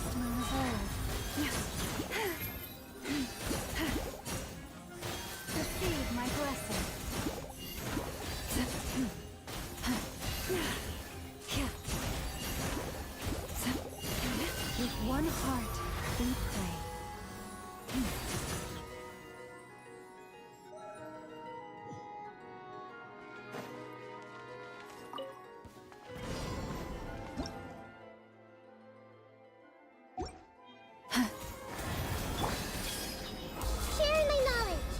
frost moon of old. Receive my blessing. With one heart, we pray. Sharing my knowledge.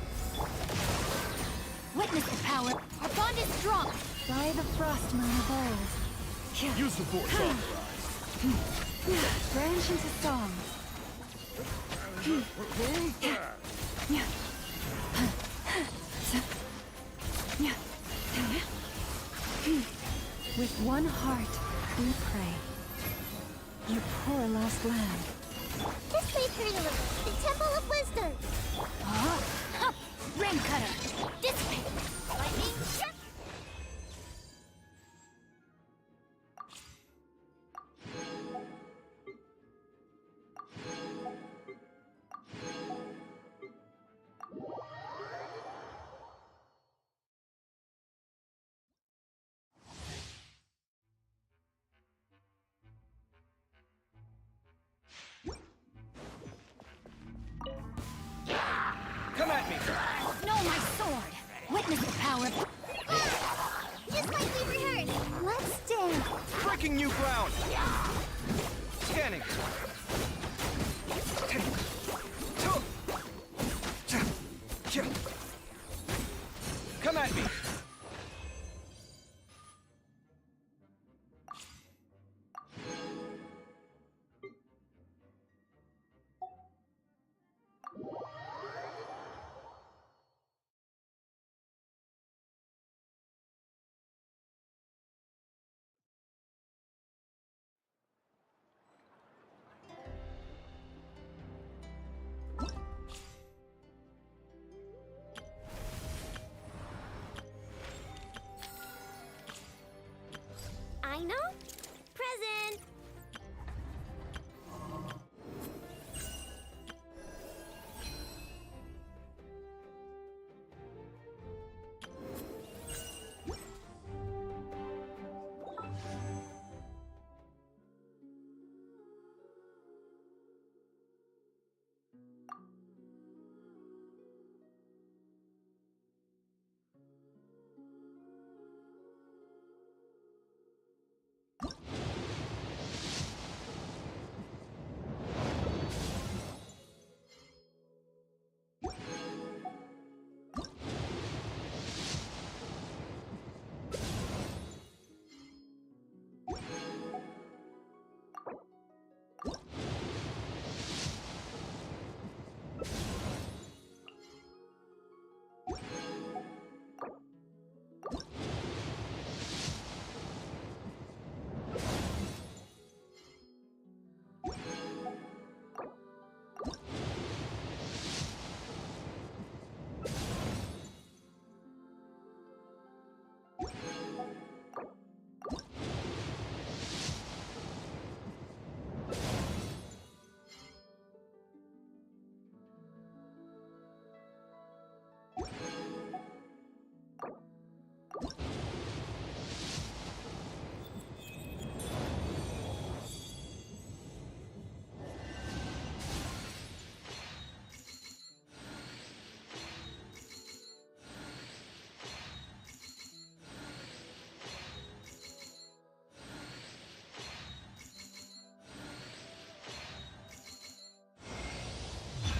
Witness the power. Our bond is strong. By the frost moon of old. Use the force authorized. Branch into song. With one heart, we pray. You poor lost land. This place hurt a little. The Temple of Wisdom. Rain cutter. Dissipate. Lightning struck. Come at me! No, my sword. Witness the power. Just like we rehearsed. Let's dance. Breaking new ground! Scanning! Come at me! I know. Present.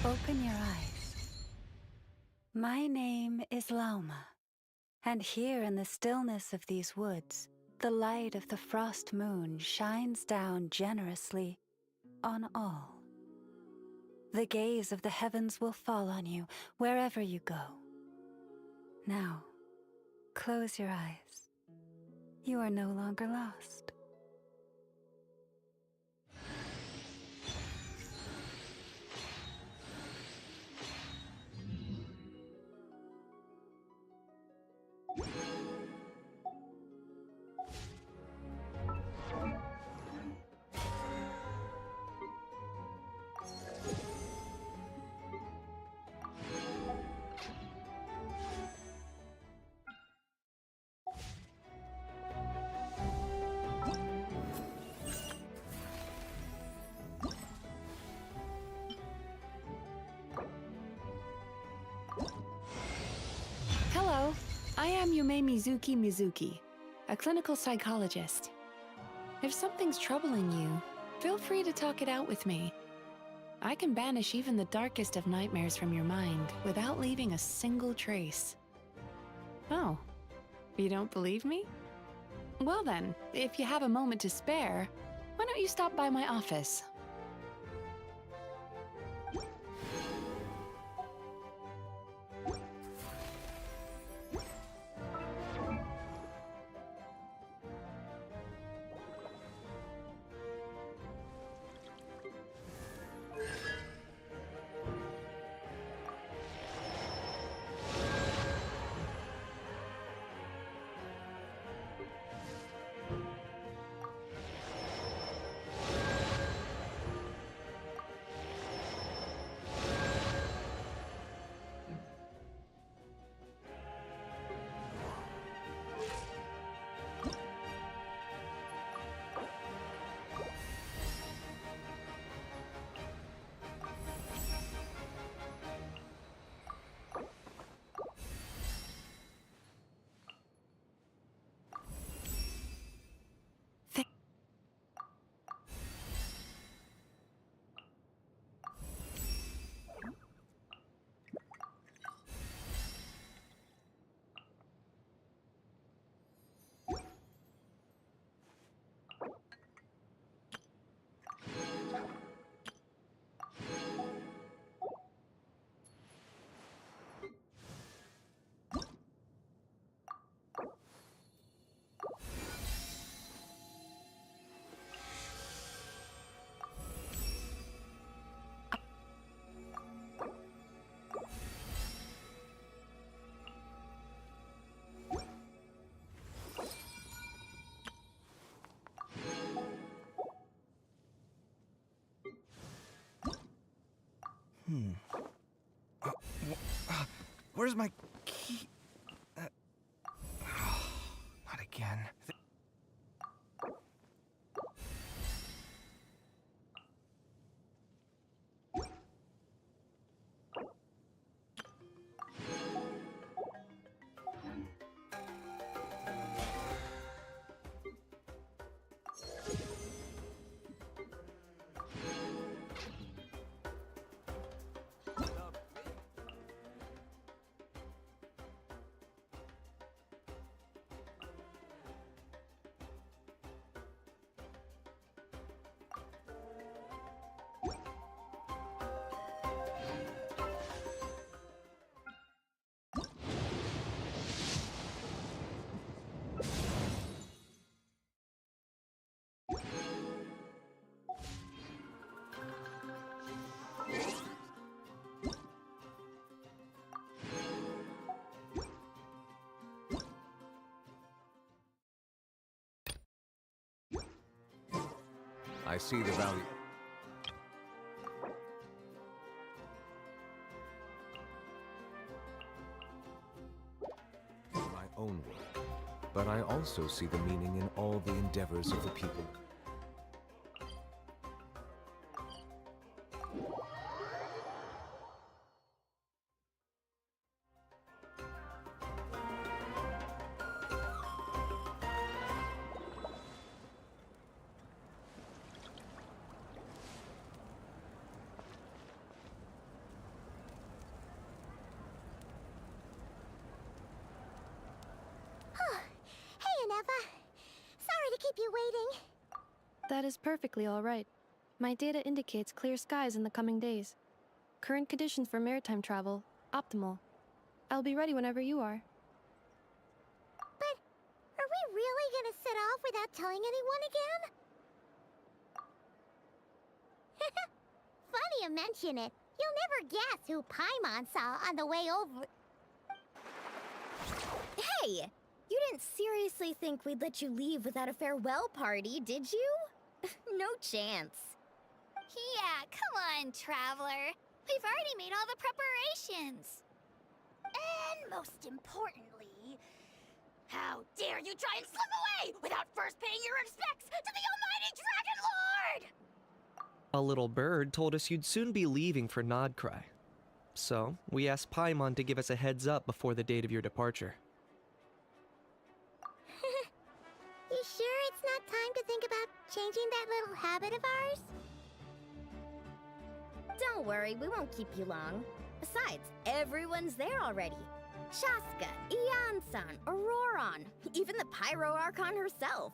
Open your eyes. My name is Lauma, and here in the stillness of these woods, the light of the frost moon shines down generously on all. The gaze of the heavens will fall on you wherever you go. Now, close your eyes. You are no longer lost. am Yume Mizuki, a clinical psychologist. If something's troubling you, feel free to talk it out with me. I can banish even the darkest of nightmares from your mind without leaving a single trace. Oh, you don't believe me? Well then, if you have a moment to spare, why don't you stop by my office? Where's my key? Not again. I see the value. In my own work, but I also see the meaning in all the endeavors of the people. Sorry to keep you waiting. That is perfectly all right. My data indicates clear skies in the coming days. Current conditions for maritime travel, optimal. I'll be ready whenever you are. But are we really gonna set off without telling anyone again? Funny you mention it. You'll never guess who Paimon saw on the way over. Hey! You didn't seriously think we'd let you leave without a farewell party, did you? No chance. Yeah, come on, Traveler. We've already made all the preparations. And most importantly, how dare you try and slip away without first paying your respects to the almighty Dragon Lord! A little bird told us you'd soon be leaving for Nod-Krai. So, we asked Paimon to give us a heads up before the date of your departure. Changing that little habit of ours? Don't worry, we won't keep you long. Besides, everyone's there already. Shaska, Ian-san, Auroron, even the Pyro Archon herself.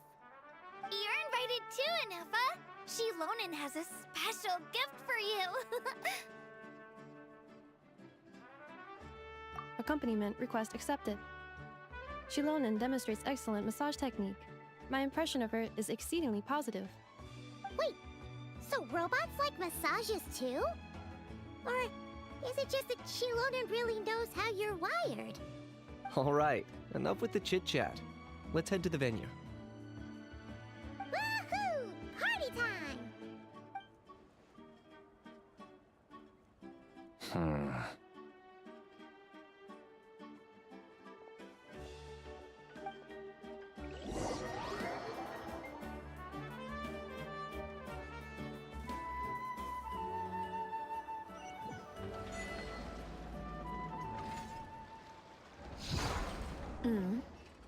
You're invited too, Anefa. Shilonen has a special gift for you. Accompaniment request accepted. Shilonen demonstrates excellent massage technique. My impression of her is exceedingly positive. Wait, so robots like massages too? Or is it just that Shilonen really knows how you're wired? All right, enough with the chit-chat. Let's head to the venue. Woohoo! Party time!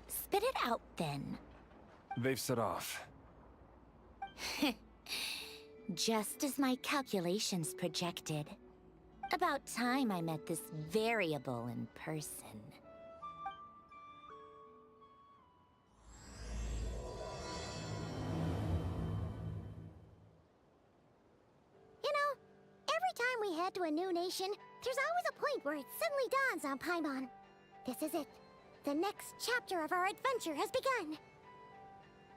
Spit it out then. They've set off. Just as my calculations projected. About time I met this variable in person. You know, every time we head to a new nation, there's always a point where it suddenly dawns on Paimon. This is it. The next chapter of our adventure has begun.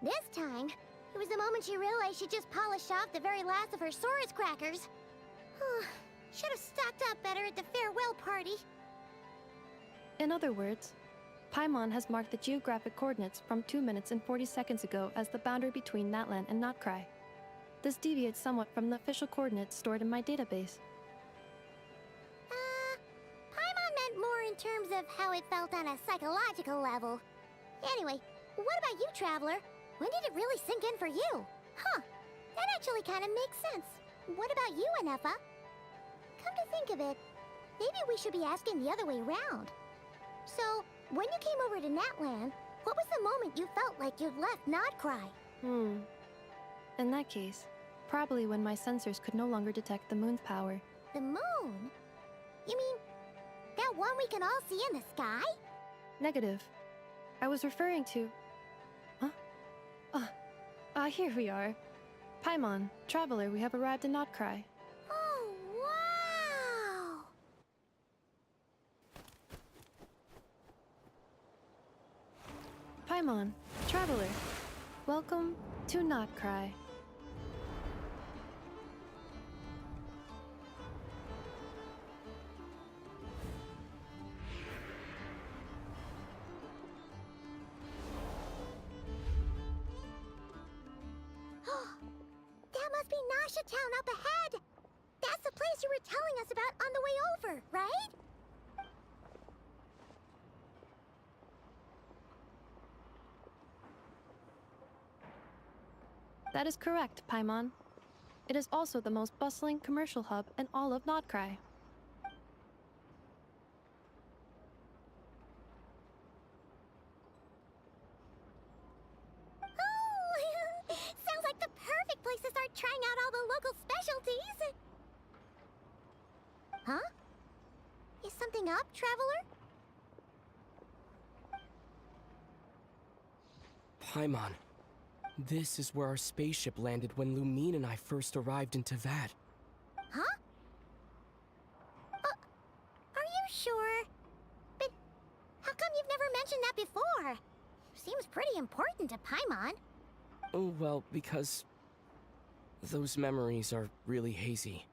This time, it was the moment she realized she just polished off the very last of her Saurus crackers. Should have stocked up better at the farewell party. In other words, Paimon has marked the geographic coordinates from 2 minutes and 40 seconds ago as the boundary between Natlan and Nod-Krai. This deviates somewhat from the official coordinates stored in my database. Paimon meant more in terms of how it felt on a psychological level. Anyway, what about you, Traveler? When did it really sink in for you? Huh, that actually kind of makes sense. What about you, Anefa? Come to think of it, maybe we should be asking the other way around. So, when you came over to Natlan, what was the moment you felt like you'd left Nod-Krai? In that case, probably when my sensors could no longer detect the moon's power. The moon? You mean, that one we can all see in the sky? Negative. I was referring to... Here we are. Paimon, Traveler, we have arrived in Nod-Krai. Oh, wow! Paimon, Traveler, welcome to Nod-Krai. That must be Nasha Town up ahead! That's the place you were telling us about on the way over, right? That is correct, Paimon. It is also the most bustling commercial hub in all of Nod-Krai. Oh! Sounds like the perfect place to start trying out all the local specialties! Huh? Is something up, Traveler? Paimon, this is where our spaceship landed when Lumine and I first arrived in Tavad. Huh? Are you sure? But how come you've never mentioned that before? Seems pretty important to Paimon. Oh, well, because those memories are really hazy.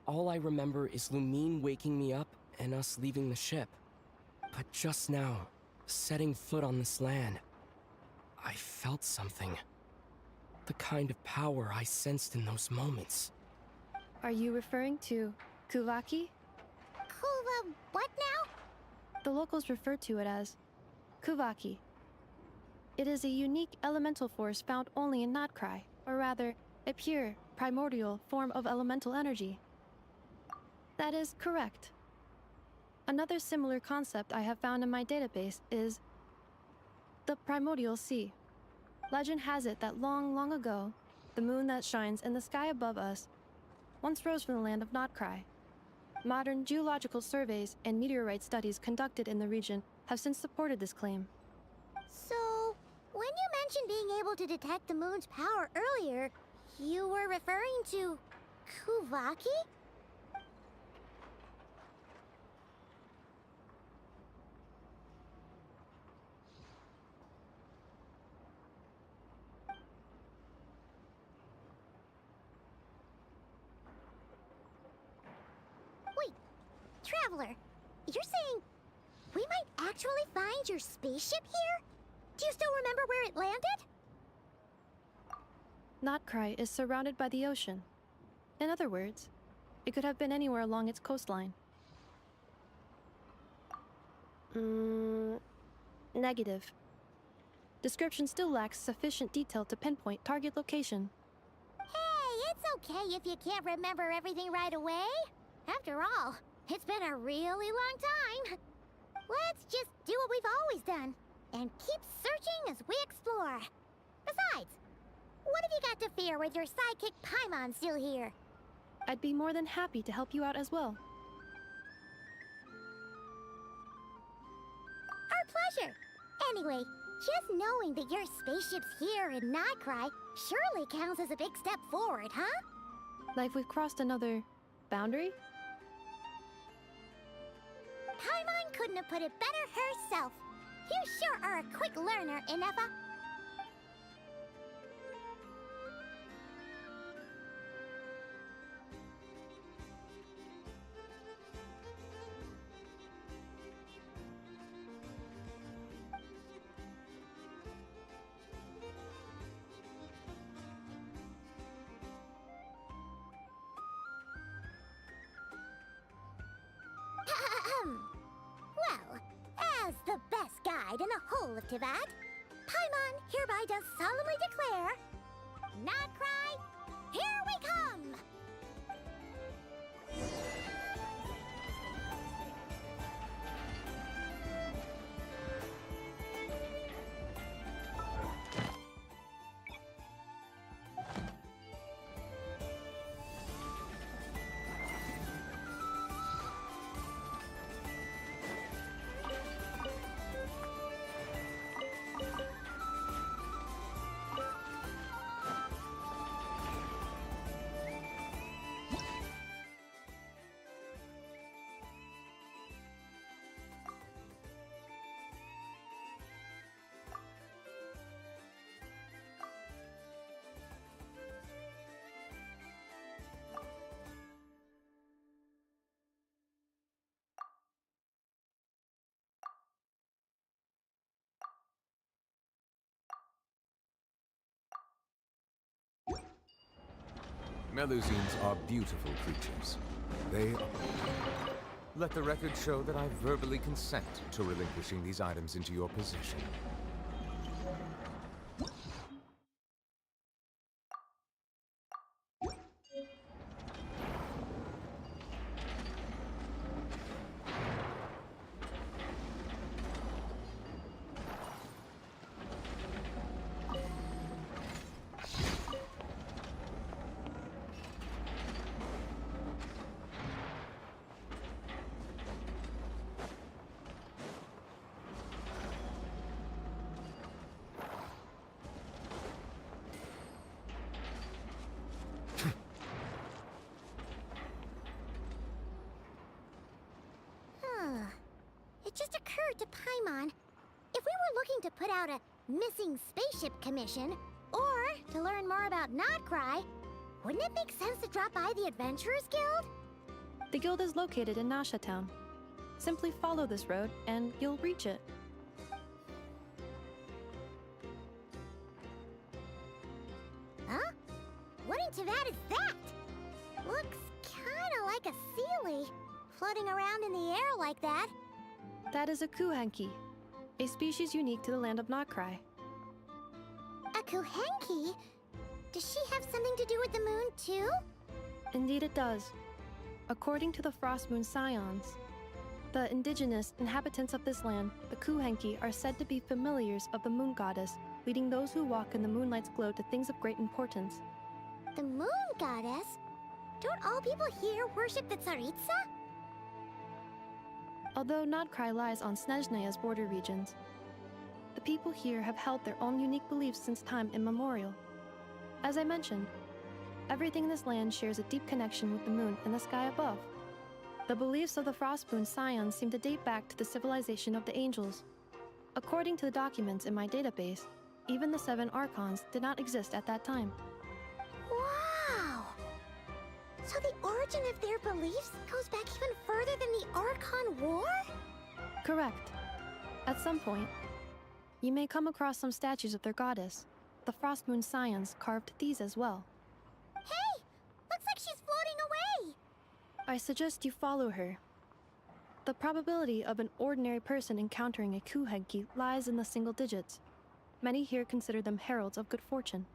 All I remember is Lumine waking me up and us leaving the ship. But just now, setting foot on this land, I felt something. The kind of power I sensed in those moments. Are you referring to Kuvaki? What now? The locals refer to it as Kuvaki. It is a unique elemental force found only in Nod-Krai, or rather, a pure, primordial form of elemental energy. That is correct. Another similar concept I have found in my database is the primordial sea. Legend has it that long, long ago, the moon that shines in the sky above us once rose from the land of Nod-Krai. Modern geological surveys and meteorite studies conducted in the region have since supported this claim. So, when you mentioned being able to detect the moon's power earlier, you were referring to Kuvaki? Wait, Traveler, you're saying we might actually find your spaceship here? Do you still remember where it landed? Nod-Krai is surrounded by the ocean. In other words, it could have been anywhere along its coastline. Negative. Description still lacks sufficient detail to pinpoint target location. Hey, it's okay if you can't remember everything right away. After all, it's been a really long time. Let's just do what we've always done, and keep searching as we explore. Besides, what have you got to fear with your sidekick Paimon still here? I'd be more than happy to help you out as well. Our pleasure. Anyway, just knowing that your spaceship's here in Nod-Krai surely counts as a big step forward, huh? Like we've crossed another boundary? Paimon couldn't have put it better herself. You sure are a quick learner, Inefa. Well, as the best guide in the whole of Teyvat, Paimon hereby does solemnly declare, Nod-Krai, here we come! Melusines are beautiful creatures. They are... Let the record show that I verbally consent to relinquishing these items into your possession. It just occurred to Paimon, if we were looking to put out a missing spaceship commission, or to learn more about Nod-Krai, wouldn't it make sense to drop by the Adventurers Guild? The guild is located in Nasha Town. Simply follow this road and you'll reach it. Huh? What in Teyvat is that? Looks kinda like a Sealy, floating around in the air like that. That is a Kuhenki, a species unique to the land of Nod-Krai. A Kuhenki? Does she have something to do with the moon, too? Indeed it does. According to the Frost Moon Scions, the indigenous inhabitants of this land, the Kuhenki, are said to be familiars of the moon goddess leading those who walk in the moonlight's glow to things of great importance. The moon goddess? Don't all people here worship the Tsaritsa? Although Nod-Krai lies on Snezhneya's border regions, the people here have held their own unique beliefs since time immemorial. As I mentioned, everything in this land shares a deep connection with the moon and the sky above. The beliefs of the Frostmoon Scions seem to date back to the civilization of the angels. According to the documents in my database, even the 7 Archons did not exist at that time. Wow! So the origin of their beliefs goes back even further than the Archon War? Correct. At some point, you may come across some statues of their goddess. The Frostmoon Scions carved these as well. Hey! Looks like she's floating away! I suggest you follow her. The probability of an ordinary person encountering a Kuhegki lies in the single digits. Many here consider them heralds of good fortune.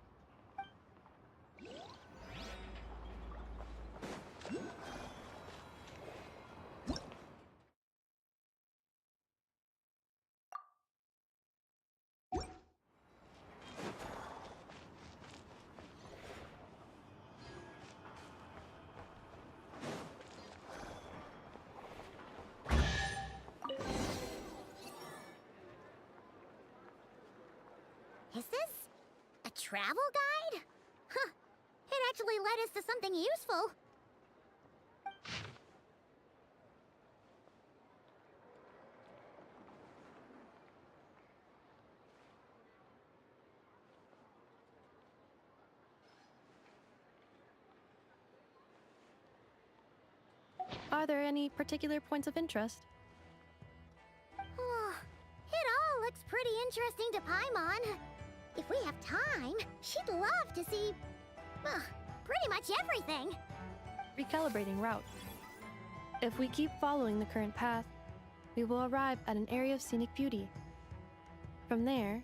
Is this a travel guide? Huh. It actually led us to something useful. Are there any particular points of interest? Oh, it all looks pretty interesting to Paimon. If we have time, she'd love to see, pretty much everything. Recalibrating route. If we keep following the current path, we will arrive at an area of scenic beauty. From there,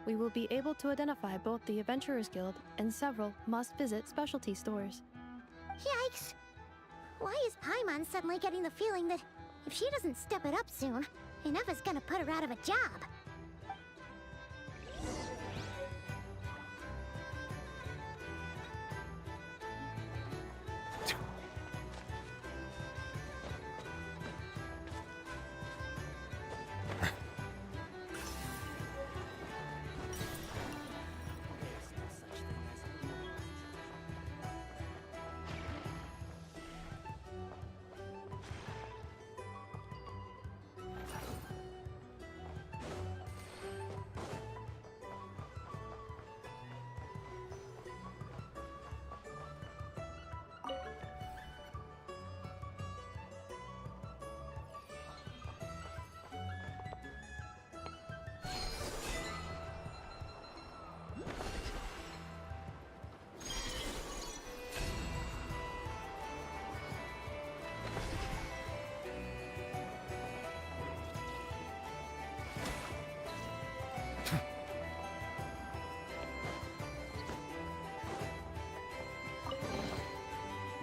we will be able to identify both the Adventurers Guild and several must-visit specialty stores. Yikes! Why is Paimon suddenly getting the feeling that if she doesn't step it up soon, enough is gonna put her out of a job?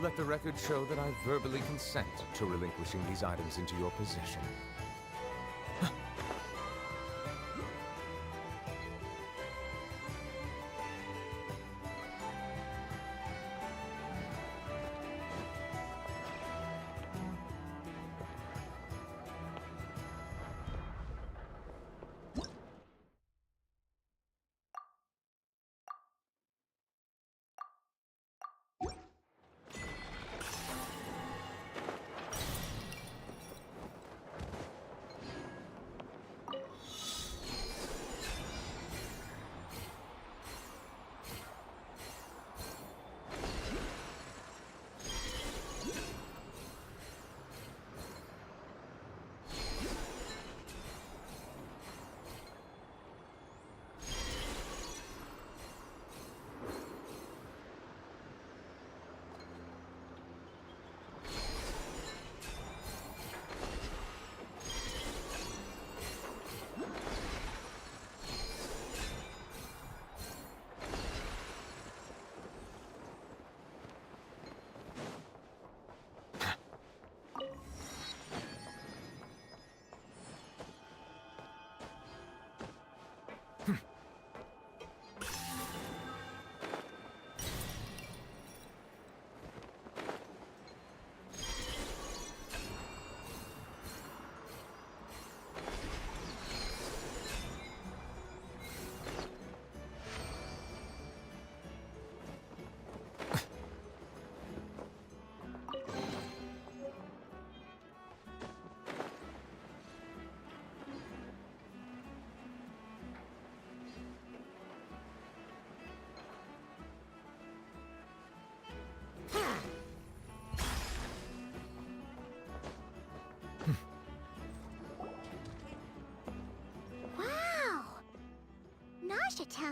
Let the record show that I verbally consent to relinquishing these items into your possession.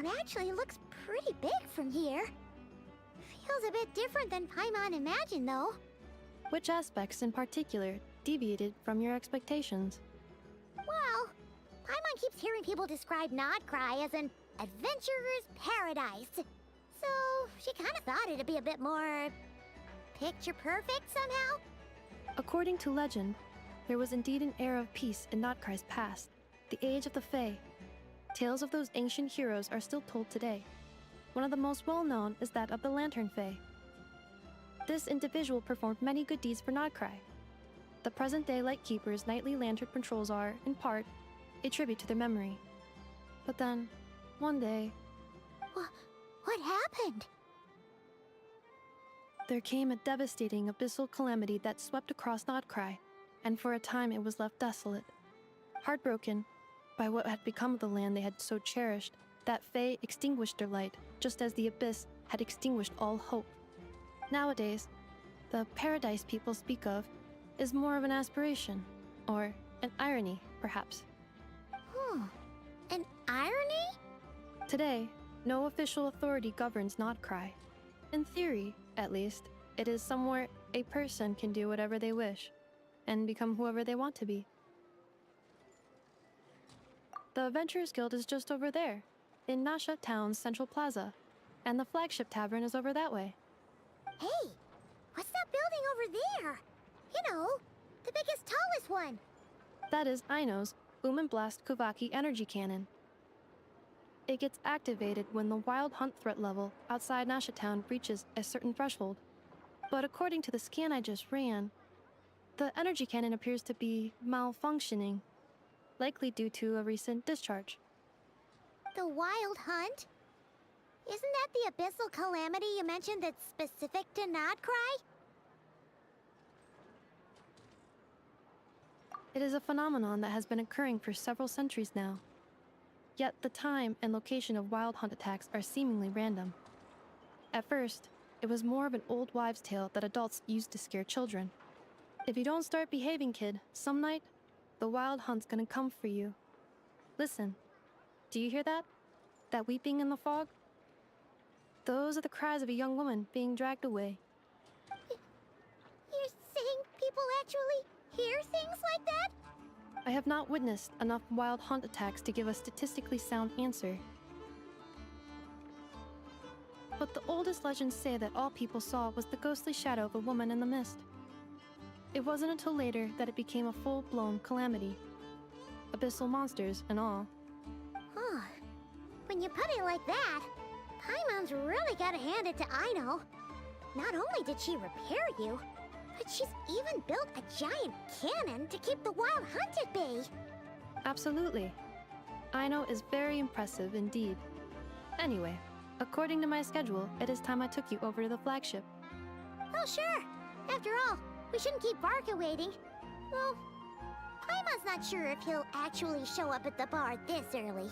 town actually looks pretty big from here. Feels a bit different than Paimon imagined, though. Which aspects in particular deviated from your expectations? Well, Paimon keeps hearing people describe Nod-Krai as an adventurer's paradise. So, she kind of thought it'd be a bit more picture perfect somehow. According to legend, there was indeed an era of peace in Nod-Krai's past, the age of the Fae. Tales of those ancient heroes are still told today. One of the most well-known is that of the Lantern Fae. This individual performed many good deeds for Nod-Krai. The present-day Lightkeeper's nightly lantern patrols are, in part, a tribute to their memory. But then, one day, What happened? there came a devastating abyssal calamity that swept across Nod-Krai, and for a time it was left desolate. Heartbroken by what had become of the land they had so cherished, that Fae extinguished their light, just as the abyss had extinguished all hope. Nowadays, the paradise people speak of is more of an aspiration, or an irony, perhaps. An irony? Today, no official authority governs Nod-Krai. In theory, at least, it is somewhere a person can do whatever they wish, and become whoever they want to be. The Adventurers Guild is just over there, in Nasha Town's Central Plaza, and the flagship tavern is over that way. Hey, what's that building over there? You know, the biggest, tallest one. That is Aino's Blast Kuvaki energy cannon. It gets activated when the wild hunt threat level outside Nasha Town reaches a certain threshold. But according to the scan I just ran, the energy cannon appears to be malfunctioning, likely due to a recent discharge. The wild hunt? Isn't that the abyssal calamity you mentioned that's specific to Nod-Krai? It is a phenomenon that has been occurring for several centuries now. Yet the time and location of wild hunt attacks are seemingly random. At first, it was more of an old wives' tale that adults used to scare children. If you don't start behaving, kid, some night, the wild hunt's gonna come for you. Listen, do you hear that? That weeping in the fog? Those are the cries of a young woman being dragged away. You're saying people actually hear things like that? I have not witnessed enough wild hunt attacks to give a statistically sound answer. But the oldest legends say that all people saw was the ghostly shadow of a woman in the mist. It wasn't until later that it became a full-blown calamity. Abyssal monsters and all. Huh. When you put it like that, Paimon's really gotta hand it to Aino. Not only did she repair you, but she's even built a giant cannon to keep the wild hunt at bay. Absolutely. Aino is very impressive indeed. Anyway, according to my schedule, it is time I took you over to the flagship. Oh, sure. After all, we shouldn't keep Barca waiting. Well, Paimon's not sure if he'll actually show up at the bar this early.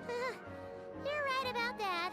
You're right about that.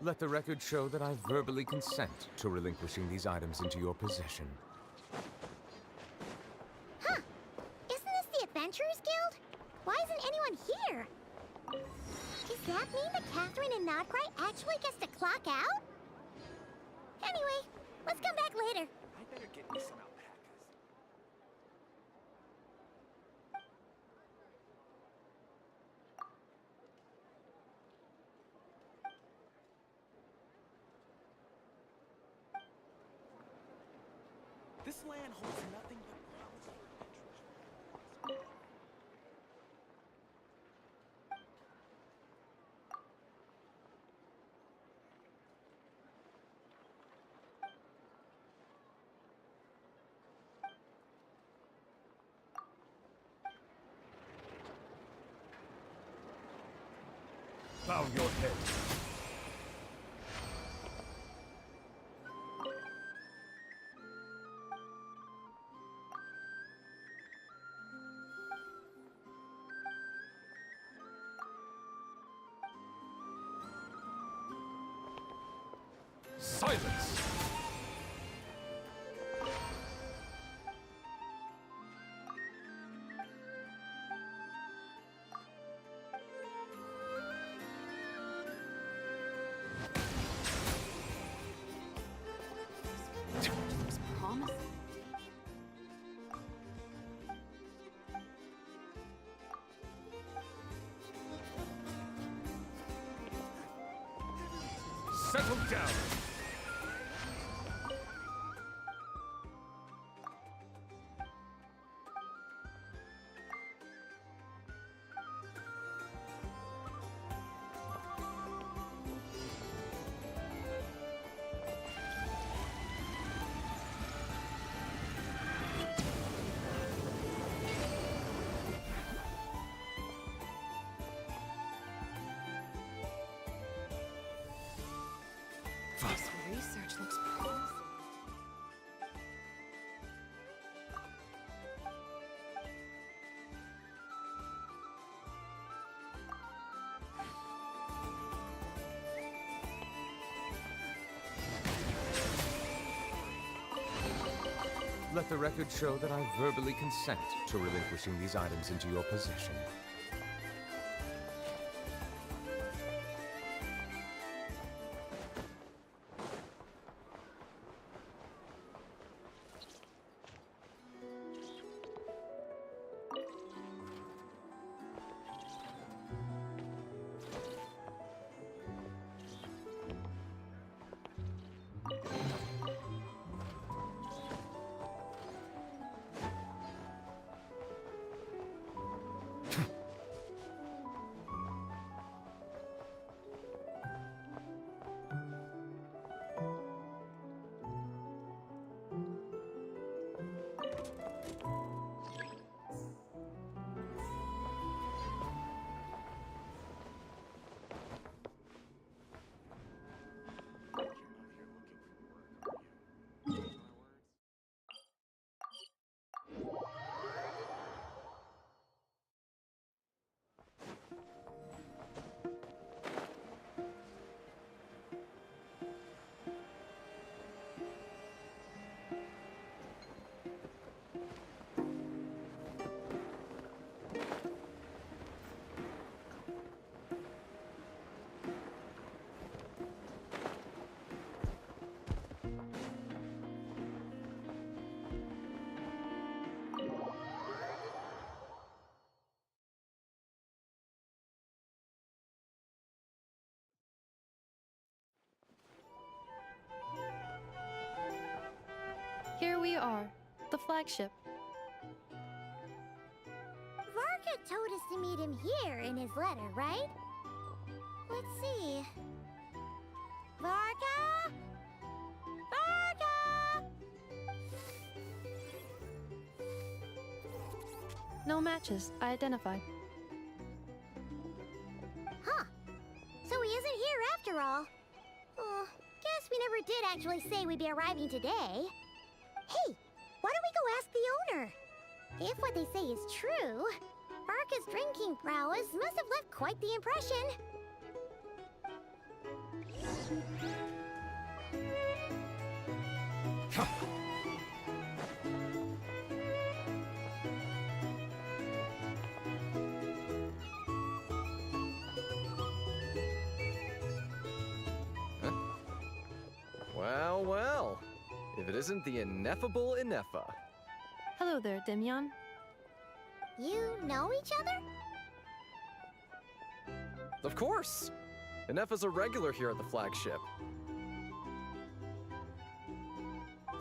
Let the record show that I verbally consent to relinquishing these items into your possession. that mean that Catherine and Nod-Krai actually gets to clock out? Anyway, let's come back later. I better get me some alpacas. This land holds nothing but promise for adventurers. Bow your head. Silence! Looks promising. Settle down! This research looks promising. Let the record show that I verbally consent to relinquishing these items into your possession. Here we are, the flagship. Varka told us to meet him here in his letter, right? Let's see. Varka? Varka! No matches identified. Huh. So he isn't here after all. Oh, guess we never did actually say we'd be arriving today. Hey, why don't we go ask the owner? If what they say is true, Varka's drinking prowess must have left quite the impression. if it isn't the ineffable Ineffa. Hello there, Demyon. You know each other? Of course! Ineffa's a regular here at the flagship.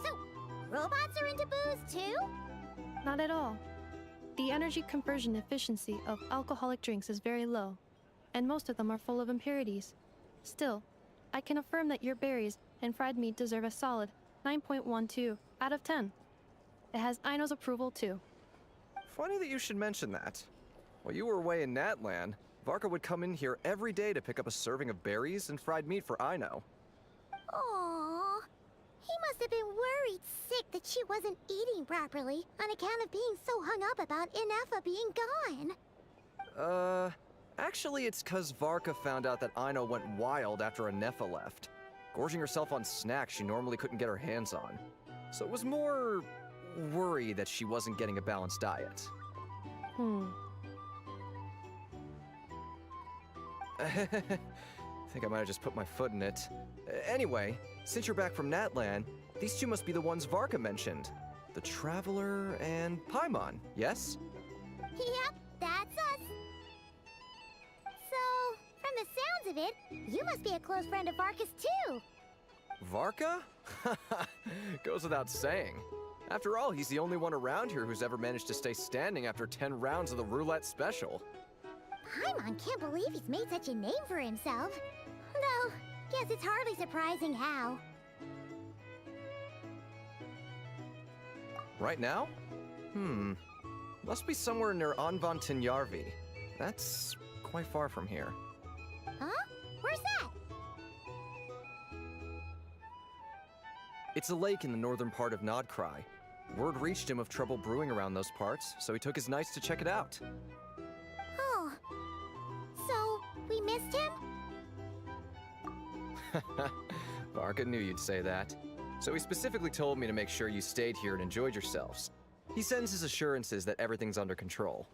So, robots are into booze too? Not at all. The energy conversion efficiency of alcoholic drinks is very low, and most of them are full of impurities. Still, I can affirm that your berries and fried meat deserve a solid 9.12 out of 10. It has Aino's approval too. Funny that you should mention that. While you were away in Natlan, Varka would come in here every day to pick up a serving of berries and fried meat for Aino. Aww. He must have been worried sick that she wasn't eating properly on account of being so hung up about Ineffa being gone. Actually it's 'cause Varka found out that Aino went wild after Ineffa left, gorging herself on snacks she normally couldn't get her hands on. So it was more worry that she wasn't getting a balanced diet. I think I might have just put my foot in it. Anyway, since you're back from Natlan, these two must be the ones Varka mentioned. The Traveler and Paimon, yes? Yep, that's us. So, from the sounds of it, you must be a close friend of Varka's too. Varka? Goes without saying. After all, he's the only one around here who's ever managed to stay standing after 10 rounds of the roulette special. Paimon can't believe he's made such a name for himself. Though, guess it's hardly surprising how. Right now? Must be somewhere near Anvantinyarvi. That's quite far from here. Huh? Where's that? It's a lake in the northern part of Nod-Krai. Word reached him of trouble brewing around those parts, so he took his knights to check it out. Oh. So, we missed him? Varka knew you'd say that. So he specifically told me to make sure you stayed here and enjoyed yourselves. He sends his assurances that everything's under control.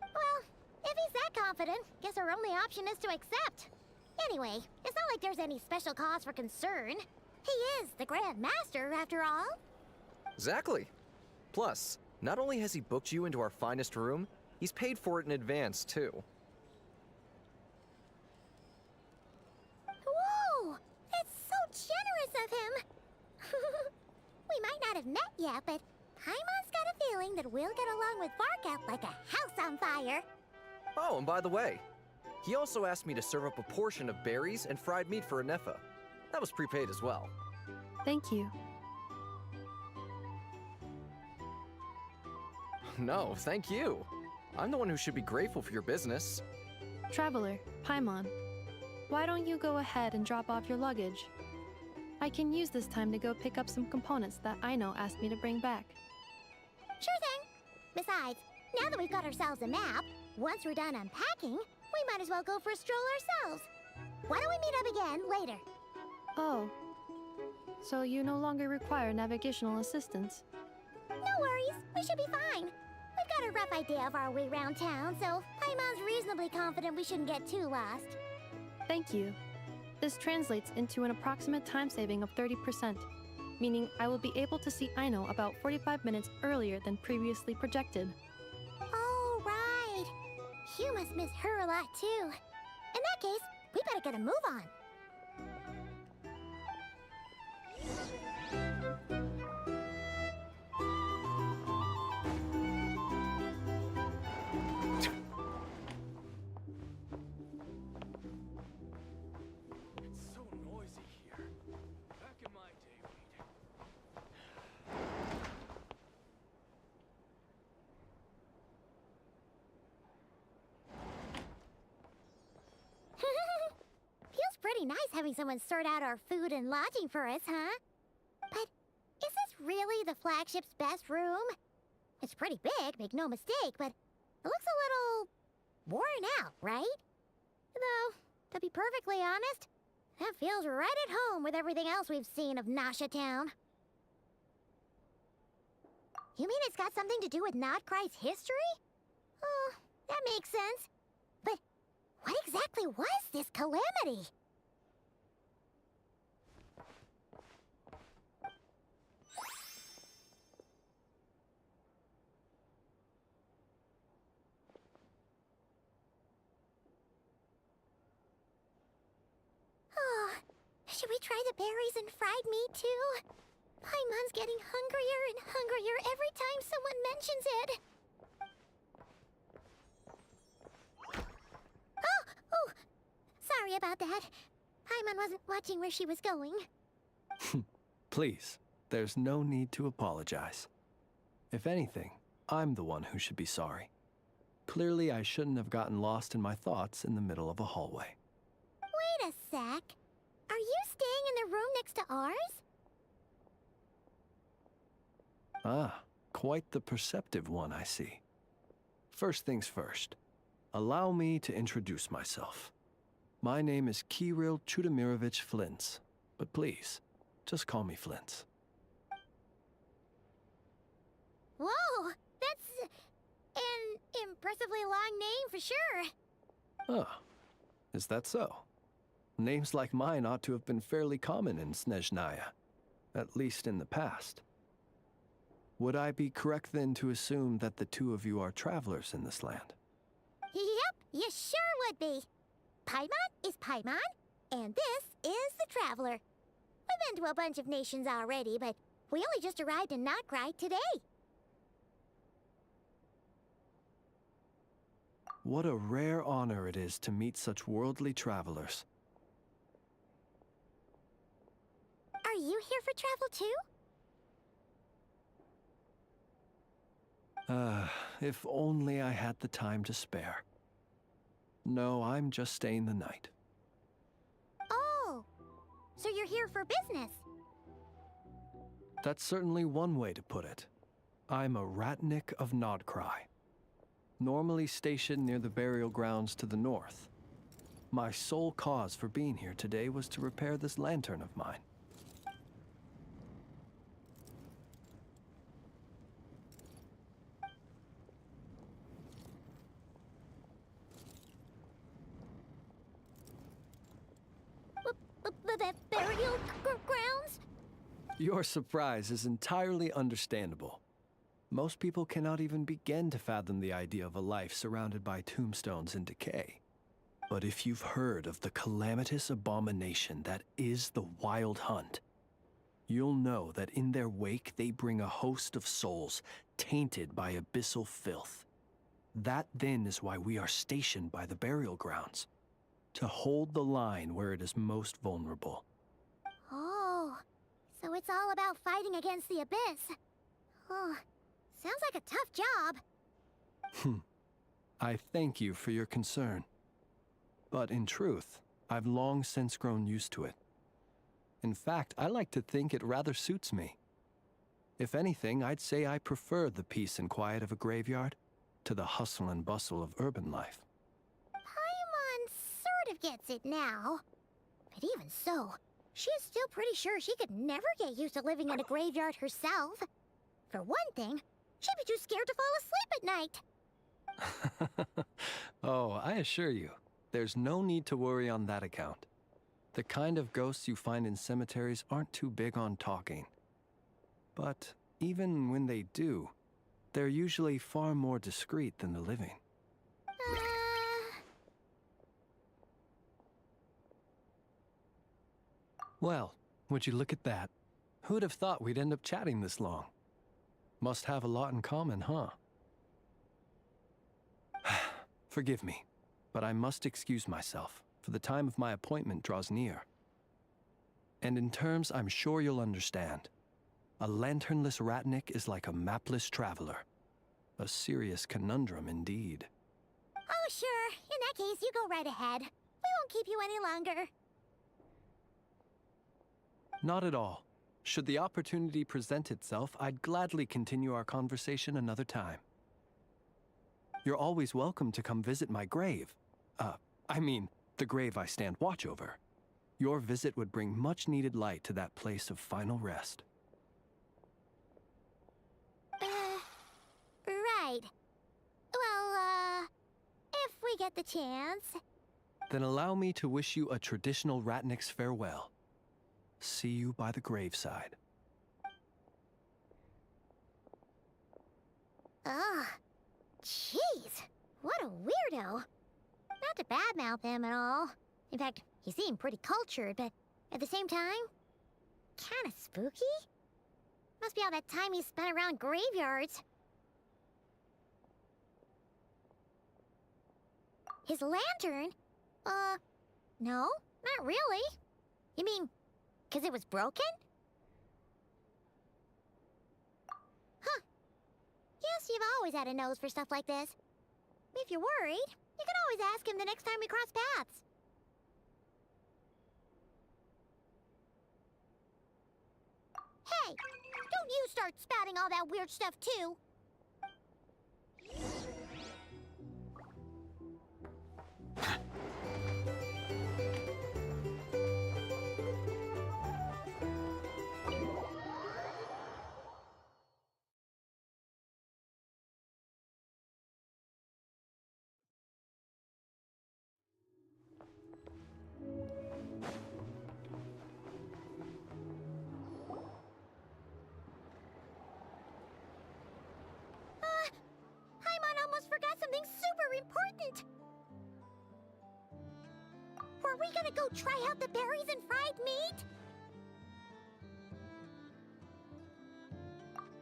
Well, if he's that confident, guess our only option is to accept. Anyway, it's not like there's any special cause for concern. He is the Grand Master, after all. Exactly. Plus, not only has he booked you into our finest room, he's paid for it in advance, too. Whoa! That's so generous of him! We might not have met yet, but Paimon's got a feeling that we'll get along with Varka like a house on fire. Oh, and by the way, he also asked me to serve up a portion of berries and fried meat for Ineffa. That was prepaid as well. Thank you. No, thank you. I'm the one who should be grateful for your business. Traveler, Paimon, why don't you go ahead and drop off your luggage? I can use this time to go pick up some components that Aino asked me to bring back. Sure thing. Besides, now that we've got ourselves a map, once we're done unpacking, we might as well go for a stroll ourselves. Why don't we meet up again later? Oh. So you no longer require navigational assistance? No worries, we should be fine. We've got a rough idea of our way around town, so Paimon's reasonably confident we shouldn't get too lost. Thank you. This translates into an approximate time saving of 30%, meaning I will be able to see Aino about 45 minutes earlier than previously projected. Oh, right. You must miss her a lot, too. In that case, we better get a move on. It's so noisy here. Back in my day, Feels pretty nice having someone sort out our food and lodging for us, huh? But is this really the flagship's best room? It's pretty big, make no mistake, but it looks a little worn out, right? Though, to be perfectly honest, that feels right at home with everything else we've seen of Nasha Town. You mean it's got something to do with Nod-Krai's history? Oh, that makes sense. But what exactly was this calamity? Should we try the berries and fried meat too? Paimon's getting hungrier and hungrier every time someone mentions it. Oh! Sorry about that. Paimon wasn't watching where she was going. Please, there's no need to apologize. If anything, I'm the one who should be sorry. Clearly, I shouldn't have gotten lost in my thoughts in the middle of a hallway. Wait a sec. Are you staying in the room next to ours? Ah, quite the perceptive one, I see. First things first, allow me to introduce myself. My name is Kirill Chudamirovich Flintz, but please, just call me Flintz. Whoa, that's an impressively long name for sure. Ah, is that so? Names like mine ought to have been fairly common in Snezhnaya, at least in the past. Would I be correct then to assume that the two of you are travelers in this land? Yep, you sure would be. Paimon is Paimon, and this is the Traveler. We've been to a bunch of nations already, but we only just arrived in Nod-Krai today. What a rare honor it is to meet such worldly travelers. Are you here for travel too? If only I had the time to spare. No, I'm just staying the night. Oh, so you're here for business? That's certainly one way to put it. I'm a Ratnik of Nod-Krai, normally stationed near the burial grounds to the north. My sole cause for being here today was to repair this lantern of mine. The burial grounds? Your surprise is entirely understandable. Most people cannot even begin to fathom the idea of a life surrounded by tombstones and decay. But if you've heard of the calamitous abomination that is the Wild Hunt, you'll know that in their wake they bring a host of souls tainted by abyssal filth. That then is why we are stationed by the burial grounds, to hold the line where it is most vulnerable. Oh, so it's all about fighting against the abyss. Oh, sounds like a tough job. I thank you for your concern. But in truth, I've long since grown used to it. In fact, I like to think it rather suits me. If anything, I'd say I prefer the peace and quiet of a graveyard to the hustle and bustle of urban life. Paimon sort of gets it now. But even so, she is still pretty sure she could never get used to living in a graveyard herself. For one thing, she'd be too scared to fall asleep at night. Oh, I assure you, there's no need to worry on that account. The kind of ghosts you find in cemeteries aren't too big on talking. But even when they do, they're usually far more discreet than the living. Well, would you look at that? Who'd have thought we'd end up chatting this long? Must have a lot in common, huh? Forgive me, but I must excuse myself, for the time of my appointment draws near. And in terms I'm sure you'll understand, a lanternless Ratnik is like a mapless traveler. A serious conundrum indeed. Oh, sure. In that case, you go right ahead. We won't keep you any longer. Not at all. Should the opportunity present itself, I'd gladly continue our conversation another time. You're always welcome to come visit my grave. I mean, the grave I stand watch over. Your visit would bring much-needed light to that place of final rest. Right. Well, if we get the chance. Then allow me to wish you a traditional Ratnik's farewell. See you by the graveside. Ugh. Jeez. What a weirdo. Not to badmouth him at all. In fact, he seemed pretty cultured, but At the same time, kinda spooky? Must be all that time he spent around graveyards. His lantern? No, not really. You mean, 'cause it was broken? Huh. Guess you've always had a nose for stuff like this. If you're worried, you can always ask him the next time we cross paths. Hey, don't you start spouting all that weird stuff too. Paimon almost forgot something super important. Were we gonna go try out the berries and fried meat?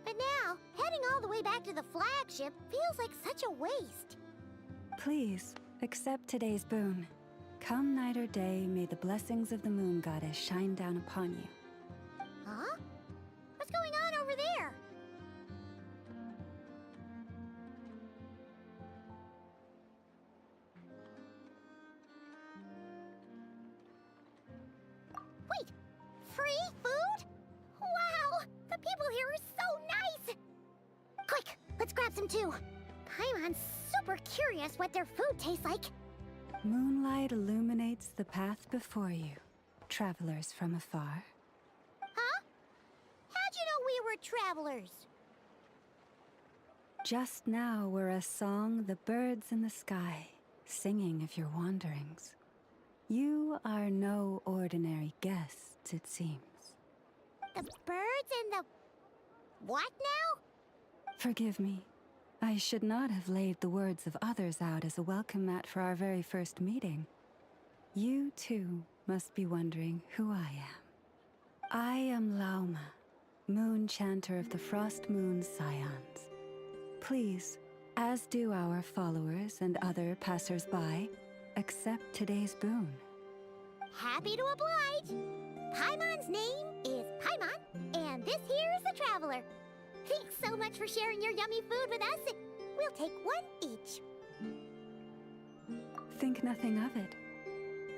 But now, heading all the way back to the flagship feels like such a waste. Please, accept today's boon. Come night or day, may the blessings of the moon goddess shine down upon you. Huh? What's going on over there? Wait, free food? Wow, the people here are so nice! Quick, let's grab some too. Paimon's super curious what their food tastes like. Moonlight illuminates the path before you, travelers from afar. Huh? How'd you know we were travelers? Just now were a song the birds in the sky, singing of your wanderings. You are no ordinary guests, it seems. The birds and the... what now? Forgive me. I should not have laid the words of others out as a welcome mat for our very first meeting. You, too, must be wondering who I am. I am Lauma, moon chanter of the Frost Moon Scions. Please, as do our followers and other passers-by, accept today's boon. Happy to oblige! Paimon's name is Paimon, and this here is the Traveler. Thanks so much for sharing your yummy food with us. We'll take one each. Think nothing of it.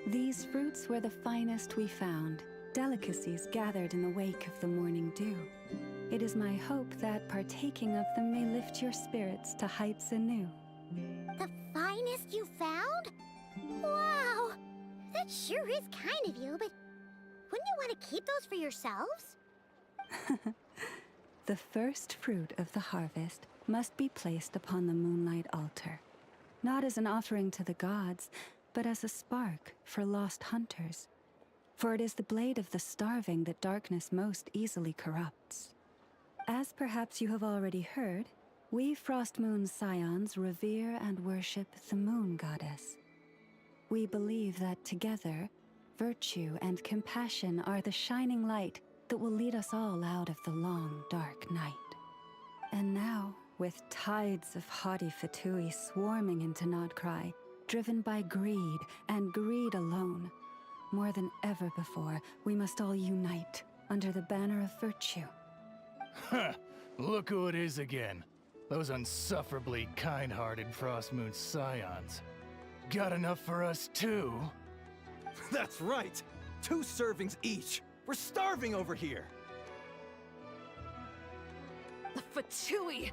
These fruits were the finest we found, delicacies gathered in the wake of the morning dew. It is my hope that partaking of them may lift your spirits to heights anew. The finest you found? Wow! That sure is kind of you, but wouldn't you want to keep those for yourselves? The first fruit of the harvest must be placed upon the moonlight altar, not as an offering to the gods, but as a spark for lost hunters. For it is the blade of the starving that darkness most easily corrupts. As perhaps you have already heard, we Frost Moon Scions revere and worship the moon goddess. We believe that together, virtue and compassion are the shining light that will lead us all out of the long, dark night. And now, with tides of haughty Fatui swarming into Nod-Krai, driven by greed, and greed alone, more than ever before, we must all unite under the banner of virtue. Huh! Look who it is again. Those unsufferably kind-hearted Frost Moon Scions. Got enough for us too? That's right! 2 servings each! We're starving over here! The Fatui!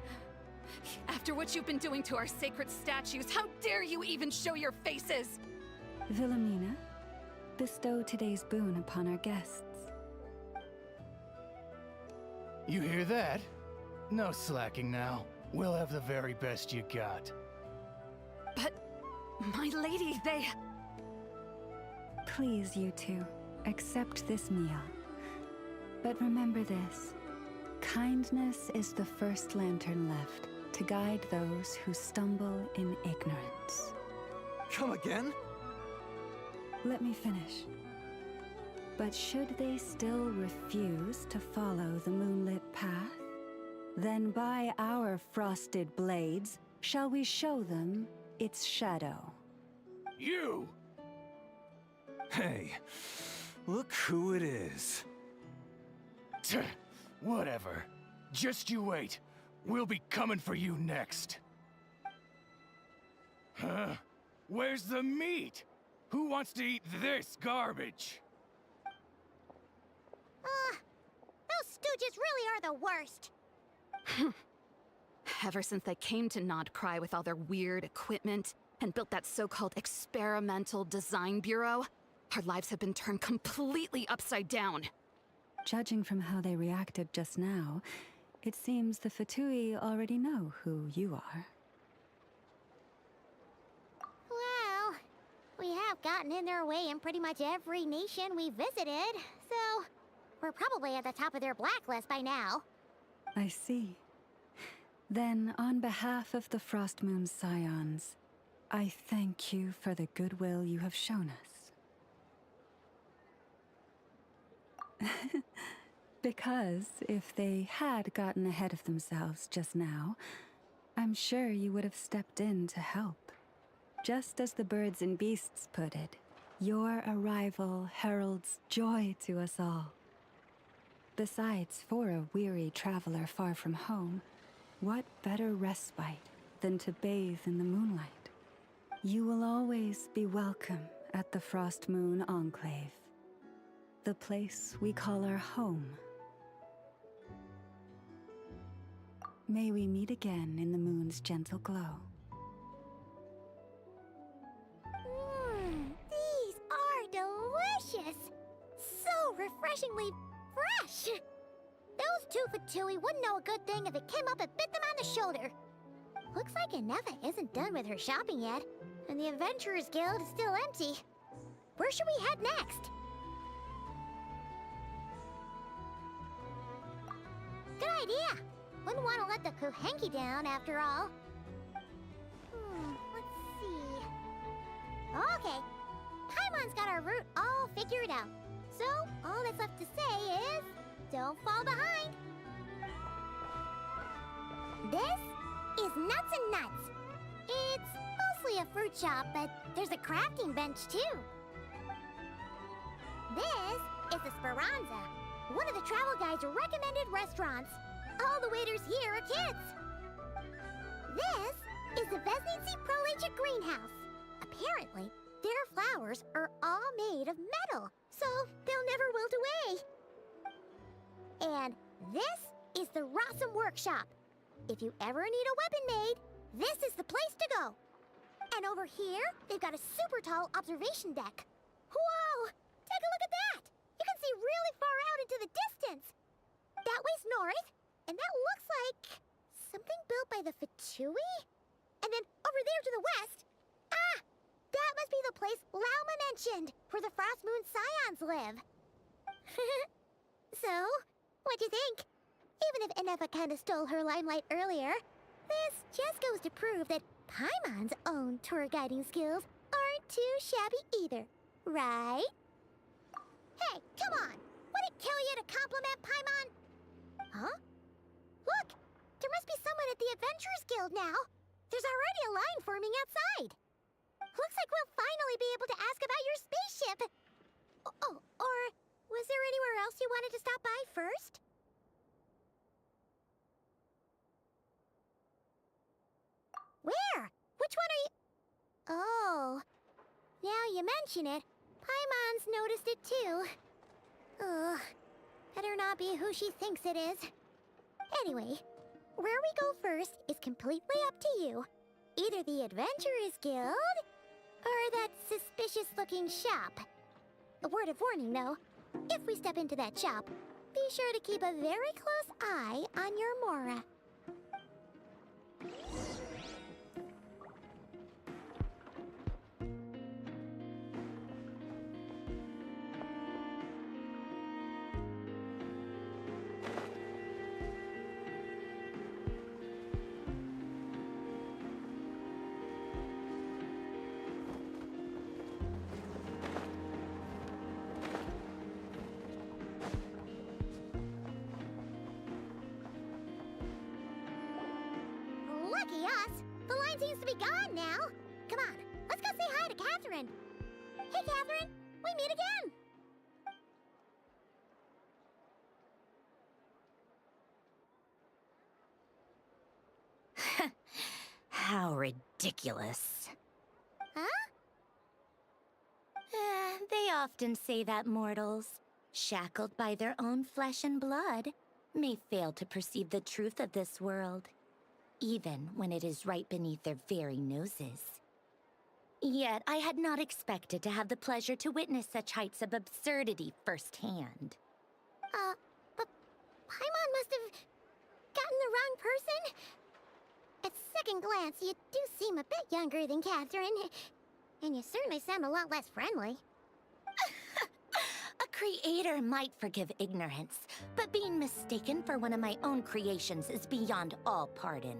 After what you've been doing to our sacred statues, how dare you even show your faces? Wilhelmina, bestow today's boon upon our guests. You hear that? No slacking now. We'll have the very best you got. But, my lady, they... Please, you two, accept this meal. But remember this. Kindness is the first lantern left to guide those who stumble in ignorance. Come again? Let me finish. But should they still refuse to follow the moonlit path, then by our frosted blades shall we show them its shadow. You! Hey, look who it is. Tch, whatever. Just you wait. We'll be coming for you next. Huh? Where's the meat? Who wants to eat this garbage? Those stooges really are the worst. Ever since they came to Nod-Krai with all their weird equipment and built that so-called experimental design bureau, our lives have been turned completely upside down. Judging from how they reacted just now, it seems the Fatui already know who you are. Well, we have gotten in their way in pretty much every nation we visited, so we're probably at the top of their blacklist by now. I see. Then, on behalf of the Frost Moon Scions, I thank you for the goodwill you have shown us. Because if they had gotten ahead of themselves just now, I'm sure you would have stepped in to help. Just as the birds and beasts put it, your arrival heralds joy to us all. Besides, for a weary traveler far from home, what better respite than to bathe in the moonlight? You will always be welcome at the Frost Moon Enclave, the place we call our home. May we meet again in the moon's gentle glow. These are delicious! So refreshingly fresh! Those two Fatui wouldn't know a good thing if it came up and bit them on the shoulder. Looks like Inefa isn't done with her shopping yet, and the Adventurers Guild is still empty. Where should we head next? Good idea! Wouldn't want to let the Kuhenki down, after all. Let's see... Okay, Paimon's got our route all figured out. So, all that's left to say is... don't fall behind! This is Nuts and Nuts. It's mostly a fruit shop, but there's a crafting bench, too. This is the Speranza, one of the travel guide's recommended restaurants. All the waiters here are kids. This is the Vesnici Prolegia Greenhouse. Apparently, their flowers are all made of metal, so they'll never wilt away. And this is the Rossum Workshop. If you ever need a weapon made, this is the place to go. And over here, they've got a super tall observation deck. Whoa! Take a look at that! You can see really far out into the distance. That way's north, and that looks like something built by the Fatui? And then over there to the west, that must be the place Lauma mentioned, where the Frost Moon Scions live. So, what'd you think? Even if Inefa kinda stole her limelight earlier, this just goes to prove that Paimon's own tour guiding skills aren't too shabby either, right? Hey, come on! Would it kill you to compliment Paimon? Huh? Look! There must be someone at the Adventurers Guild now! There's already a line forming outside! Looks like we'll finally be able to ask about your spaceship! Oh, or was there anywhere else you wanted to stop by first? Where? Which one are you... Oh, now you mention it, Paimon's noticed it too. Ugh, better not be who she thinks it is. Anyway, where we go first is completely up to you. Either the Adventurers Guild, or that suspicious-looking shop. A word of warning, though. If we step into that shop, be sure to keep a very close eye on your Mora. lucky us. The line seems to be gone now. Come on, let's go say hi to Catherine. Hey, Catherine, we meet again. How ridiculous. Huh? They often say that mortals, shackled by their own flesh and blood, may fail to perceive the truth of this world, even when it is right beneath their very noses. Yet I had not expected to have the pleasure to witness such heights of absurdity firsthand. But Paimon must have gotten the wrong person. At second glance, you do seem a bit younger than Catherine. And you certainly sound a lot less friendly. A creator might forgive ignorance, but being mistaken for one of my own creations is beyond all pardon.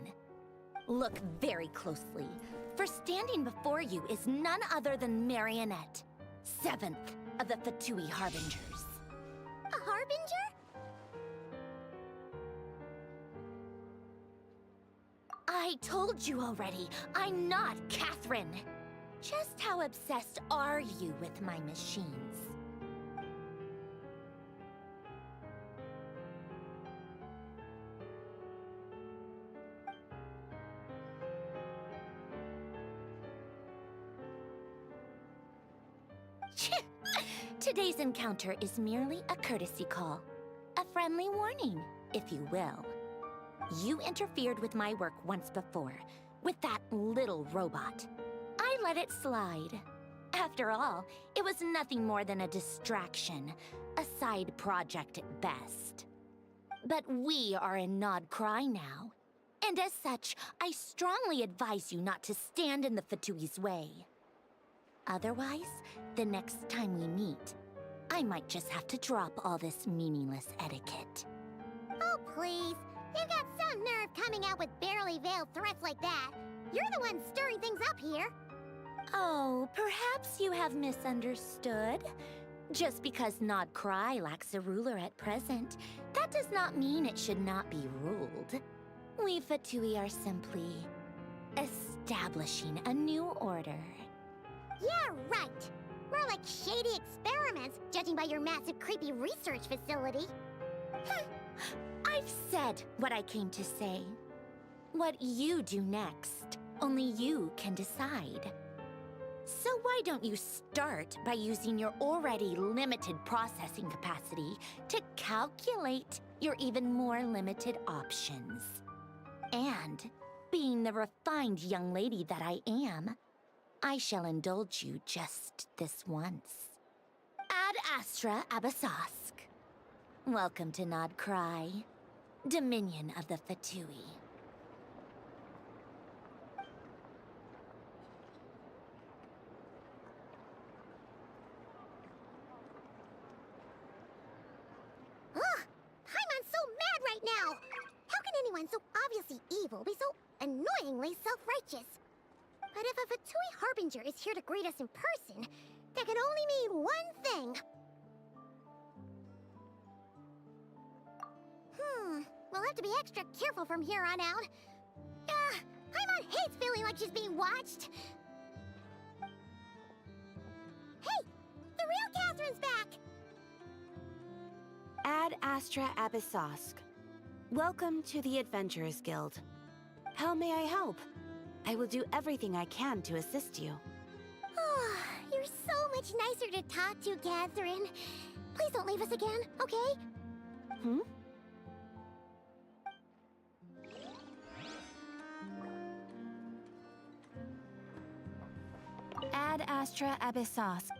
Look very closely, for standing before you is none other than Marionette, 7th of the Fatui Harbingers. A harbinger? I told you already, I'm not Catherine. Just how obsessed are you with my machines? Today's encounter is merely a courtesy call. A friendly warning, if you will. You interfered with my work once before, with that little robot. I let it slide. After all, it was nothing more than a distraction, a side project at best. But we are in Nod-Krai now, and as such, I strongly advise you not to stand in the Fatui's way. Otherwise, the next time we meet, I might just have to drop all this meaningless etiquette. Oh, please. You've got some nerve coming out with barely veiled threats like that. You're the one stirring things up here. Oh, perhaps you have misunderstood. Just because Nod-Krai lacks a ruler at present, that does not mean it should not be ruled. We Fatui are simply establishing a new order. Yeah, right. More like shady experiments, judging by your massive creepy research facility. I've said what I came to say. What you do next, only you can decide. So why don't you start by using your already limited processing capacity to calculate your even more limited options? And, being the refined young lady that I am, I shall indulge you just this once. Ad Astra Abyssosque. Welcome to Nod-Krai, Dominion of the Fatui. Ugh! Paimon's so mad right now! How can anyone so obviously evil be so annoyingly self-righteous? But if a Fatui Harbinger is here to greet us in person, that can only mean one thing. We'll have to be extra careful from here on out. Paimon hates feeling like she's being watched. Hey! The real Catherine's back! Ad Astra Abyssosque. Welcome to the Adventurers Guild. How may I help? I will do everything I can to assist you. You're so much nicer to talk to, Catherine. Please don't leave us again, okay? Hmm? Ad Astra Abyssosque.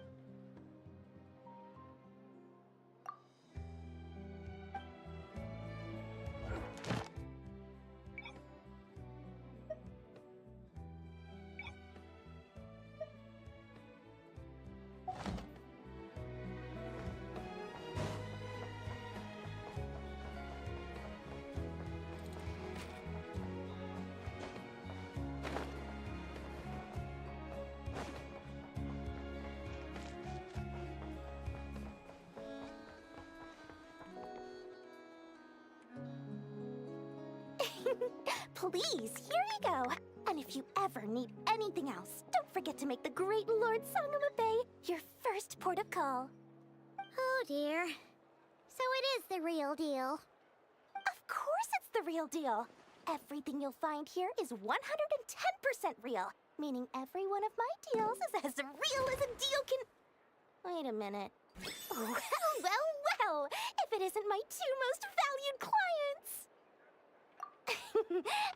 please, here you go. And if you ever need anything else, don't forget to make the great Lord Sangama Bay your first port of call. Oh dear. So it is the real deal. Of course it's the real deal. Everything you'll find here is 110% real, meaning every one of my deals is as real as a deal can... Wait a minute. Well, if it isn't my two most valued clients!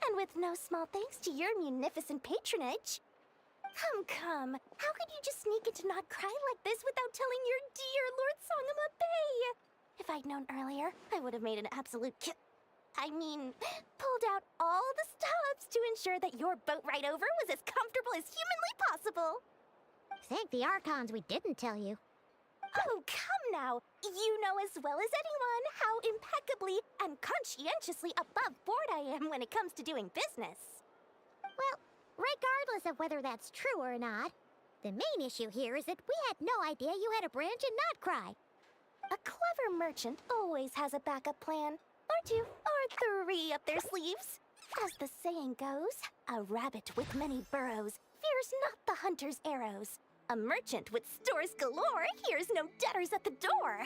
And with no small thanks to your munificent patronage. Come, how could you just sneak into Nod-Krai like this without telling your dear Lord Sangama Bay? If I'd known earlier, I would have made an absolute pulled out all the stops to ensure that your boat ride over was as comfortable as humanly possible. Thank the Archons we didn't tell you. Oh, come now. You know as well as anyone how impeccably and conscientiously above board I am when it comes to doing business. Well, regardless of whether that's true or not, the main issue here is that we had no idea you had a branch in Nod-Krai. A clever merchant always has a backup plan. Or two, or three up their sleeves. As the saying goes, a rabbit with many burrows fears not the hunter's arrows. A merchant with stores galore hears no debtors at the door.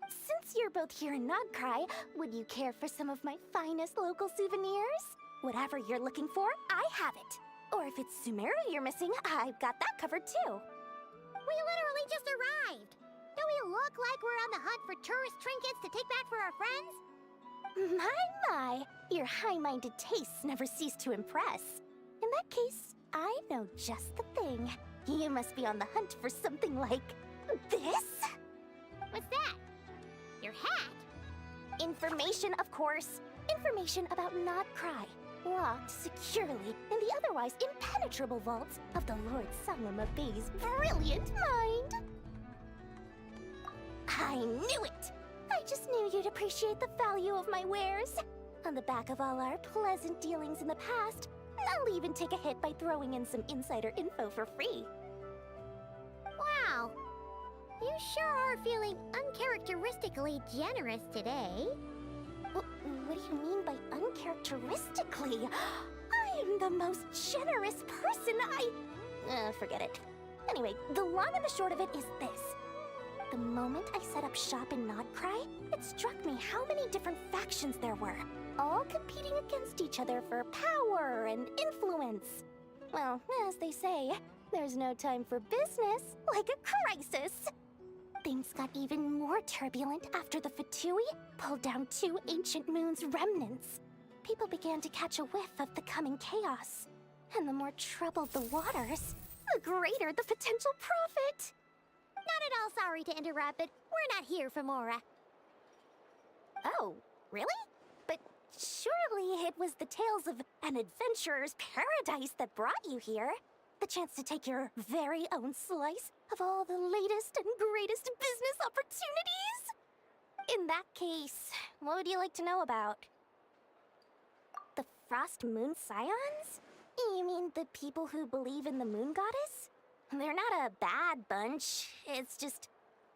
Since you're both here in Nod-Krai, would you care for some of my finest local souvenirs? Whatever you're looking for, I have it. Or if it's Sumeru you're missing, I've got that covered too. We literally just arrived. Do we look like we're on the hunt for tourist trinkets to take back for our friends? My, your high-minded tastes never cease to impress. In that case, I know just the thing. You must be on the hunt for something like this? What's that? Your hat? Information, of course. Information about Nod-Krai, locked securely in the otherwise impenetrable vaults of the Lord Sangama Bay's brilliant mind. I knew it! I just knew you'd appreciate the value of my wares. On the back of all our pleasant dealings in the past, I'll even take a hit by throwing in some insider info for free. Wow. You sure are feeling uncharacteristically generous today. What do you mean by uncharacteristically? I am the most generous person forget it. Anyway, the long and the short of it is this. The moment I set up shop in Nod-Krai, it struck me how many different factions there were, all competing against each other for power and influence. Well, as they say, there's no time for business like a crisis. Things got even more turbulent after the Fatui pulled down 2 ancient moon's remnants. People began to catch a whiff of the coming chaos. And the more troubled the waters, the greater the potential profit. Not at all sorry to interrupt, but we're not here for Mora. Oh, really? But surely it was the tales of an adventurer's paradise that brought you here. The chance to take your very own slice of all the latest and greatest business opportunities? In that case, what would you like to know about? The Frost Moon Scions? You mean the people who believe in the Moon Goddess? They're not a bad bunch. It's just,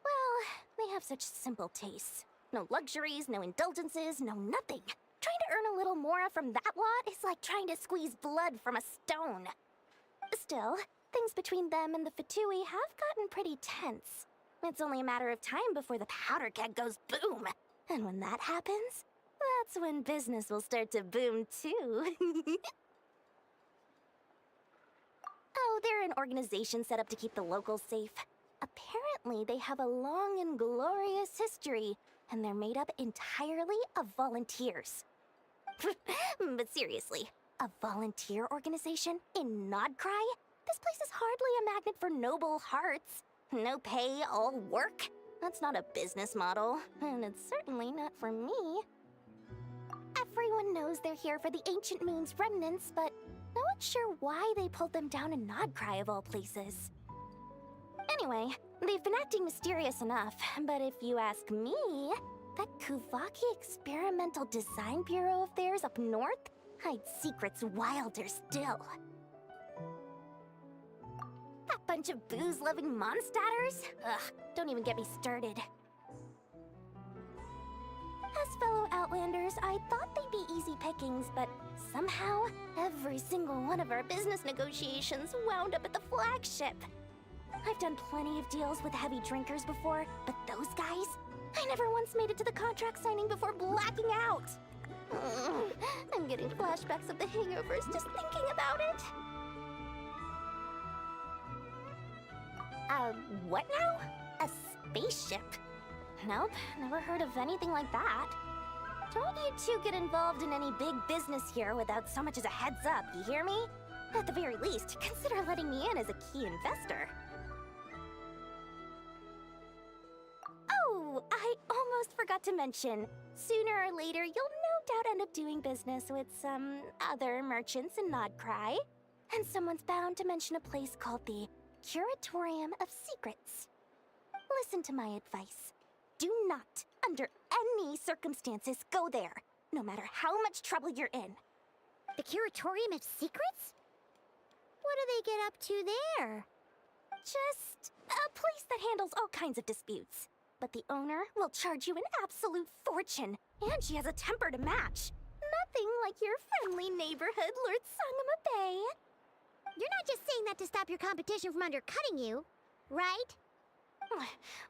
well, they have such simple tastes. No luxuries, no indulgences, no nothing. Trying to earn a little more from that lot is like trying to squeeze blood from a stone. Still, things between them and the Fatui have gotten pretty tense. It's only a matter of time before the powder keg goes boom. And when that happens, that's when business will start to boom too. Oh, they're an organization set up to keep the locals safe. Apparently, they have a long and glorious history, and they're made up entirely of volunteers. But seriously, a volunteer organization in Nod-Krai? This place is hardly a magnet for noble hearts. No pay, all work. That's not a business model, and it's certainly not for me. Everyone knows they're here for the Ancient Moon's remnants, but no one's sure why they pulled them down in Nod-Krai of all places. Anyway, they've been acting mysterious enough, but if you ask me, that Kuvaki Experimental Design Bureau of theirs up north hides secrets wilder still. That bunch of booze-loving monstatters? Ugh, don't even get me started. As fellow Outlanders, I thought they'd be easy pickings, but somehow, every single one of our business negotiations wound up at the flagship. I've done plenty of deals with heavy drinkers before, but those guys? I never once made it to the contract signing before blacking out. I'm getting flashbacks of the hangovers just thinking about it. What now? A spaceship? Nope, never heard of anything like that. Don't you two get involved in any big business here without so much as a heads up, you hear me? At the very least, consider letting me in as a key investor. Oh, I almost forgot to mention. Sooner or later, you'll no doubt end up doing business with some other merchants in Nod-Krai. And someone's bound to mention a place called the Curatorium of Secrets. Listen to my advice. Do not, under any circumstances, go there, no matter how much trouble you're in. The Curatorium of Secrets? What do they get up to there? Just a place that handles all kinds of disputes. But the owner will charge you an absolute fortune, and she has a temper to match. Nothing like your friendly neighborhood, Lord Sangama Bay. You're not just saying that to stop your competition from undercutting you, right?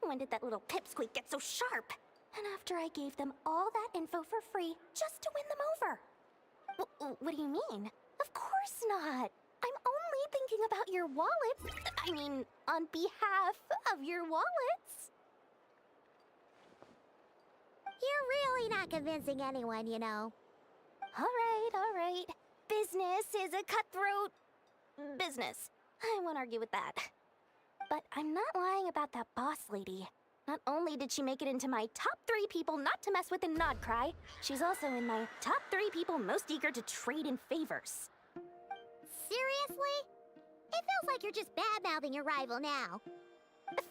When did that little pipsqueak get so sharp? And after I gave them all that info for free just to win them over. What do you mean? Of course not. I'm only thinking about your wallets. I mean, on behalf of your wallets. You're really not convincing anyone, you know. All right. Business is a cutthroat business. I won't argue with that. But I'm not lying about that boss lady. Not only did she make it into my top 3 people not to mess with in Nod-Krai, she's also in my top 3 people most eager to trade in favors. Seriously? It feels like you're just bad-mouthing your rival now.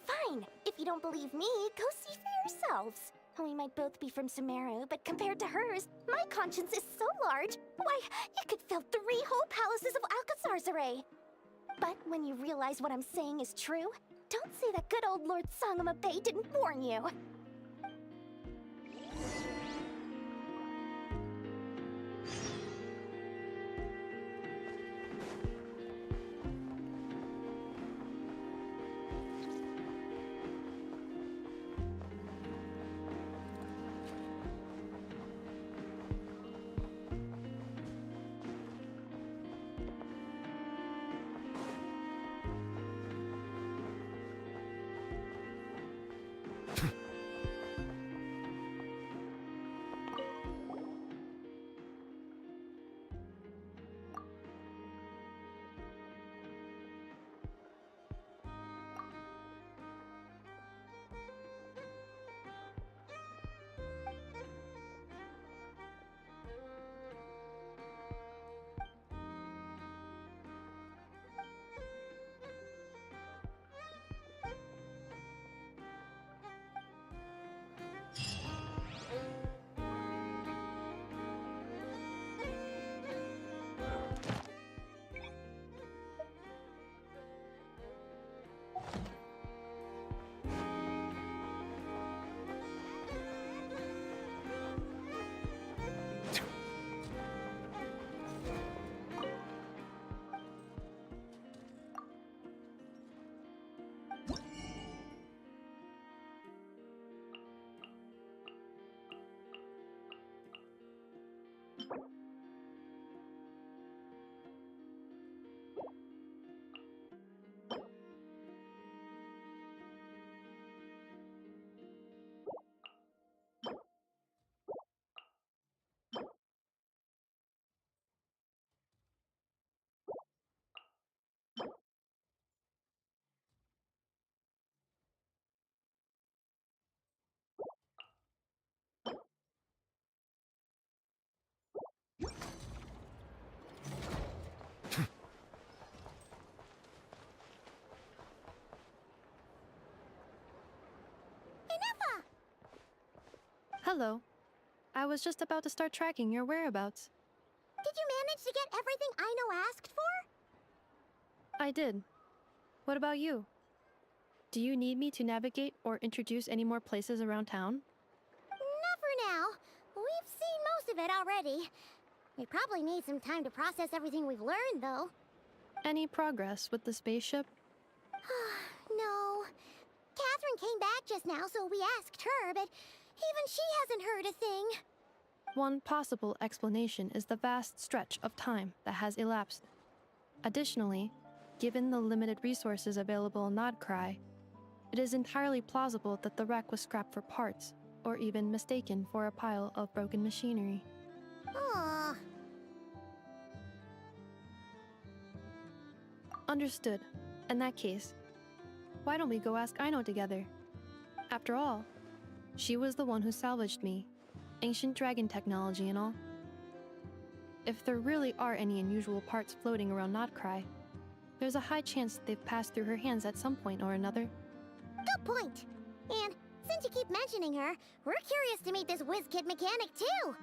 Fine. If you don't believe me, go see for yourselves. We might both be from Sumeru, but compared to hers, my conscience is so large, why, it could fill 3 whole palaces of Alcazar's array. But when you realize what I'm saying is true, don't say that good old Lord Sangama Bay didn't warn you. Hello. I was just about to start tracking your whereabouts. Did you manage to get everything Aino asked for? I did. What about you? Do you need me to navigate or introduce any more places around town? Not for now. of it already. We probably need some time to process everything we've learned, though. Any progress with the spaceship? No. Catherine came back just now, so we asked her, but even she hasn't heard a thing. One possible explanation is the vast stretch of time that has elapsed. Additionally, given the limited resources available in Nod-Krai, it is entirely plausible that the wreck was scrapped for parts, or even mistaken for a pile of broken machinery. Aw. Understood. In that case, why don't we go ask Aino together? After all, she was the one who salvaged me. Ancient dragon technology and all. If there really are any unusual parts floating around Nod-Krai, there's a high chance they've passed through her hands at some point or another. Good point. And since you keep mentioning her, we're curious to meet this whiz-kid mechanic too.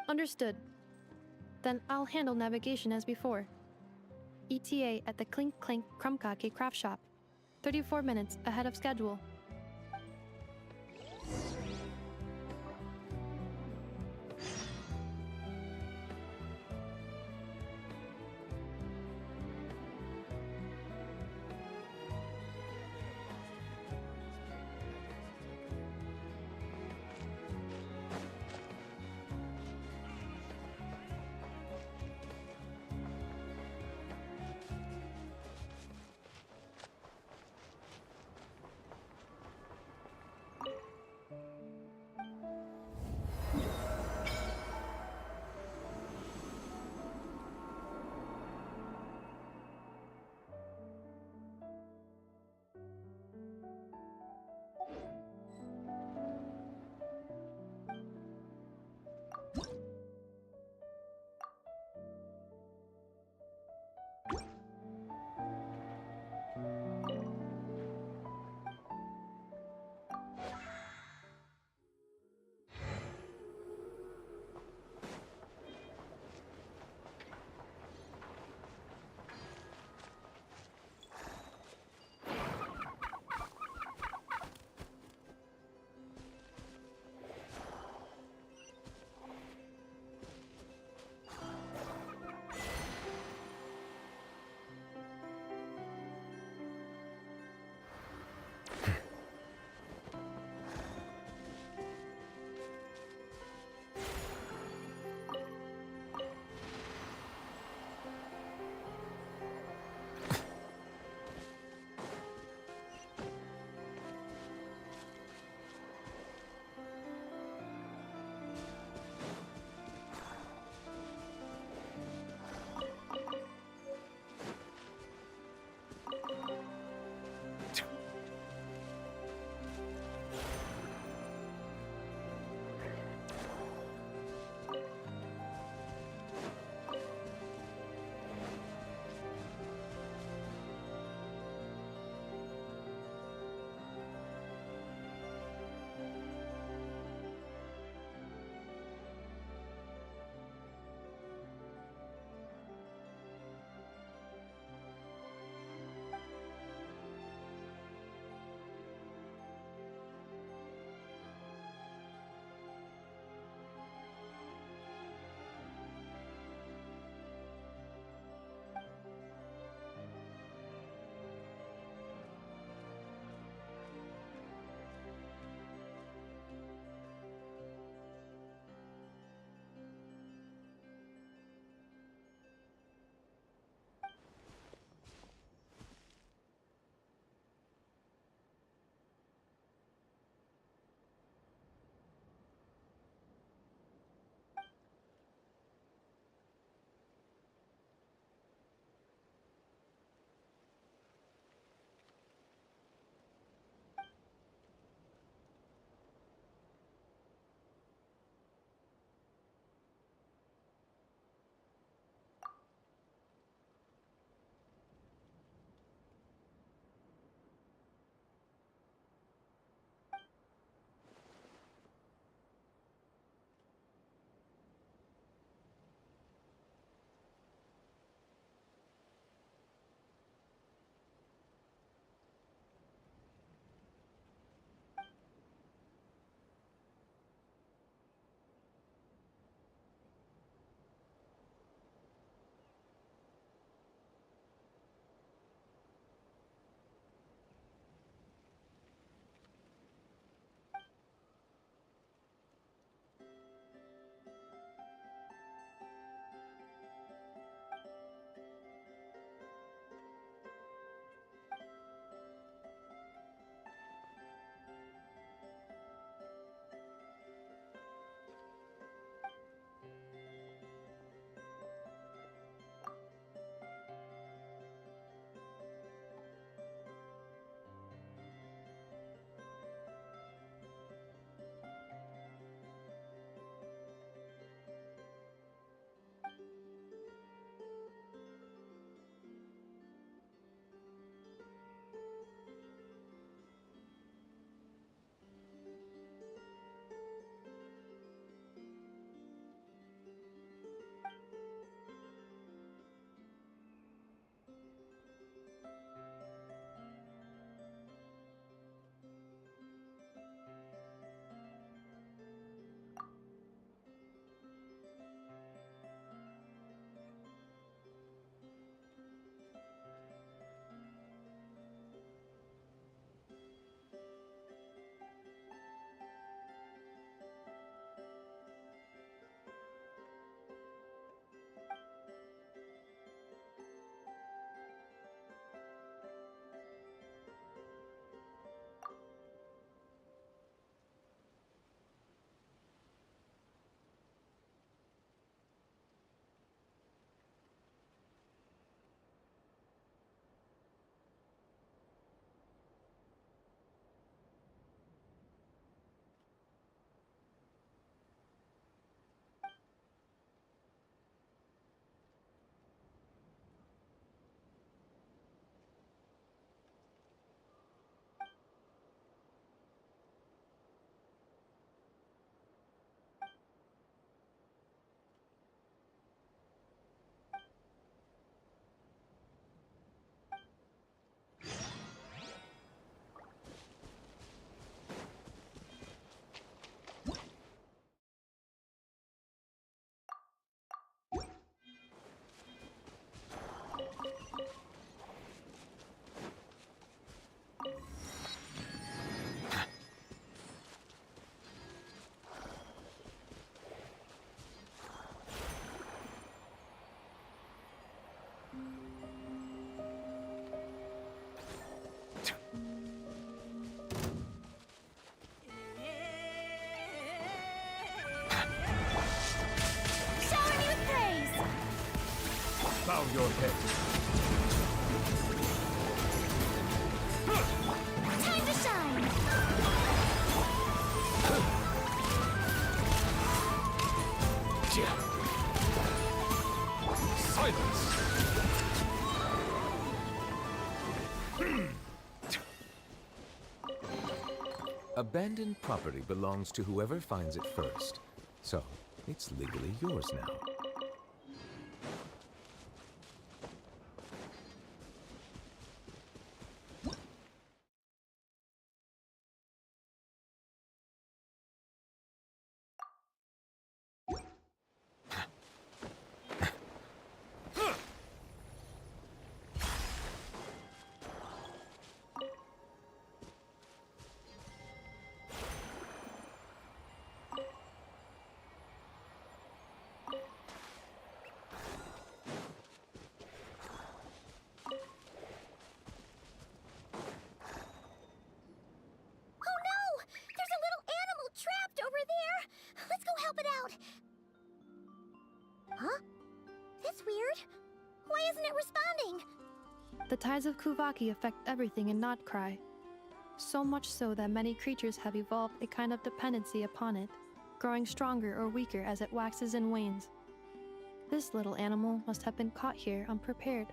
Understood. Then I'll handle navigation as before. ETA at the Clink Clank Krumkake craft shop. 34 minutes ahead of schedule. on your head. Time to shine! Silence! Abandoned property belongs to whoever finds it first. So, it's legally yours now. Oh no! There's a little animal trapped over there! Let's go help it out! Huh? That's weird. Why isn't it responding? The tides of Kuvaki affect everything in Nod-Krai. So much so that many creatures have evolved a kind of dependency upon it, growing stronger or weaker as it waxes and wanes. This little animal must have been caught here unprepared.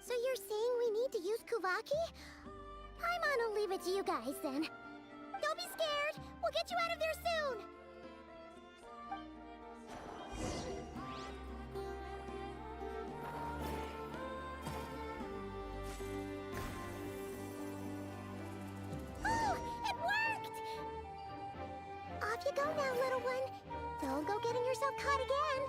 So you're saying we need to use Kuvaki? I'm gonna leave it to you guys then. Don't be scared! We'll get you out of there soon! Oh! It worked! Off you go now, little one. Don't go getting yourself caught again.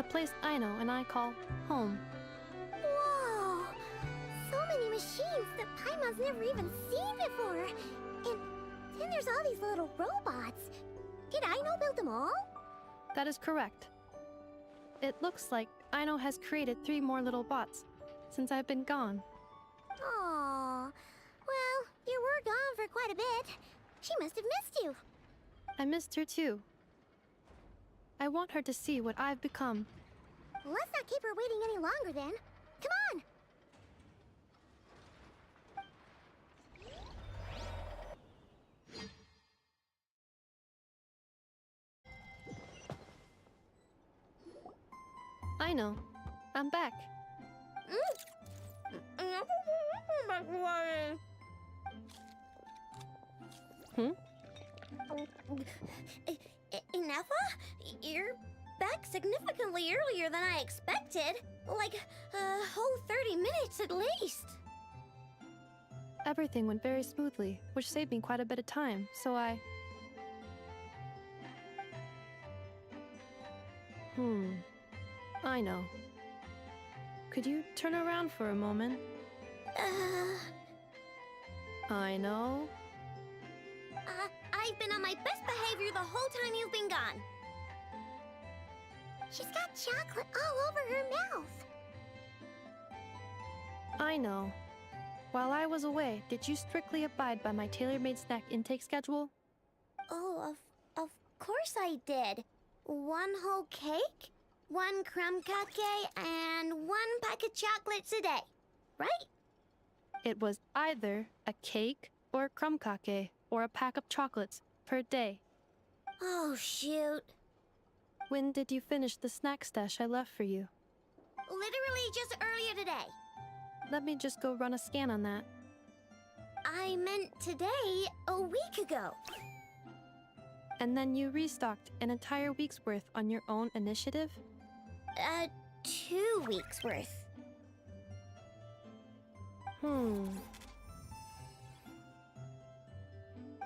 place Aino and I call home. Whoa! So many machines that Paimon's never even seen before. And then there's all these little robots. Did Aino build them all? That is correct. It looks like Aino has created 3 more little bots since I've been gone. Aww. Well, you were gone for quite a bit. She must have missed you. I missed her too. I want her to see what I've become. Let's not keep her waiting any longer then. Come on! Aino, I'm back. Hmm? Ineffa? You're back significantly earlier than I expected. Like, a whole 30 minutes at least. Everything went very smoothly, which saved me quite a bit of time, so I... Aino. Could you turn around for a moment? Aino? I've been on my best behavior the whole time you've been gone. She's got chocolate all over her mouth. Aino. While I was away, did you strictly abide by my tailor-made snack intake schedule? Oh, of course I did. 1 whole cake, 1 crumb cake, and 1 pack of chocolates a day, right? It was either a cake or a crumb cake or a pack of chocolates per day. Oh, shoot. When did you finish the snack stash I left for you? Literally just earlier today. Let me just go run a scan on that. I meant today, a week ago. And then you restocked an entire week's worth on your own initiative? 2 weeks worth.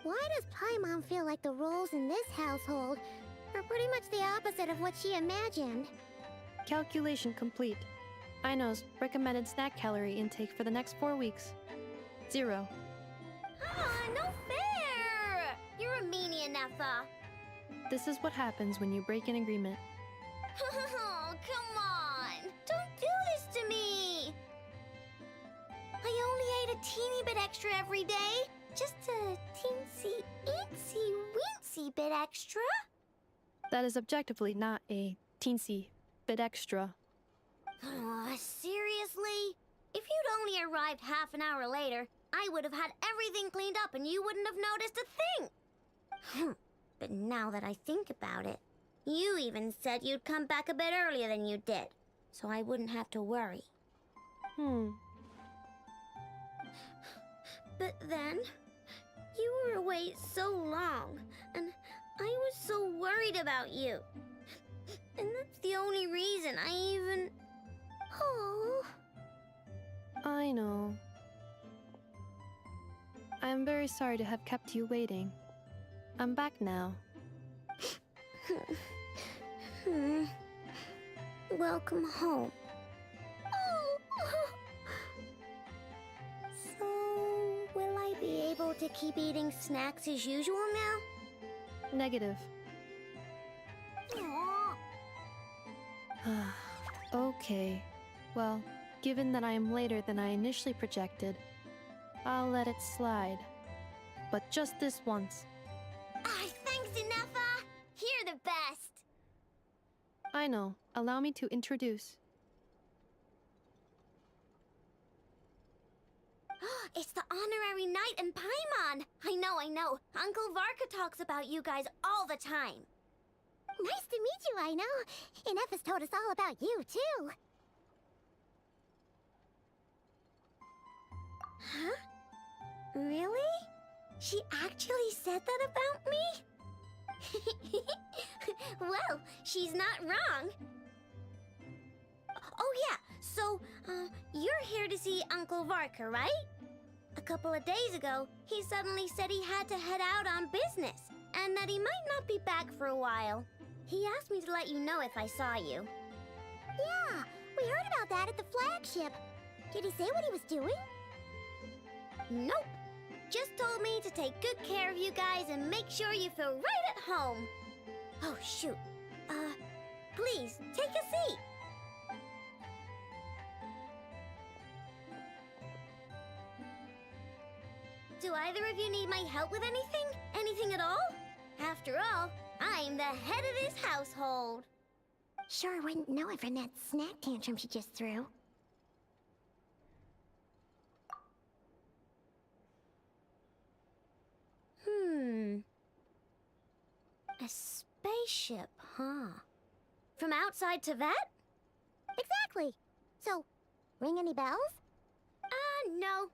Why does Paimon feel like the roles in this household are pretty much the opposite of what she imagined? Calculation complete. Aino's recommended snack calorie intake for the next 4 weeks. 0. No fair! You're a meanie, Ineffa. This is what happens when you break an agreement. Oh, come on! Don't do this to me! I only ate a teeny bit extra every day. Just a teensy, eensy, weensy bit extra. That is objectively not a teensy bit extra. Seriously? If you'd only arrived half an hour later, I would have had everything cleaned up and you wouldn't have noticed a thing. But now that I think about it, you even said you'd come back a bit earlier than you did, so I wouldn't have to worry. But then, you were away so long, and I was so worried about you. And that's the only reason I even... Oh. I know. I am very sorry to have kept you waiting. I'm back now. Welcome home. So, will I be able to keep eating snacks as usual now? Negative. Okay. Well, given that I am later than I initially projected, I'll let it slide. But just this once. Thanks, Ineffa! You're the best! I know. Allow me to introduce. It's the honorary knight and Paimon! I know. Uncle Varka talks about you guys all the time. Nice to meet you, I know. Ineffa's told us all about you, too. Huh? Really? She actually said that about me? Well, she's not wrong. Oh yeah, so, you're here to see Uncle Varka, right? A couple of days ago, he suddenly said he had to head out on business, and that he might not be back for a while. He asked me to let you know if I saw you. Yeah, we heard about that at the flagship. Did he say what he was doing? Nope. Just told me to take good care of you guys and make sure you feel right at home. Oh, shoot. Please, take a seat. Do either of you need my help with anything? Anything at all? After all, I'm the head of this household. Sure wouldn't know it from that snack tantrum she just threw. A spaceship, huh? From outside to that? Exactly. So, ring any bells? No.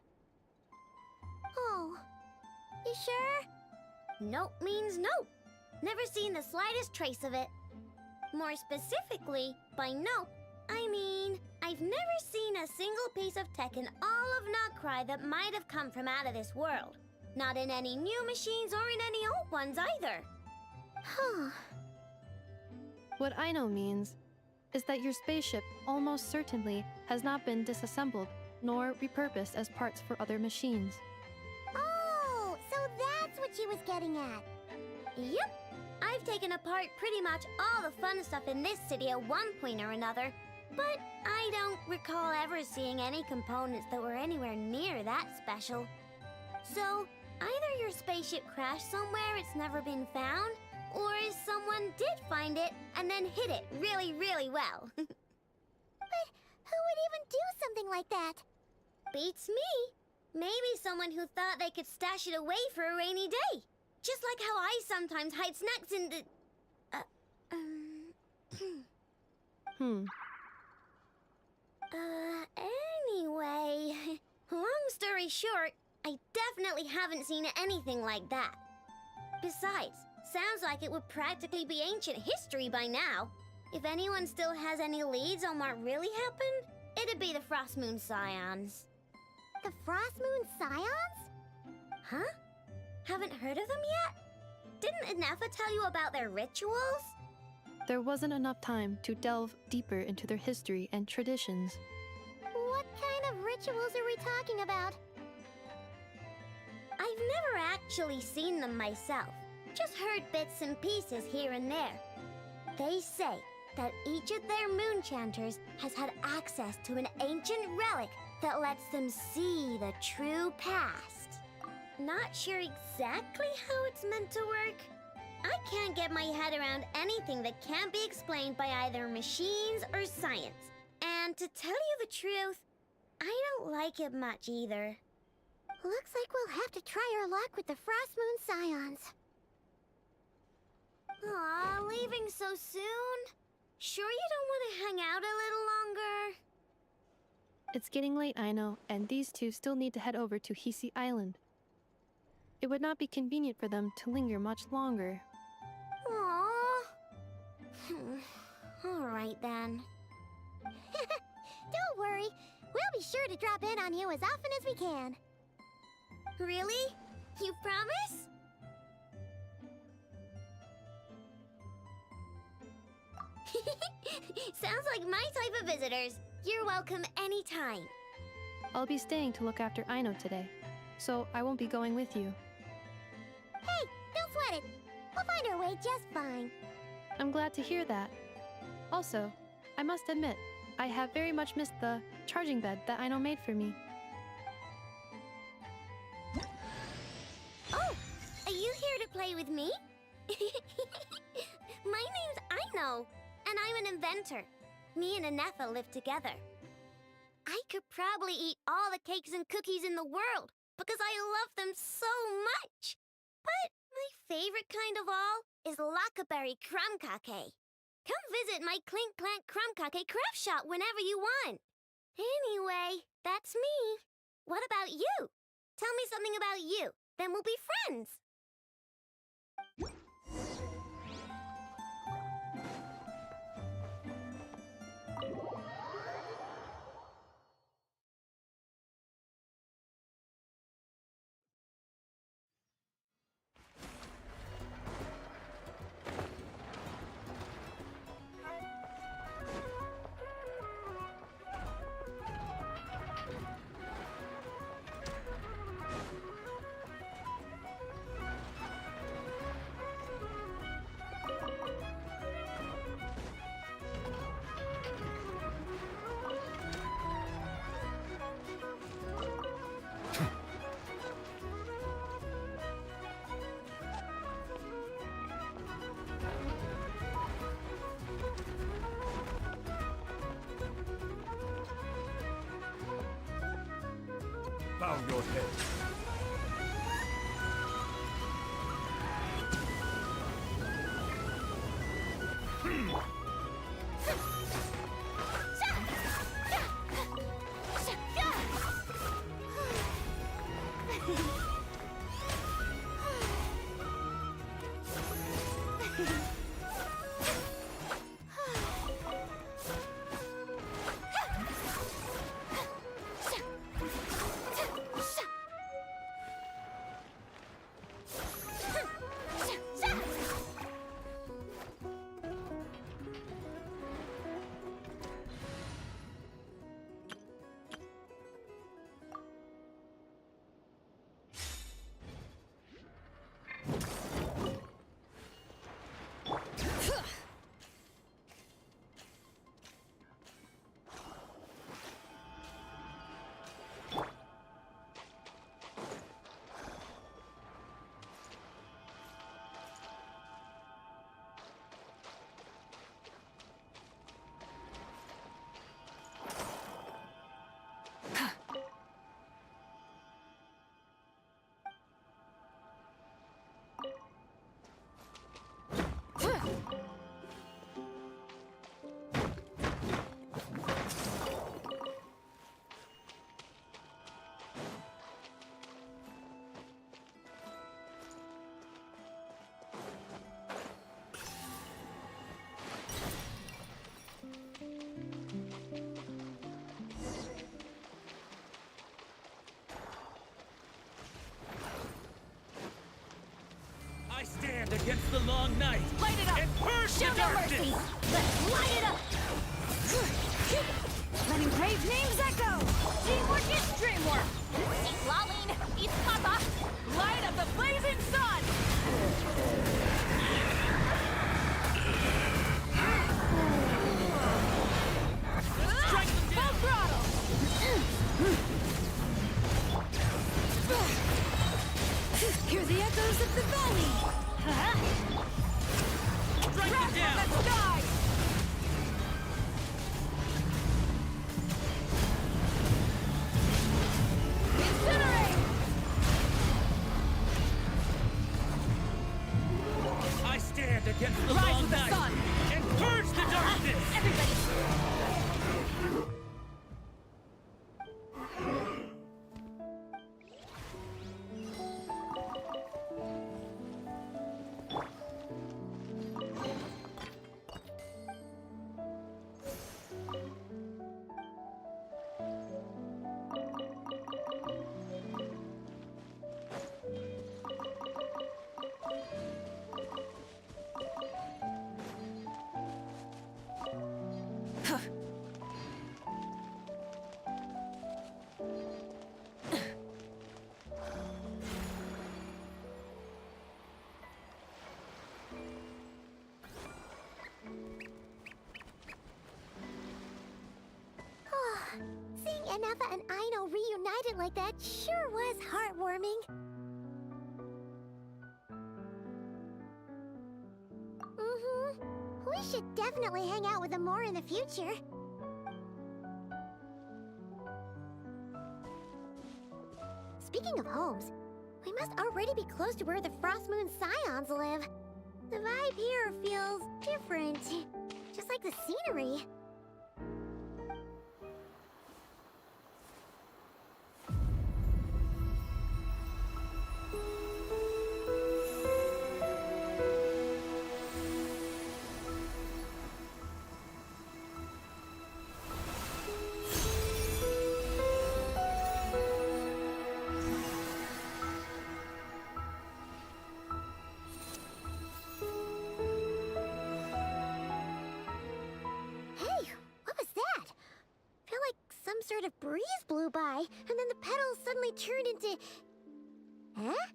Oh, you sure? Nope means nope. Never seen the slightest trace of it. More specifically, by nope, I mean, I've never seen a single piece of tech in all of Nod-Krai that might have come from out of this world. Not in any new machines or in any old ones either. Huh. What Aino means is that your spaceship almost certainly has not been disassembled nor repurposed as parts for other machines. Oh, so that's what she was getting at. Yep. I've taken apart pretty much all the fun stuff in this city at one point or another, but I don't recall ever seeing any components that were anywhere near that special. So, either your spaceship crashed somewhere it's never been found, or someone did find it and then hid it really, really well. But who would even do something like that? Beats me. Maybe someone who thought they could stash it away for a rainy day. Just like how I sometimes hide snacks in the... Anyway... Long story short, I definitely haven't seen anything like that. Besides, sounds like it would practically be ancient history by now. If anyone still has any leads on what really happened, it'd be the Frost Moon Scions. The Frost Moon Scions? Huh? Haven't heard of them yet? Didn't Inefa tell you about their rituals? There wasn't enough time to delve deeper into their history and traditions. What kind of rituals are we talking about? I've never actually seen them myself, just heard bits and pieces here and there. They say that each of their moon chanters has had access to an ancient relic that lets them see the true past. Not sure exactly how it's meant to work. I can't get my head around anything that can't be explained by either machines or science. And to tell you the truth, I don't like it much either. Looks like we'll have to try our luck with the Frost Moon Scions. Aw, leaving so soon? Sure you don't want to hang out a little longer? It's getting late, I know, and these two still need to head over to Hisi Island. It would not be convenient for them to linger much longer. Aww. Alright then. Don't worry, we'll be sure to drop in on you as often as we can. Really? You promise? Sounds like my type of visitors. You're welcome anytime. I'll be staying to look after Aino today, so I won't be going with you. Hey, don't sweat it. We'll find our way just fine. I'm glad to hear that. Also, I must admit, I have very much missed the charging bed that Aino made for me. Oh, are you here to play with me? My name's Aino, and I'm an inventor. Me and Inefa live together. I could probably eat all the cakes and cookies in the world because I love them so much. But my favorite kind of all is Lackaberry Crumb Cake. Come visit my Clink Clank Crumb Cake craft shop whenever you want. Anyway, that's me. What about you? Tell me something about you, then we'll be friends. Bow your head. I stand against the long night. Light it up! And purge Show the no darkness! mercy! Let's light it up! Let engraved names echo! Teamwork is dreamwork! Eat Laline! Eat Papa! Light up the blazing sun! Strike them down! Full throttle! Hear the echoes of the valley! Strike them down! From the sky! Incinerate! I stand against the Rise long with the night. sun! And purge the darkness! Everybody! Seeing Anafa and Aino reunited like that sure was heartwarming. We should definitely hang out with them more in the future. Speaking of homes, we must already be close to where the Frost Moon Scions live. The vibe here feels different, just like the scenery. Sort of breeze blew by, and then the petals suddenly turned into... Huh?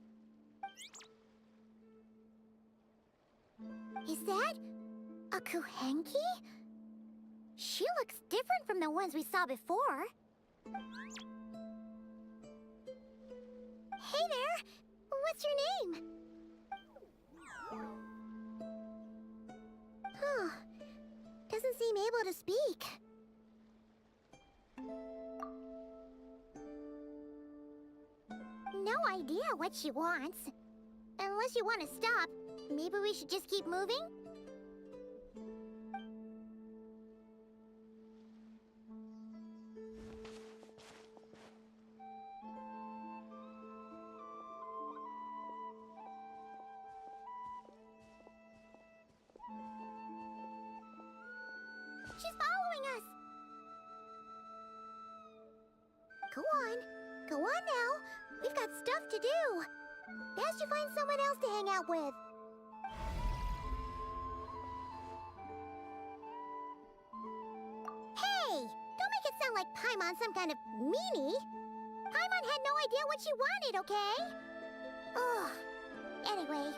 Is that... a Kuhenki? She looks different from the ones we saw before. Hey there! What's your name? Huh. Doesn't seem able to speak. no idea what she wants. Unless you want to stop, maybe we should just keep moving? She's following us! Go on. Go on now. We've got stuff to do. Best you find someone else to hang out with. Hey! Don't make it sound like Paimon's some kind of meanie. Paimon had no idea what she wanted, okay? Ugh. Anyway,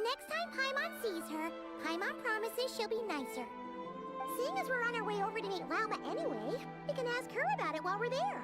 next time Paimon sees her, Paimon promises she'll be nicer. Seeing as we're on our way over to meet Lauma anyway, we can ask her about it while we're there.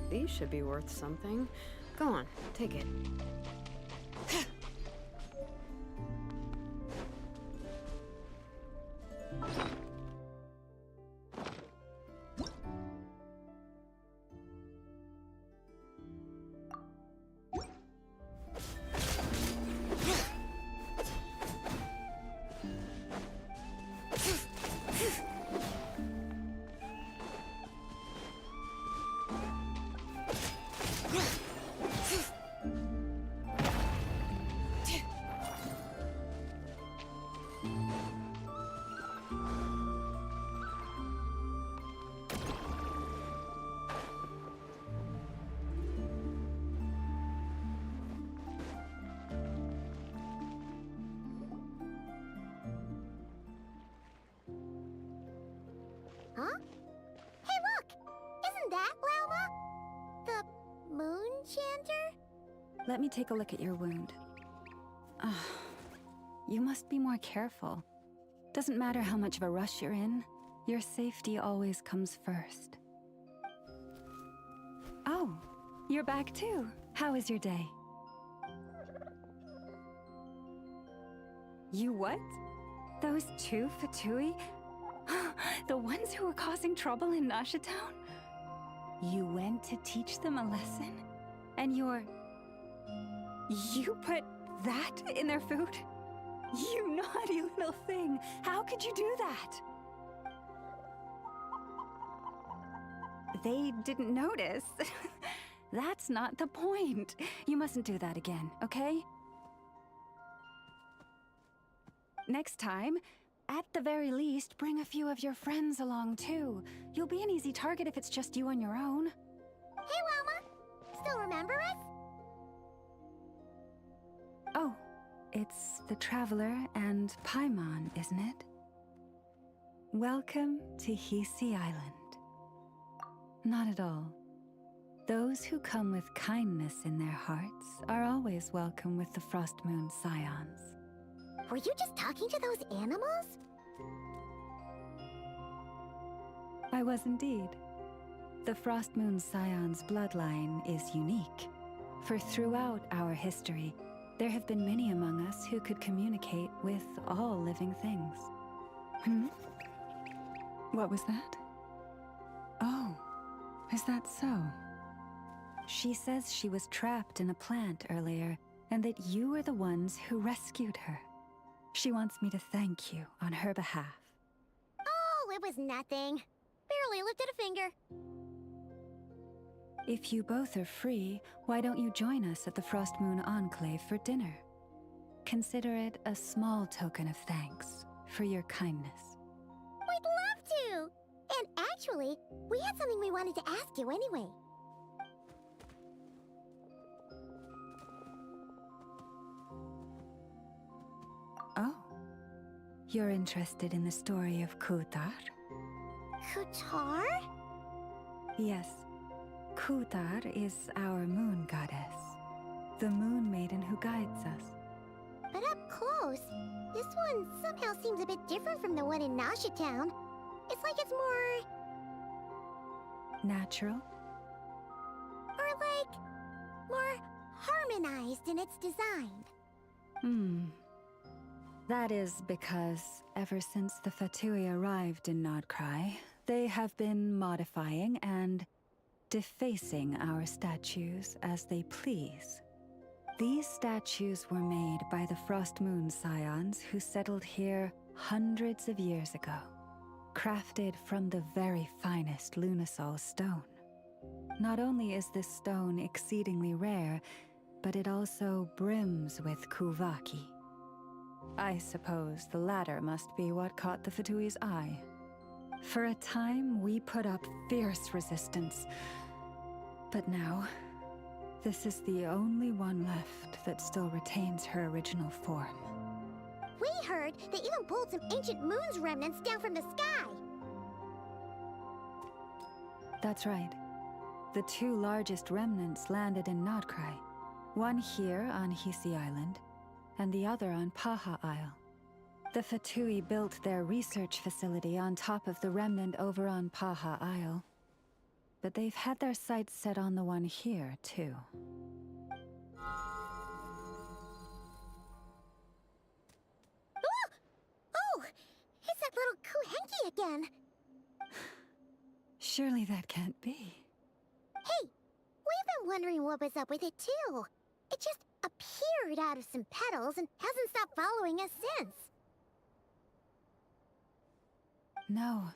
These should be worth something. Go on, take it. Huh? Hey, look! Isn't that Lauma? The moon chanter? Let me take a look at your wound. You must be more careful. Doesn't matter how much of a rush you're in, your safety always comes first. Oh, you're back too. How was your day? You what? Those two Fatui? The ones who were causing trouble in Nasha Town? You went to teach them a lesson? And you put that in their food? You naughty little thing! How could you do that? They didn't notice. That's not the point. You mustn't do that again, okay? Next time, at the very least, bring a few of your friends along too. You'll be an easy target if it's just you on your own. Hey, Lauma! Still remember us? Oh, it's the Traveler and Paimon, isn't it? Welcome to Hisi Island. Not at all. Those who come with kindness in their hearts are always welcome with the Frost Moon Scions. Were you just talking to those animals? I was indeed. The Frost Moon Scion's bloodline is unique, for throughout our history, there have been many among us who could communicate with all living things. What was that? Oh, is that so? She says she was trapped in a plant earlier, and that you were the ones who rescued her. She wants me to thank you on her behalf. Oh, it was nothing. Barely lifted a finger. If you both are free, why don't you join us at the Frost Moon Enclave for dinner? Consider it a small token of thanks for your kindness. We'd love to! And actually, we had something we wanted to ask you anyway. Oh, you're interested in the story of Kutar? Kutar? Yes. Kutar is our moon goddess, the moon maiden who guides us. But up close, this one somehow seems a bit different from the one in Nasha Town. It's like it's more... Natural? Or like... more harmonized in its design. That is because ever since the Fatui arrived in Nod-Krai, they have been modifying and defacing our statues as they please. These statues were made by the Frost Moon Scions who settled here hundreds of years ago, crafted from the very finest Lunasol stone. Not only is this stone exceedingly rare, but it also brims with Kuvaki. I suppose the latter must be what caught the Fatui's eye. For a time, we put up fierce resistance. But now, this is the only one left that still retains her original form. We heard they even pulled some ancient moon's remnants down from the sky. That's right. The two largest remnants landed in Nod-Krai. One here on Hisi Island, and the other on Paha Isle. The Fatui built their research facility on top of the remnant over on Paha Isle. But they've had their sights set on the one here, too. Oh! It's that little Kuhenki again! Surely that can't be. Hey! We've been wondering what was up with it, too. It just appeared out of some petals and hasn't stopped following us since. No,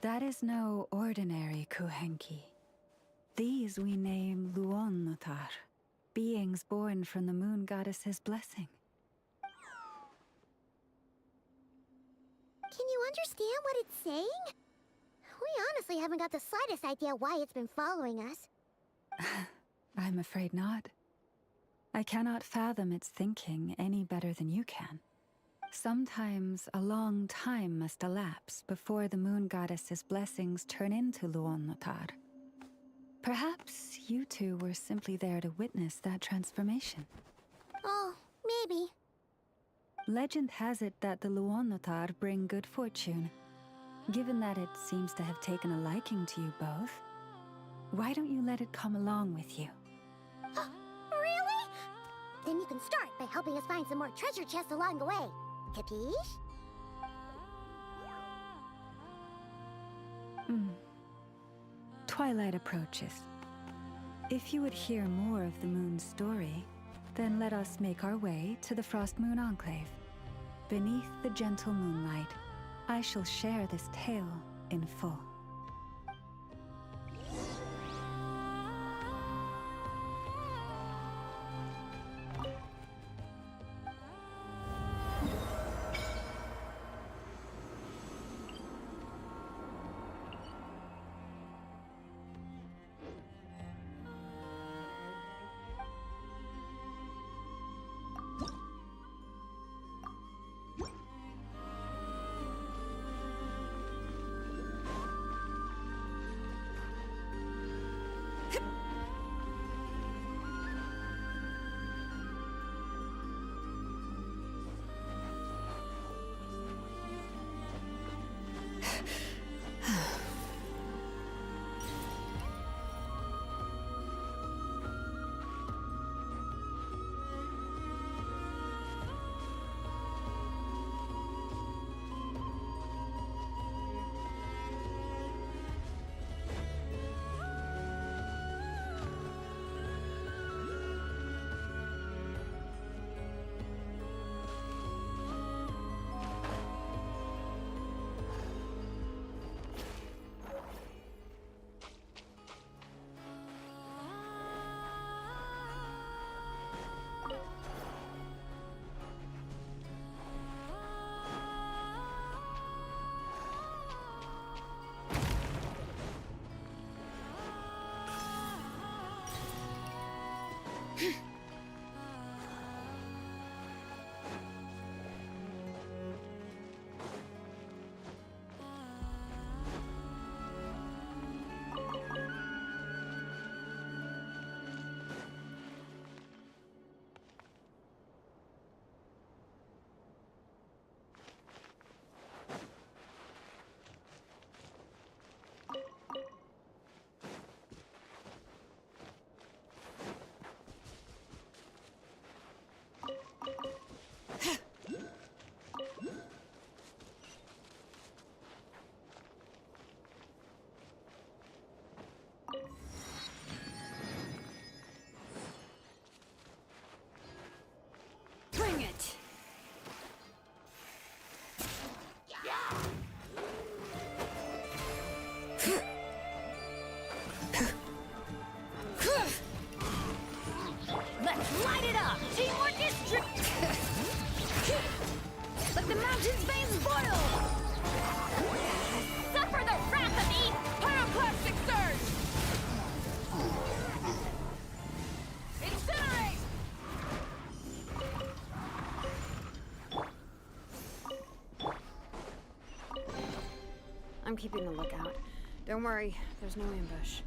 that is no ordinary Kuhenki. These we name Luon-Notar, beings born from the moon goddess's blessing. Can you understand what it's saying? We honestly haven't got the slightest idea why it's been following us. I'm afraid not. I cannot fathom its thinking any better than you can. Sometimes a long time must elapse before the moon goddess's blessings turn into Luon-Notar. Perhaps you two were simply there to witness that transformation. Oh, maybe. Legend has it that the Luon-Notar bring good fortune. Given that it seems to have taken a liking to you both, why don't you let it come along with you? Really? Then you can start by helping us find some more treasure chests along the way. Capiche? Twilight approaches. If you would hear more of the moon's story, then let us make our way to the Frost Moon Enclave. Beneath the gentle moonlight, I shall share this tale in full. I'm keeping a lookout. Don't worry, there's no ambush.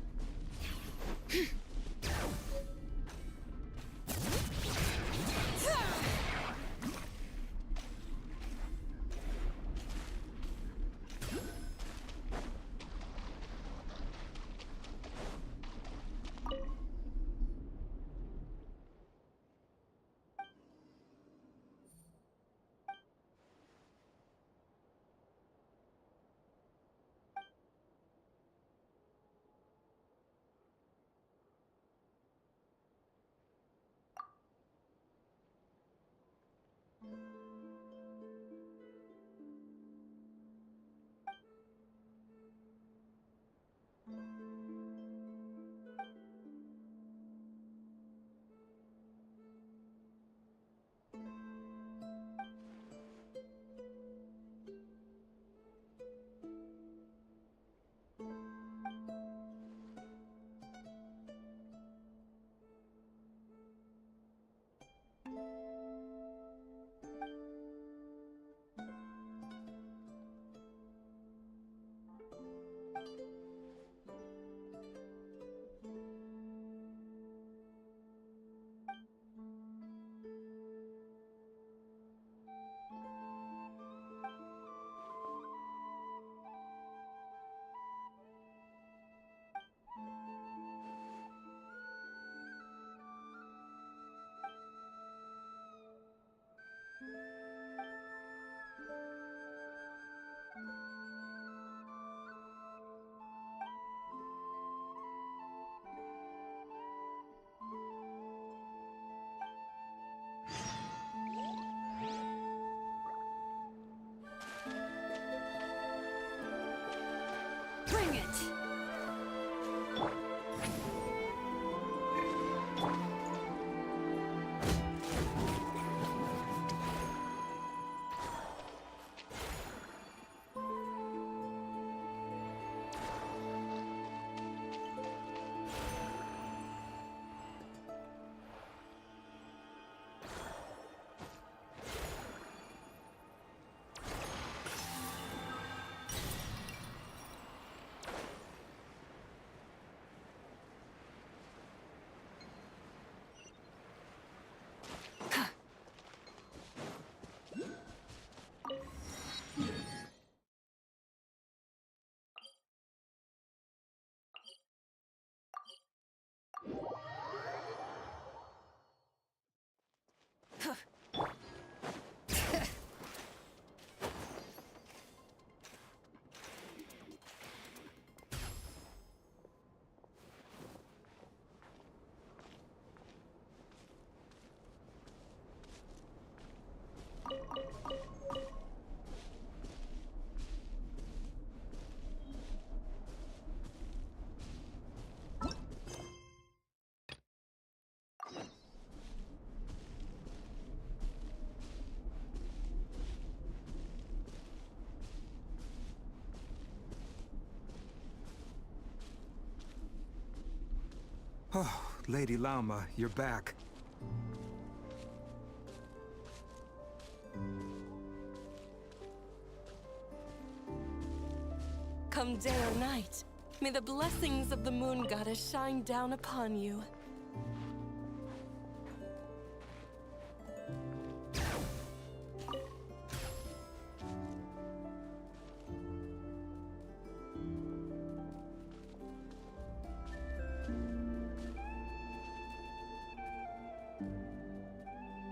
Bring it! Oh, Lady Lauma, you're back. Come day or night, may the blessings of the moon goddess shine down upon you.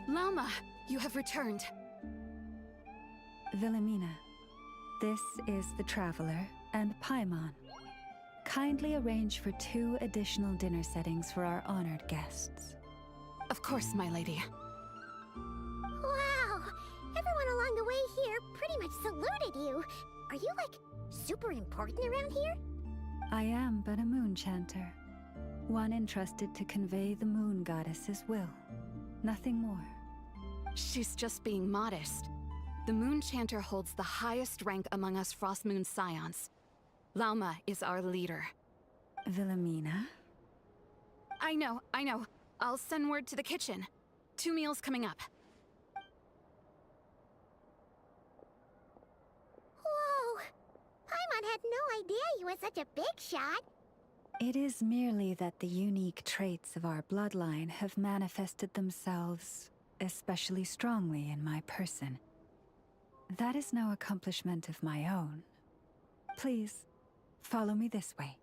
Lauma, you have returned. Wilhelmina, this is the Traveler and Paimon. Kindly arrange for 2 additional dinner settings for our honored guests. Of course, my lady. Wow! Everyone along the way here pretty much saluted you. Are you, like, super important around here? I am but a moon chanter. One entrusted to convey the moon goddess's will. Nothing more. She's just being modest. The Moon Chanter holds the highest rank among us Frost Moon Scions. Lauma is our leader. Wilhelmina? I know. I'll send word to the kitchen. 2 meals coming up. Whoa! Paimon had no idea you were such a big shot. It is merely that the unique traits of our bloodline have manifested themselves especially strongly in my person. That is no accomplishment of my own. Please, follow me this way.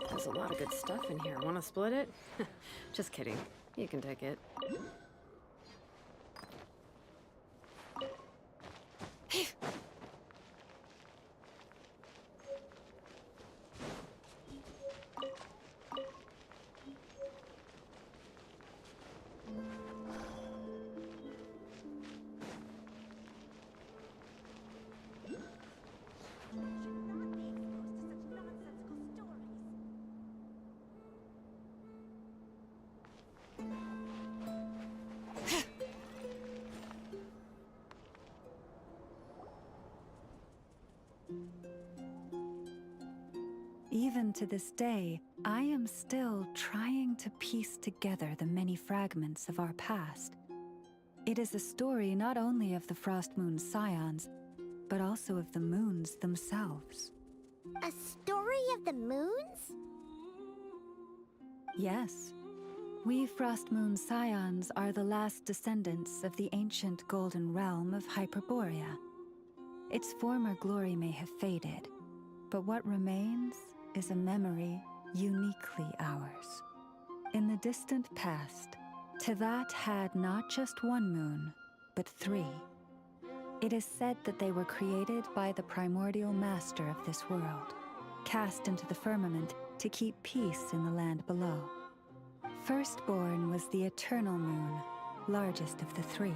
There's a lot of good stuff in here. Want to split it? Just kidding. You can take it. Even to this day, I am still trying to piece together the many fragments of our past. It is a story not only of the Frost Moon Scions, but also of the moons themselves. A story of the moons? Yes. We Frost Moon Scions are the last descendants of the ancient golden realm of Hyperborea. Its former glory may have faded, but what remains is a memory uniquely ours. In the distant past, Teyvat had not just one moon, but 3. It is said that they were created by the primordial master of this world, cast into the firmament to keep peace in the land below. Firstborn was the eternal moon, largest of the 3.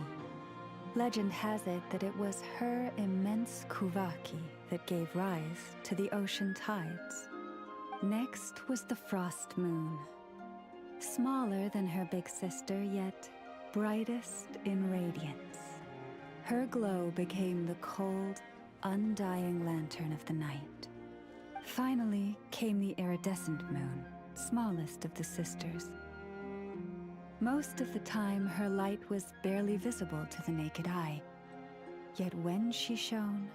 Legend has it that it was her immense Kuvaki that gave rise to the ocean tides. Next was the Frost Moon. Smaller than her big sister, yet brightest in radiance. Her glow became the cold, undying lantern of the night. Finally came the iridescent moon, smallest of the sisters. Most of the time, her light was barely visible to the naked eye. Yet when she shone,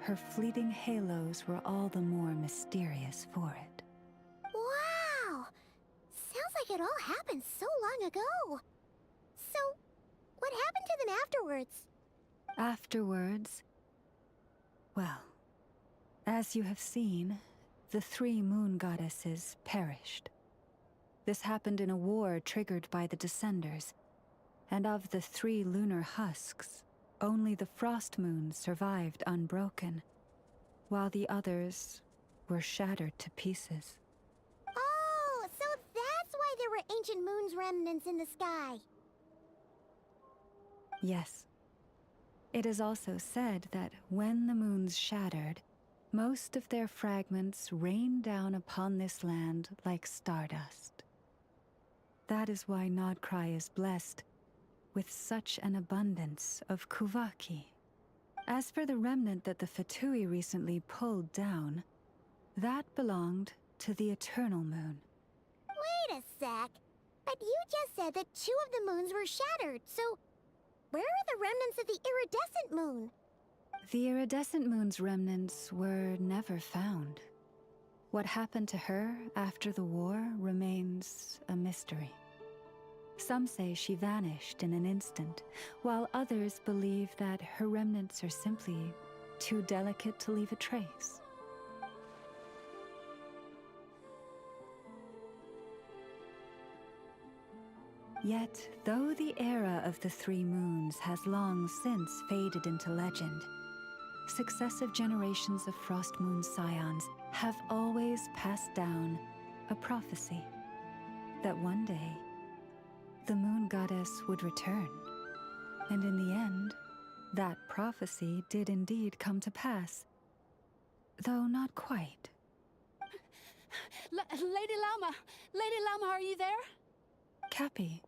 her fleeting halos were all the more mysterious for it. Wow! Sounds like it all happened so long ago. So, what happened to them afterwards? Afterwards, well, as you have seen, the 3 moon goddesses perished. This happened in a war triggered by the Descenders, and of the 3 lunar husks, only the Frost Moon survived unbroken, while the others were shattered to pieces. Oh, so that's why there were ancient moon's remnants in the sky. Yes. It is also said that when the moons shattered, most of their fragments rained down upon this land like stardust. That is why Nod-Krai is blessed with such an abundance of Kuvaki. As for the remnant that the Fatui recently pulled down, that belonged to the Eternal Moon. Wait a sec. But you just said that 2 of the moons were shattered, so where are the remnants of the iridescent moon? The iridescent moon's remnants were never found. What happened to her after the war remains a mystery. Some say she vanished in an instant, while others believe that her remnants are simply too delicate to leave a trace. Yet, though the era of the 3 moons has long since faded into legend, successive generations of Frost Moon Scions have always passed down a prophecy that one day the moon goddess would return. And in the end, that prophecy did indeed come to pass, though not quite. Lady Lauma! Lady Lauma, are you there? Cappy,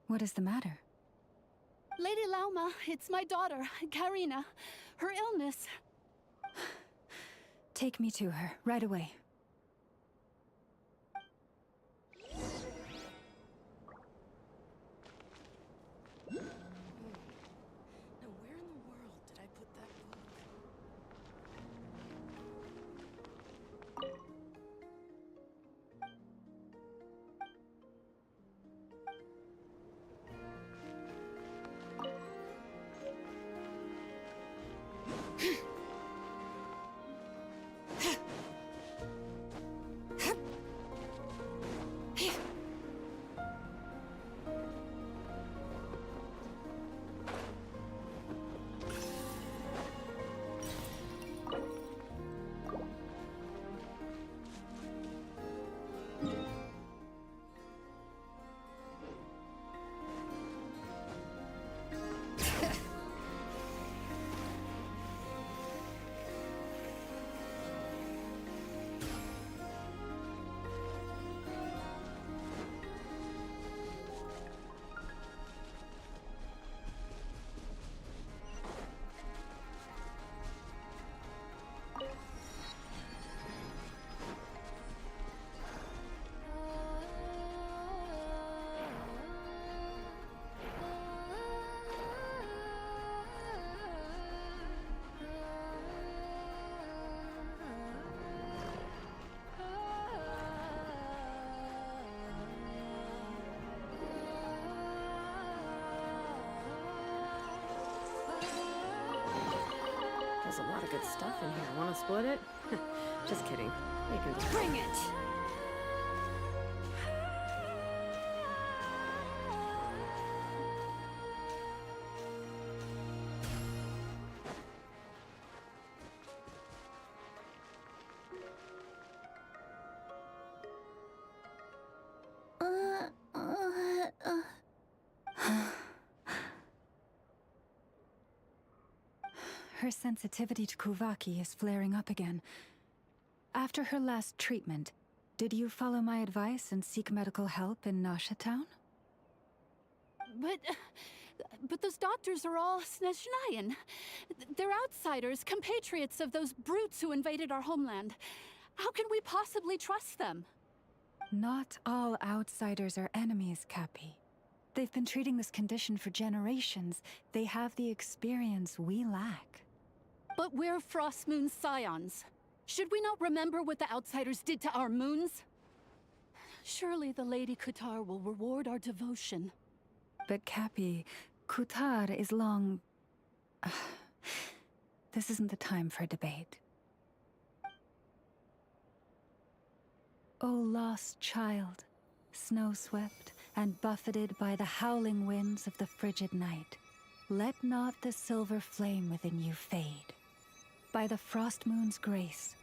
what is the matter? Lady Lauma, it's my daughter, Karina. Her illness. Take me to her, right away. Now where in the world did I put that book? There's a lot of good stuff in here. Want to split it? Just kidding. You can Bring it! Her sensitivity to Kuvaki is flaring up again. After her last treatment, did you follow my advice and seek medical help in Nasha Town? But those doctors are all Snezhnayan. They're outsiders, compatriots of those brutes who invaded our homeland. How can we possibly trust them? Not all outsiders are enemies, Cappy. They've been treating this condition for generations. They have the experience we lack. But we're Frost Moon Scions. Should we not remember what the outsiders did to our moons? Surely the Lady Kutar will reward our devotion. But Cappy, Kutar is long... This isn't the time for debate. O lost child, snow-swept and buffeted by the howling winds of the frigid night, let not the silver flame within you fade. By the frost moon's grace,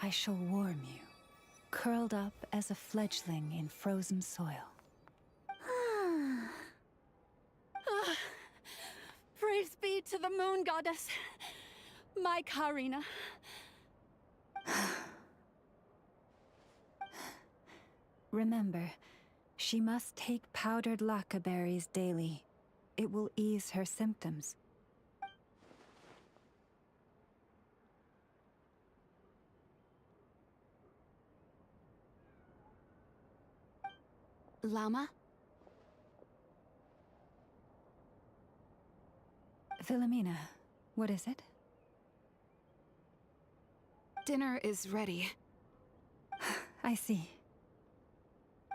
I shall warm you, curled up as a fledgling in frozen soil. Praise be to the moon goddess, my Karina. Remember, she must take powdered laka berries daily. It will ease her symptoms. Lauma? Philomena, what is it? Dinner is ready. I see.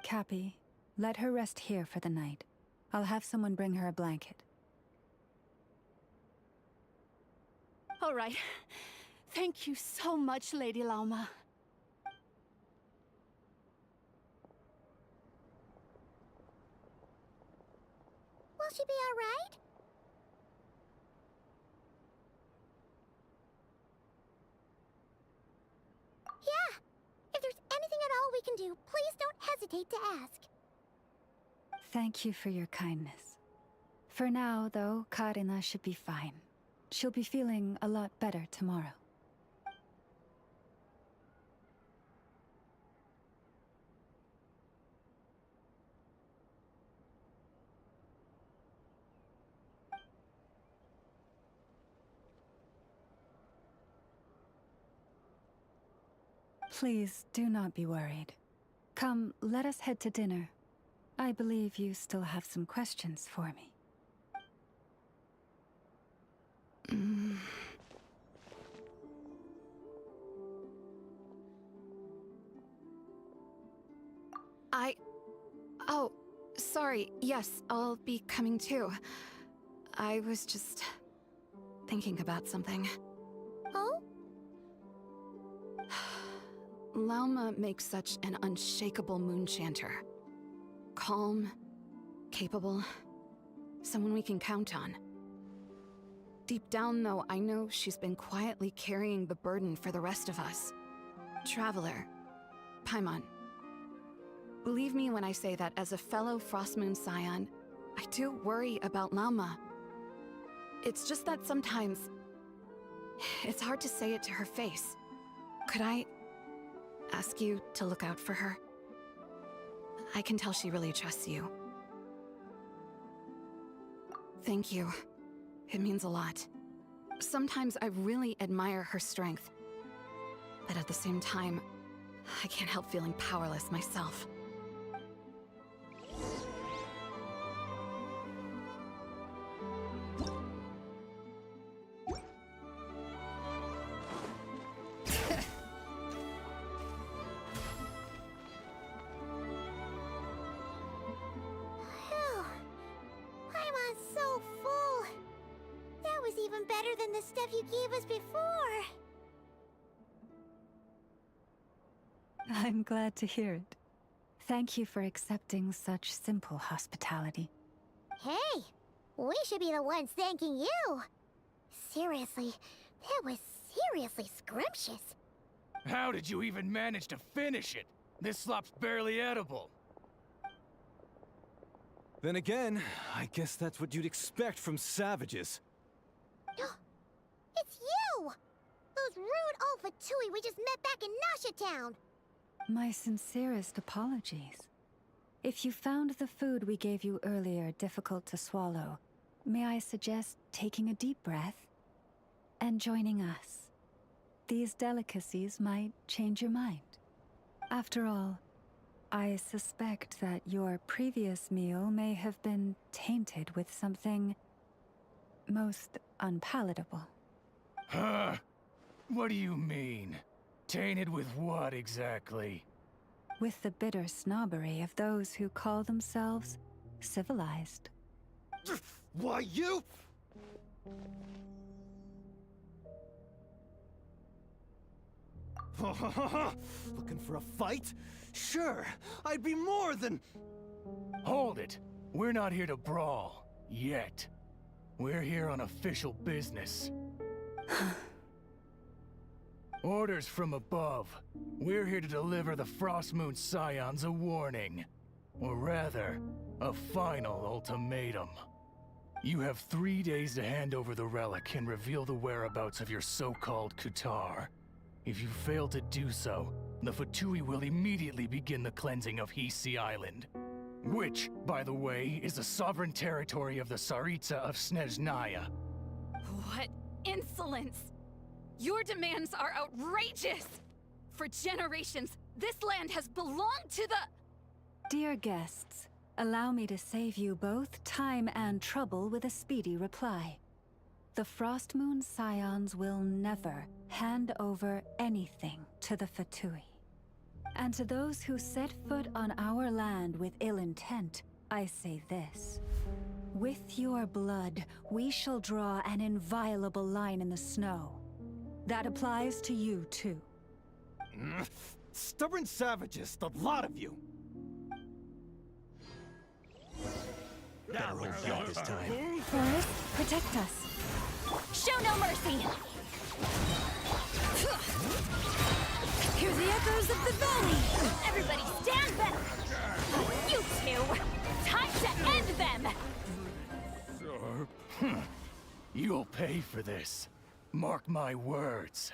Cappy, let her rest here for the night. I'll have someone bring her a blanket. All right. Thank you so much, Lady Lauma. Will she be all right? Yeah. If there's anything at all we can do, please don't hesitate to ask. Thank you for your kindness. For now, though, Karina should be fine. She'll be feeling a lot better tomorrow. Please, do not be worried. Come, let us head to dinner. I believe you still have some questions for me. Oh, sorry. Yes, I'll be coming too. I was just thinking about something. Oh? Lauma makes such an unshakable moon chanter. Calm, capable, someone we can count on. Deep down, though, I know she's been quietly carrying the burden for the rest of us. Traveler, Paimon, believe me when I say that as a fellow Frost Moon Scion, I do worry about Lauma. It's just that sometimes it's hard to say it to her face. Could I ask you to look out for her? I can tell she really trusts you. Thank you. It means a lot. Sometimes I really admire her strength. But at the same time, I can't help feeling powerless myself. Phew. Paimon's so full. That was even better than the stuff you gave us before. I'm glad to hear it. Thank you for accepting such simple hospitality. Hey, we should be the ones thanking you. Seriously, that was seriously scrumptious. How did you even manage to finish it? This slop's barely edible. Then again, I guess that's what you'd expect from savages. It's you! Those rude old Fatui we just met back in Nasha Town! My sincerest apologies. If you found the food we gave you earlier difficult to swallow, may I suggest taking a deep breath and joining us? These delicacies might change your mind. After all, I suspect that your previous meal may have been tainted with something most unpalatable. Huh? What do you mean? Tainted with what exactly? With the bitter snobbery of those who call themselves civilized. Why, you? Looking for a fight? Sure, I'd be more than... Hold it! We're not here to brawl. Yet. We're here on official business. Orders from above. We're here to deliver the Frostmoon Scions a warning. Or rather, a final ultimatum. You have 3 days to hand over the relic and reveal the whereabouts of your so-called Kutar. If you fail to do so, the Fatui will immediately begin the cleansing of Hisi Island. Which, by the way, is the sovereign territory of the Tsaritsa of Snezhnaya. What insolence! Your demands are outrageous! For generations, this land has belonged to the... Dear guests, allow me to save you both time and trouble with a speedy reply. The Frostmoon Scions will never hand over anything to the Fatui. And to those who set foot on our land with ill intent, I say this. With your blood, we shall draw an inviolable line in the snow. That applies to you, too. Stubborn savages, the lot of you! Better hold back this time. Forest, protect us. Show no mercy! Hear the echoes of the valley! Everybody stand back! You two! Time to end them! You'll pay for this. Mark my words.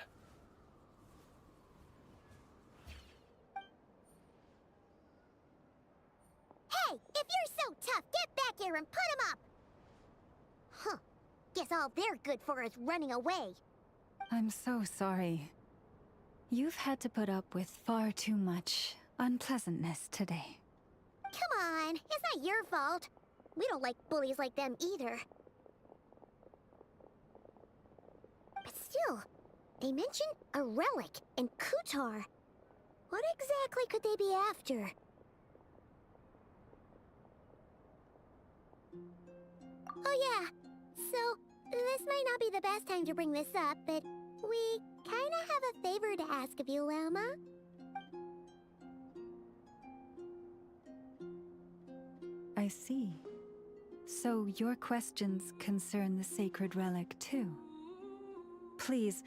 Hey, if you're so tough, get back here and put him up! Huh. Guess all they're good for is running away. I'm so sorry. You've had to put up with far too much unpleasantness today. Come on, it's not your fault. We don't like bullies like them either. But still, they mentioned a relic in Kutar. What exactly could they be after? Oh yeah, so this might not be the best time to bring this up, but we kinda have a favor to ask of you, Lauma. I see. So your questions concern the sacred relic too. Please,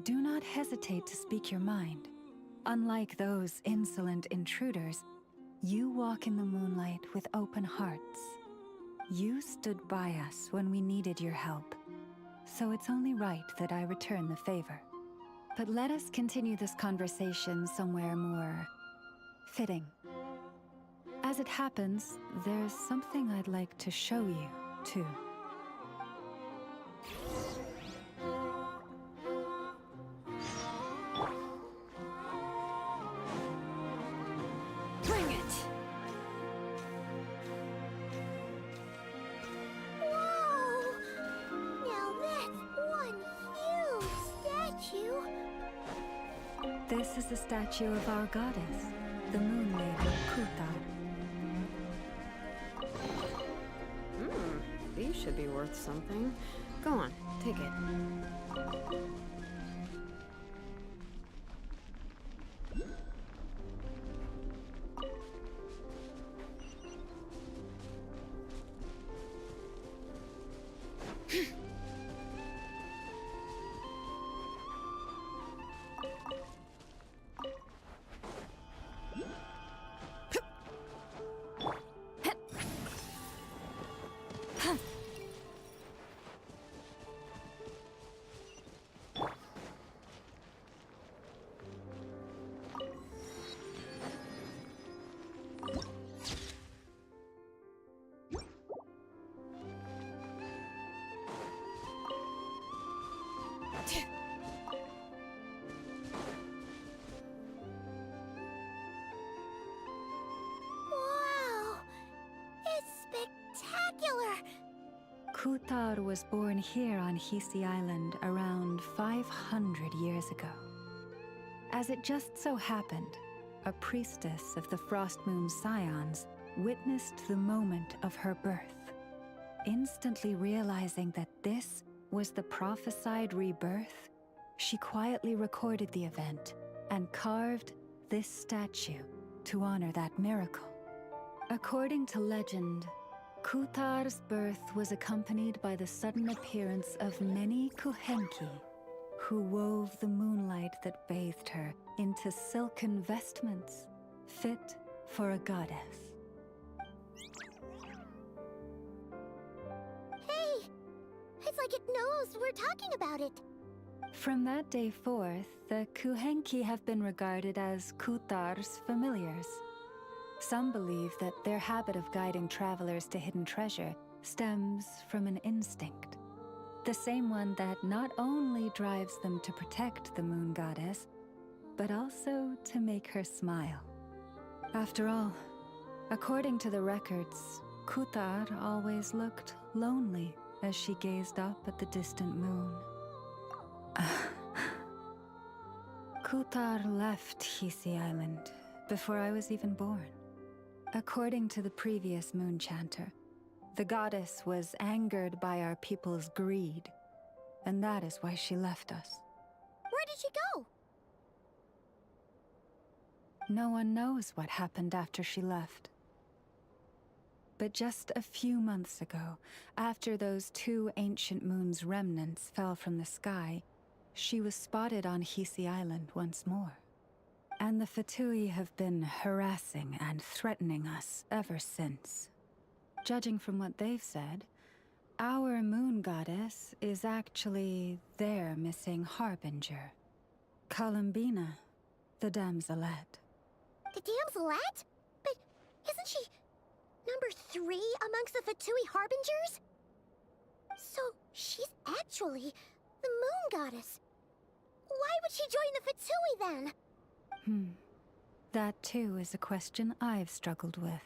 do not hesitate to speak your mind. Unlike those insolent intruders, you walk in the moonlight with open hearts. You stood by us when we needed your help, so it's only right that I return the favor. But let us continue this conversation somewhere more fitting. As it happens, there's something I'd like to show you, too. Bring it! Whoa! Now that's one huge statue! This is the statue of our goddess, the Moon Lady Kutar. These should be worth something. Go on, take it. Kutar was born here on Hisi Island around 500 years ago. As it just so happened, a priestess of the Frost Moon Scions witnessed the moment of her birth. Instantly realizing that this was the prophesied rebirth, she quietly recorded the event and carved this statue to honor that miracle. According to legend, Kutar's birth was accompanied by the sudden appearance of many Kuhenki, who wove the moonlight that bathed her into silken vestments fit for a goddess. Hey! It's like it knows we're talking about it. From that day forth, the Kuhenki have been regarded as Kutar's familiars. Some believe that their habit of guiding travelers to hidden treasure stems from an instinct. The same one that not only drives them to protect the moon goddess, but also to make her smile. After all, according to the records, Kutar always looked lonely as she gazed up at the distant moon. Kutar left Hisi Island before I was even born. According to the previous moon chanter, the goddess was angered by our people's greed, and that is why she left us. Where did she go? No one knows what happened after she left. But just a few months ago, after those 2 ancient moon's remnants fell from the sky, she was spotted on Hisi Island once more. And the Fatui have been harassing and threatening us ever since. Judging from what they've said, our moon goddess is actually their missing harbinger, Columbina, the damselette. The damselette? But isn't she number 3 amongst the Fatui harbingers? So she's actually the moon goddess. Why would she join the Fatui then? That too is a question I've struggled with.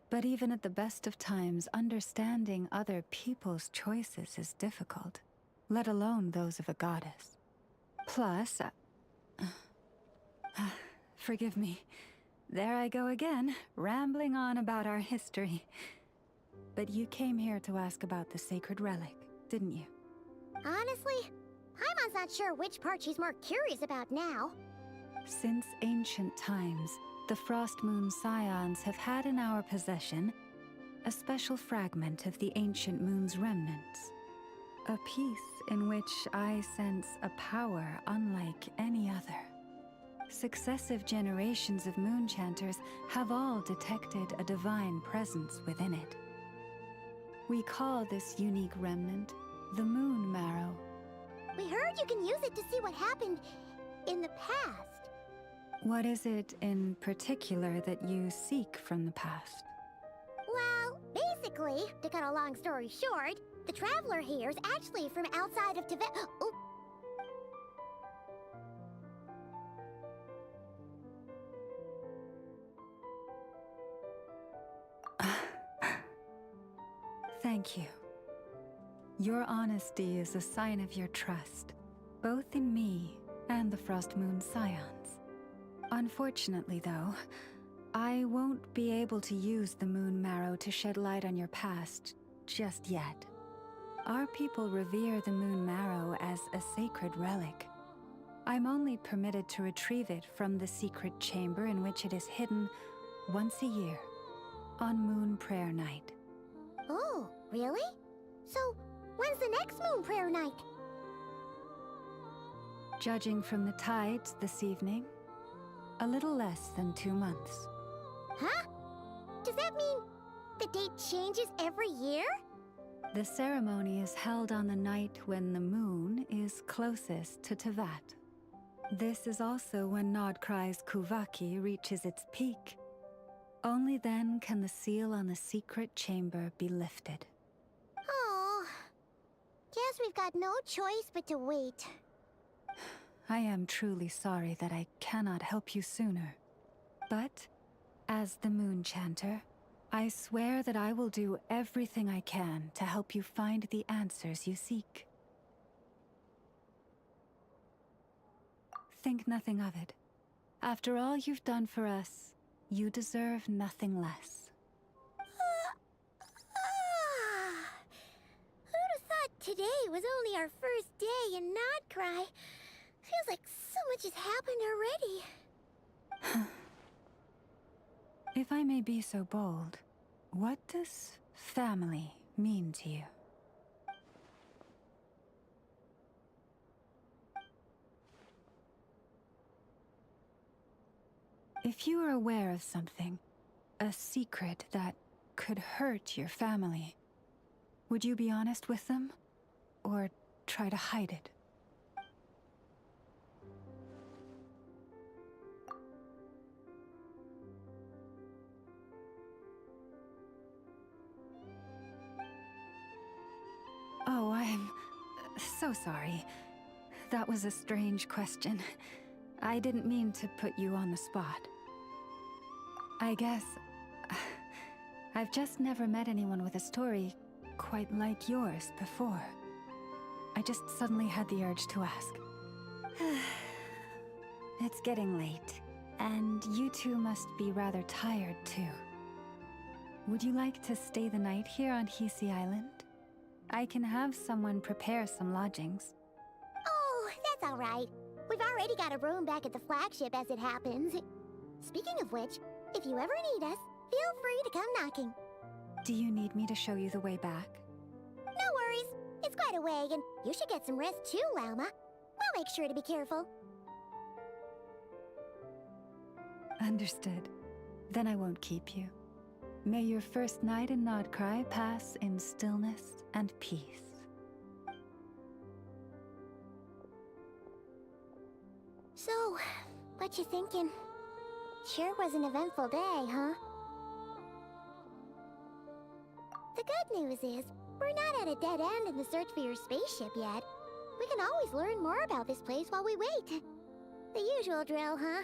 But even at the best of times, understanding other people's choices is difficult, let alone those of a goddess. Plus, forgive me, there I go again, rambling on about our history. But you came here to ask about the sacred relic, didn't you? Honestly, Paimon's not sure which part she's more curious about now. Since ancient times, the Frost Moon Scions have had in our possession a special fragment of the ancient moon's remnants. A piece in which I sense a power unlike any other. Successive generations of moon chanters have all detected a divine presence within it. We call this unique remnant the Moon Marrow. We heard you can use it to see what happened in the past. What is it in particular that you seek from the past? Well, basically, to cut a long story short, the traveler here is actually from outside of Tibet. Oh. Thank you. Your honesty is a sign of your trust, both in me and the Frost Moon Scions. Unfortunately, though, I won't be able to use the Moon Marrow to shed light on your past just yet. Our people revere the Moon Marrow as a sacred relic. I'm only permitted to retrieve it from the secret chamber in which it is hidden once a year, on Moon Prayer Night. Oh, really? So, when's the next Moon Prayer Night? Judging from the tides this evening, a little less than 2 months. Huh? Does that mean the date changes every year? The ceremony is held on the night when the moon is closest to Tevat. This is also when Nod-Krai's Kuvaki reaches its peak. Only then can the seal on the secret chamber be lifted. Oh, guess we've got no choice but to wait. I am truly sorry that I cannot help you sooner. But, as the Moon Chanter, I swear that I will do everything I can to help you find the answers you seek. Think nothing of it. After all you've done for us, you deserve nothing less. Who'd have thought today was only our first day in Nod-Krai? Feels like so much has happened already. If I may be so bold, what does family mean to you? If you are aware of something, a secret that could hurt your family, would you be honest with them? Or try to hide it? Oh, I'm so sorry. That was a strange question. I didn't mean to put you on the spot. I guess I've just never met anyone with a story quite like yours before. I just suddenly had the urge to ask. It's getting late, and you two must be rather tired too. Would you like to stay the night here on Hisi Island? I can have someone prepare some lodgings. Oh, that's all right. We've already got a room back at the flagship as it happens. Speaking of which, if you ever need us, feel free to come knocking. Do you need me to show you the way back? No worries. It's quite a way, and you should get some rest too, Lauma. We'll make sure to be careful. Understood. Then I won't keep you. May your first night in Nod-Krai pass in stillness and peace. So, what you thinking? Sure was an eventful day, huh? The good news is, we're not at a dead end in the search for your spaceship yet. We can always learn more about this place while we wait. The usual drill, huh?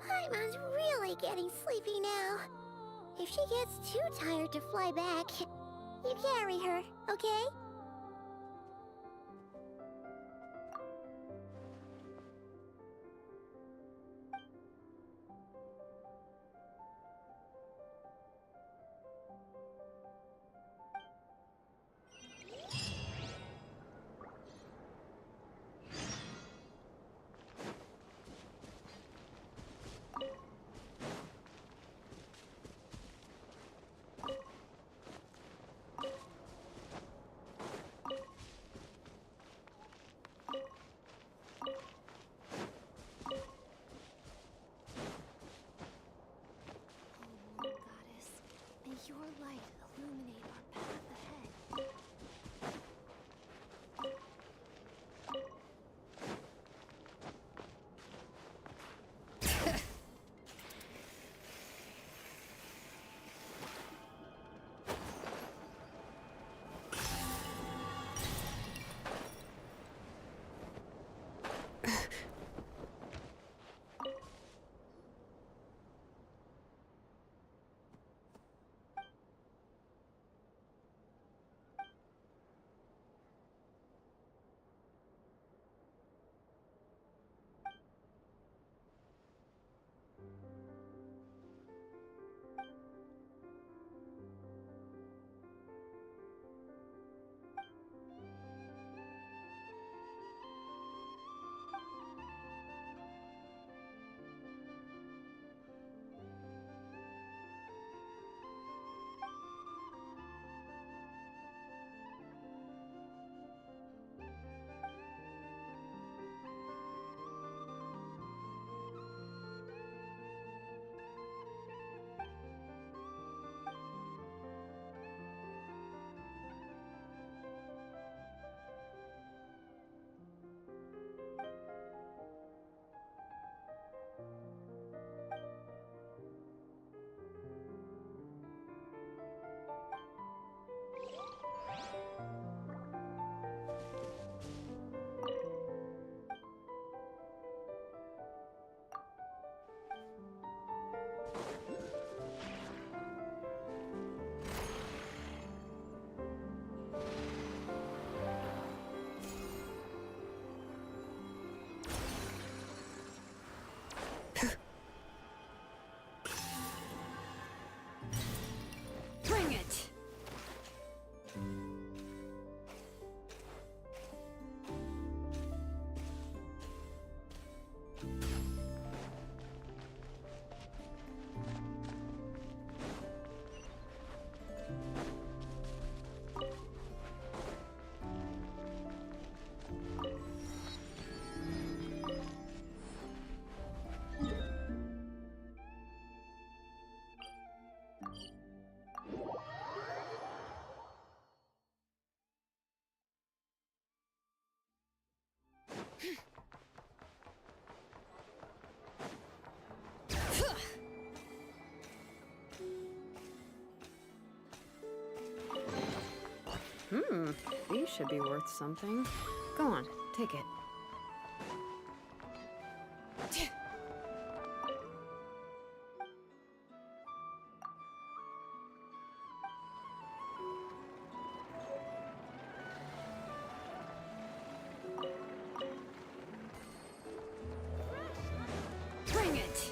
Paimon's really getting sleepy now. If she gets too tired to fly back, you carry her, okay? These should be worth something. Go on, take it. Bring it!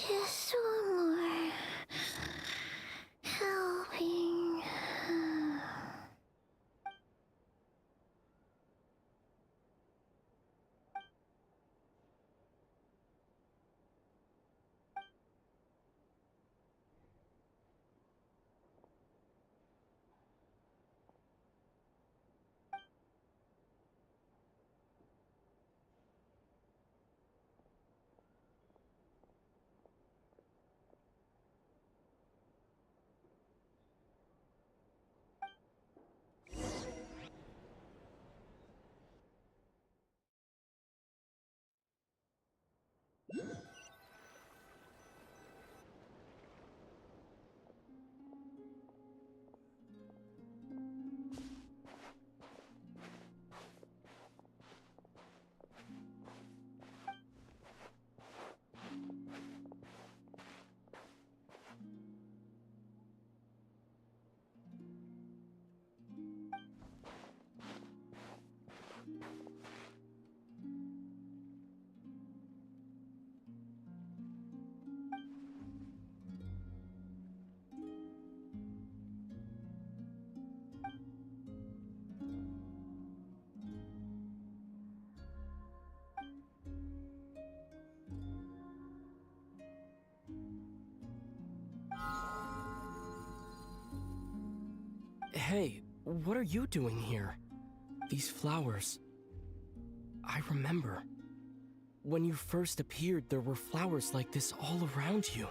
Just one more helping. Hey, what are you doing here? These flowers. I remember. When you first appeared, there were flowers like this all around you.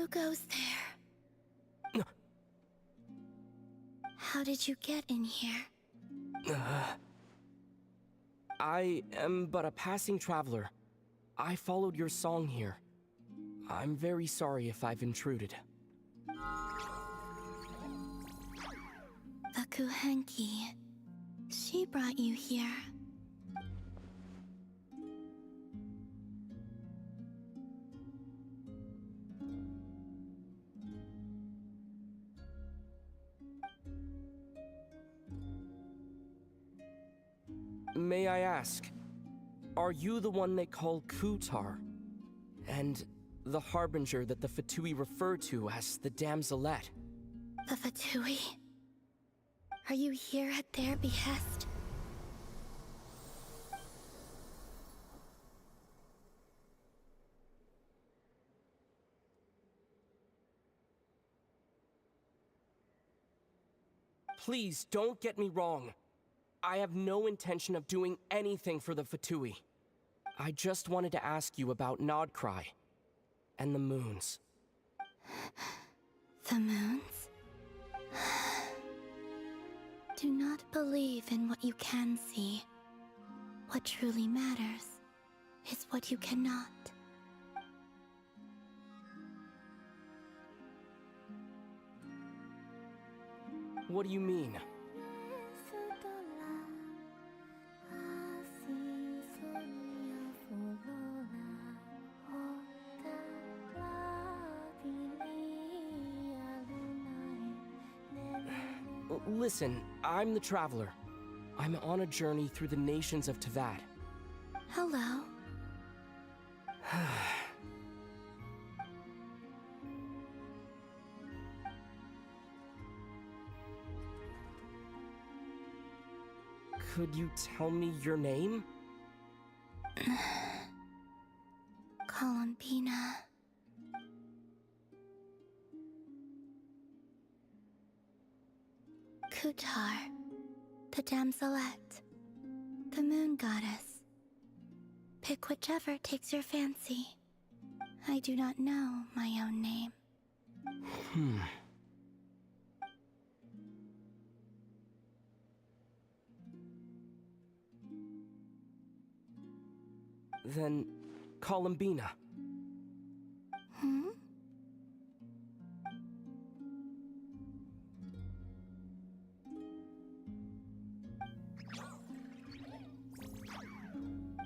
Who goes there? How did you get in here? I am but a passing traveler. I followed your song here. I'm very sorry if I've intruded. The Kuhenki. She brought you here. May I ask, are you the one they call Kutar? And the harbinger that the Fatui refer to as the Damselette? The Fatui? Are you here at their behest? Please, don't get me wrong. I have no intention of doing anything for the Fatui. I just wanted to ask you about Nod-Krai and the moons. The moons? Do not believe in what you can see. What truly matters is what you cannot. What do you mean? Listen, I'm the Traveler. I'm on a journey through the nations of Tavad. Hello. Could you tell me your name? Columbina. Kutar, the Damselette, the Moon Goddess. Pick whichever takes your fancy. I do not know my own name. Then, Columbina.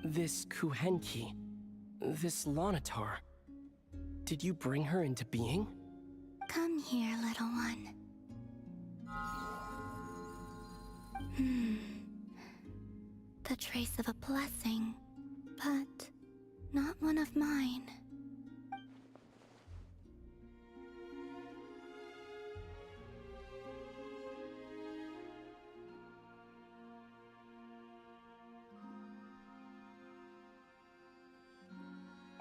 This Kuhenki, this Lanatar, did you bring her into being? Come here, little one. The trace of a blessing, but not one of mine.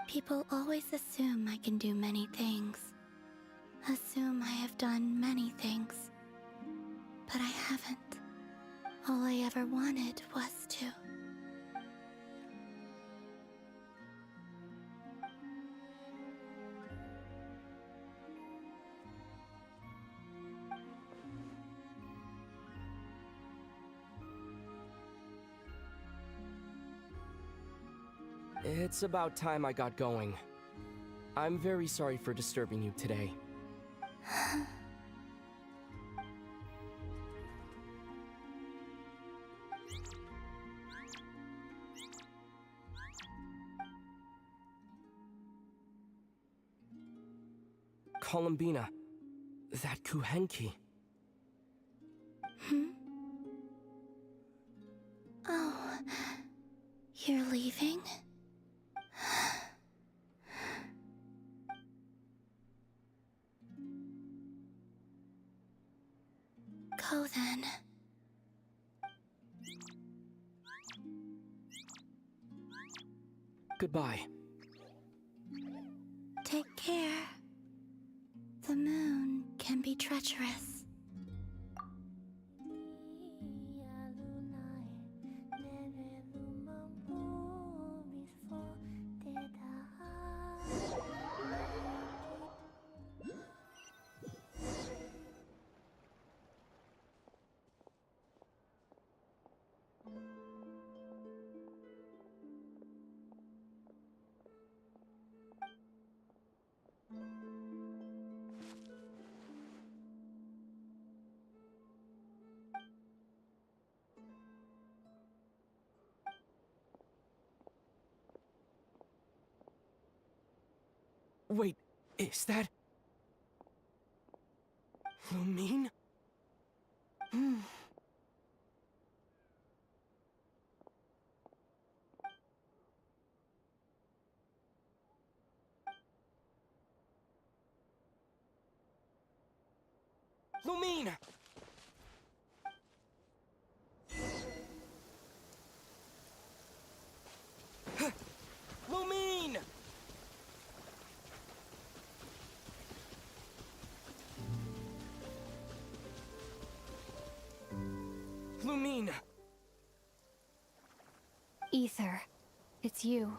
People always assume I can do many things. Assume I have done many things. But I haven't. All I ever wanted was to. It's about time I got going. I'm very sorry for disturbing you today. Columbina, that Kuhenki. Oh, you're leaving? Go then. Goodbye. Take care. The moon can be treacherous. Wait, is that... Lumine? Lumine! Lumine! Lumine! Ether, it's you.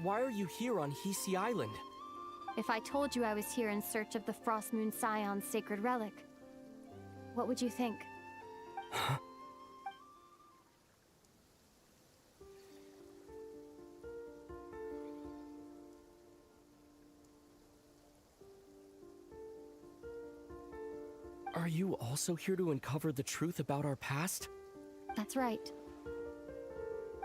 Why are you here on Hisi Island? If I told you I was here in search of the Frost Moon Scion's sacred relic, what would you think? Are you also here to uncover the truth about our past? That's right.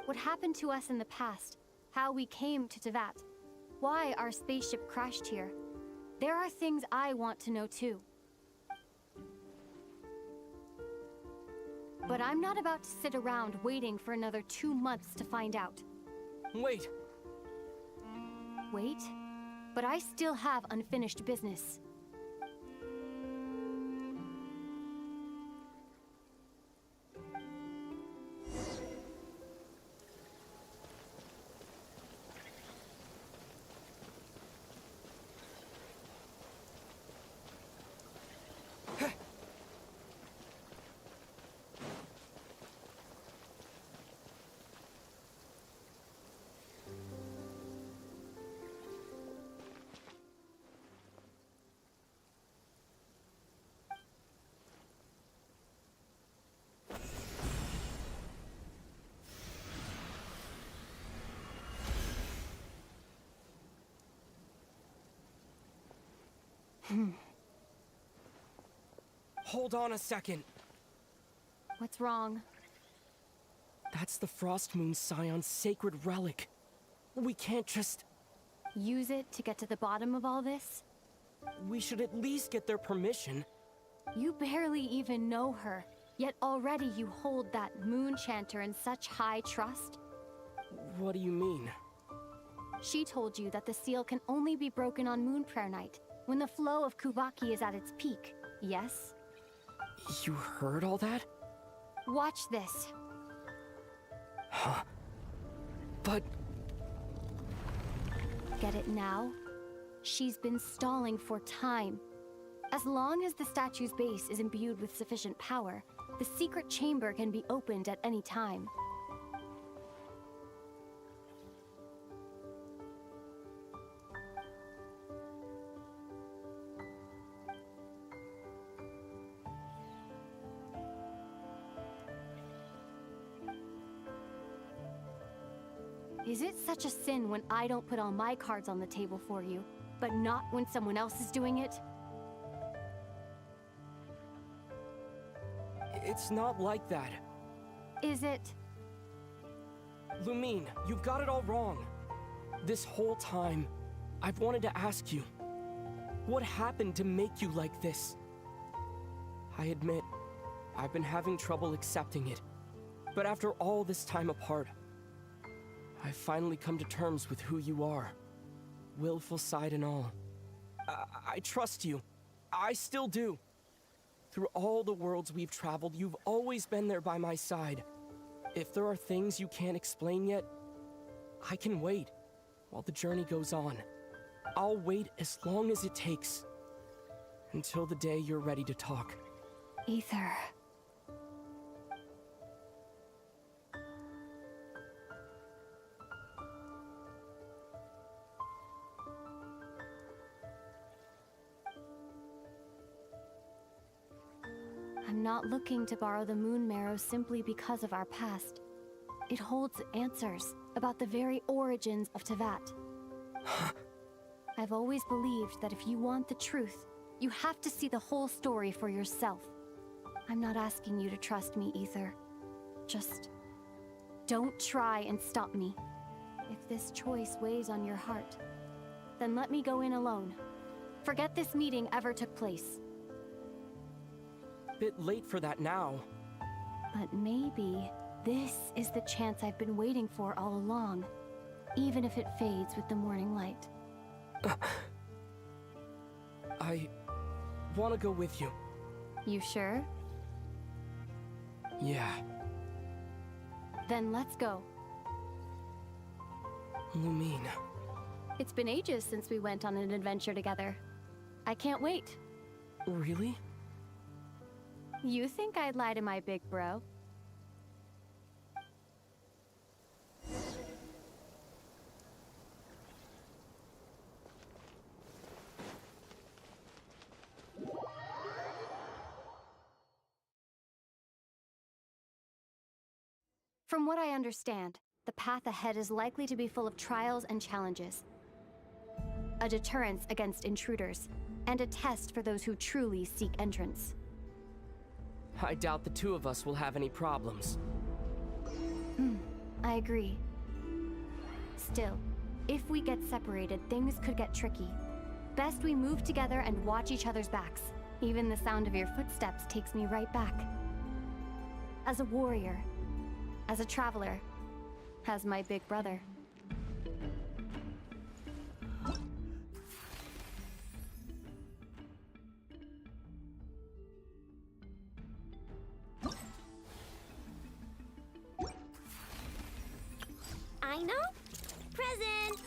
What happened to us in the past, how we came to Teyvat, why our spaceship crashed here. There are things I want to know too. But I'm not about to sit around waiting for another 2 months to find out. Wait! Wait? But I still have unfinished business. Hold on a second. What's wrong? That's the Frost Moon Scion's sacred relic. We can't just... Use it to get to the bottom of all this? We should at least get their permission. You barely even know her, yet already you hold that moon chanter in such high trust? What do you mean? She told you that the seal can only be broken on Moon Prayer Night, when the flow of Kuvaki is at its peak, yes? You heard all that? Watch this. Huh? But... Get it now? She's been stalling for time. As long as the statue's base is imbued with sufficient power, the secret chamber can be opened at any time. Is it such a sin when I don't put all my cards on the table for you, but not when someone else is doing it? It's not like that. Is it? Lumine, you've got it all wrong. This whole time, I've wanted to ask you, what happened to make you like this? I admit, I've been having trouble accepting it. But after all this time apart, I've finally come to terms with who you are. Willful side and all. I trust you. I still do. Through all the worlds we've traveled, you've always been there by my side. If there are things you can't explain yet, I can wait while the journey goes on. I'll wait as long as it takes. Until the day you're ready to talk. Ether. I'm not looking to borrow the Moon Marrow simply because of our past. It holds answers about the very origins of Teyvat. I've always believed that if you want the truth, you have to see the whole story for yourself. I'm not asking you to trust me, Ether. Just don't try and stop me. If this choice weighs on your heart, then let me go in alone. Forget this meeting ever took place. Bit late for that now. But maybe this is the chance I've been waiting for all along, even if it fades with the morning light. I want to go with you. You sure? Yeah. Then let's go. Lumine. It's been ages since we went on an adventure together. I can't wait. Really? You think I'd lie to my big bro? From what I understand, the path ahead is likely to be full of trials and challenges. A deterrence against intruders, and a test for those who truly seek entrance. I doubt the two of us will have any problems. I agree. Still, if we get separated, things could get tricky. Best we move together and watch each other's backs. Even the sound of your footsteps takes me right back. As a warrior, as a traveler, as my big brother. I know. Present.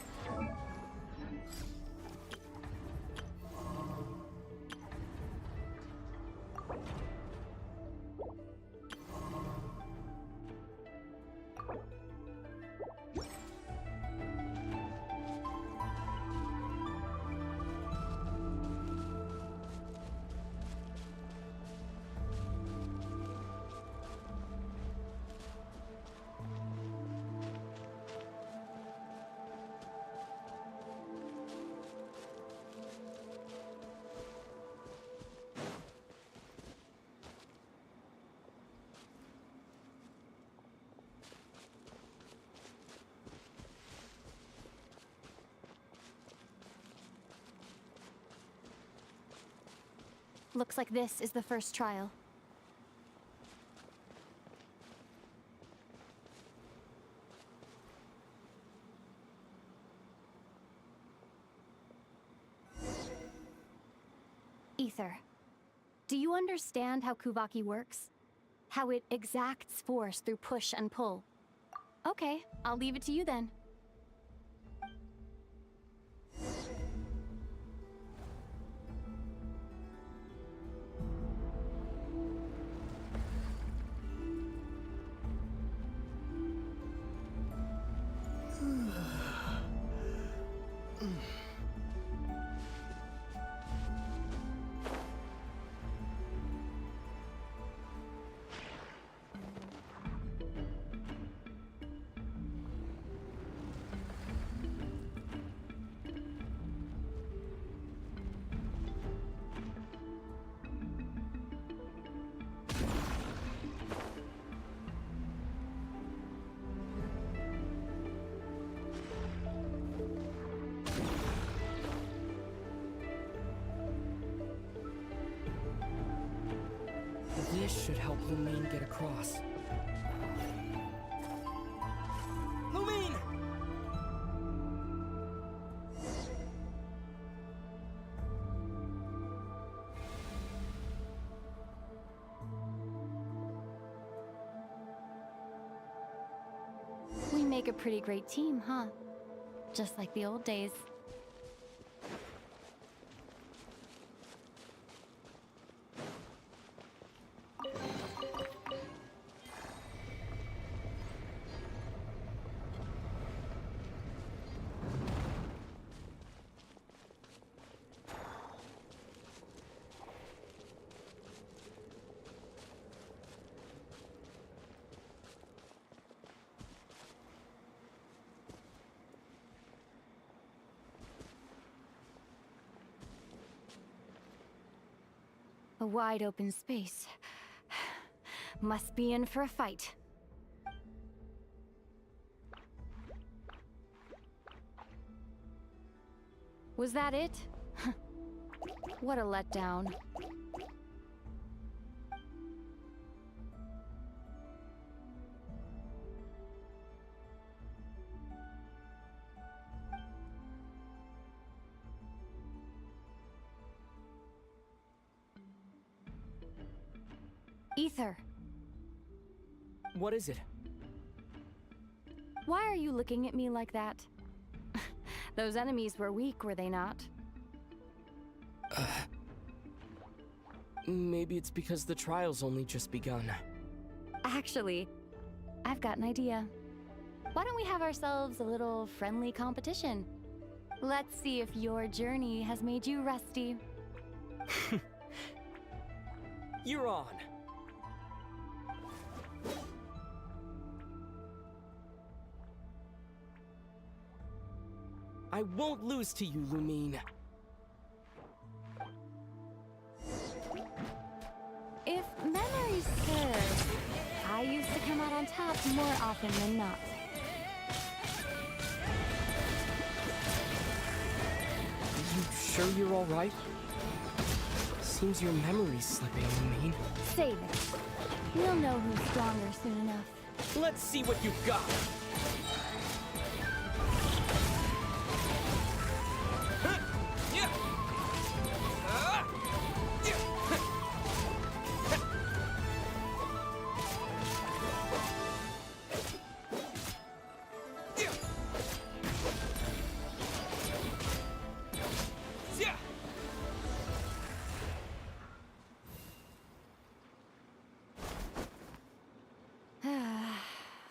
Looks like this is the first trial. Ether, do you understand how Kuvaki works? How it exacts force through push and pull? Okay, I'll leave it to you then. This should help Lumine get across. Lumine! We make a pretty great team, huh? Just like the old days. A wide open space. Must be in for a fight. Was that it? What a letdown. Ether. What is it? Why are you looking at me like that? Those enemies were weak, were they not? Maybe it's because the trial's only just begun. Actually, I've got an idea. Why don't we have ourselves a little friendly competition? Let's see if your journey has made you rusty. You're on. I won't lose to you, Lumine. If memory serves, I used to come out on top more often than not. You sure you're all right? Seems your memory's slipping, Lumine. Save it. We'll know who's stronger soon enough. Let's see what you've got.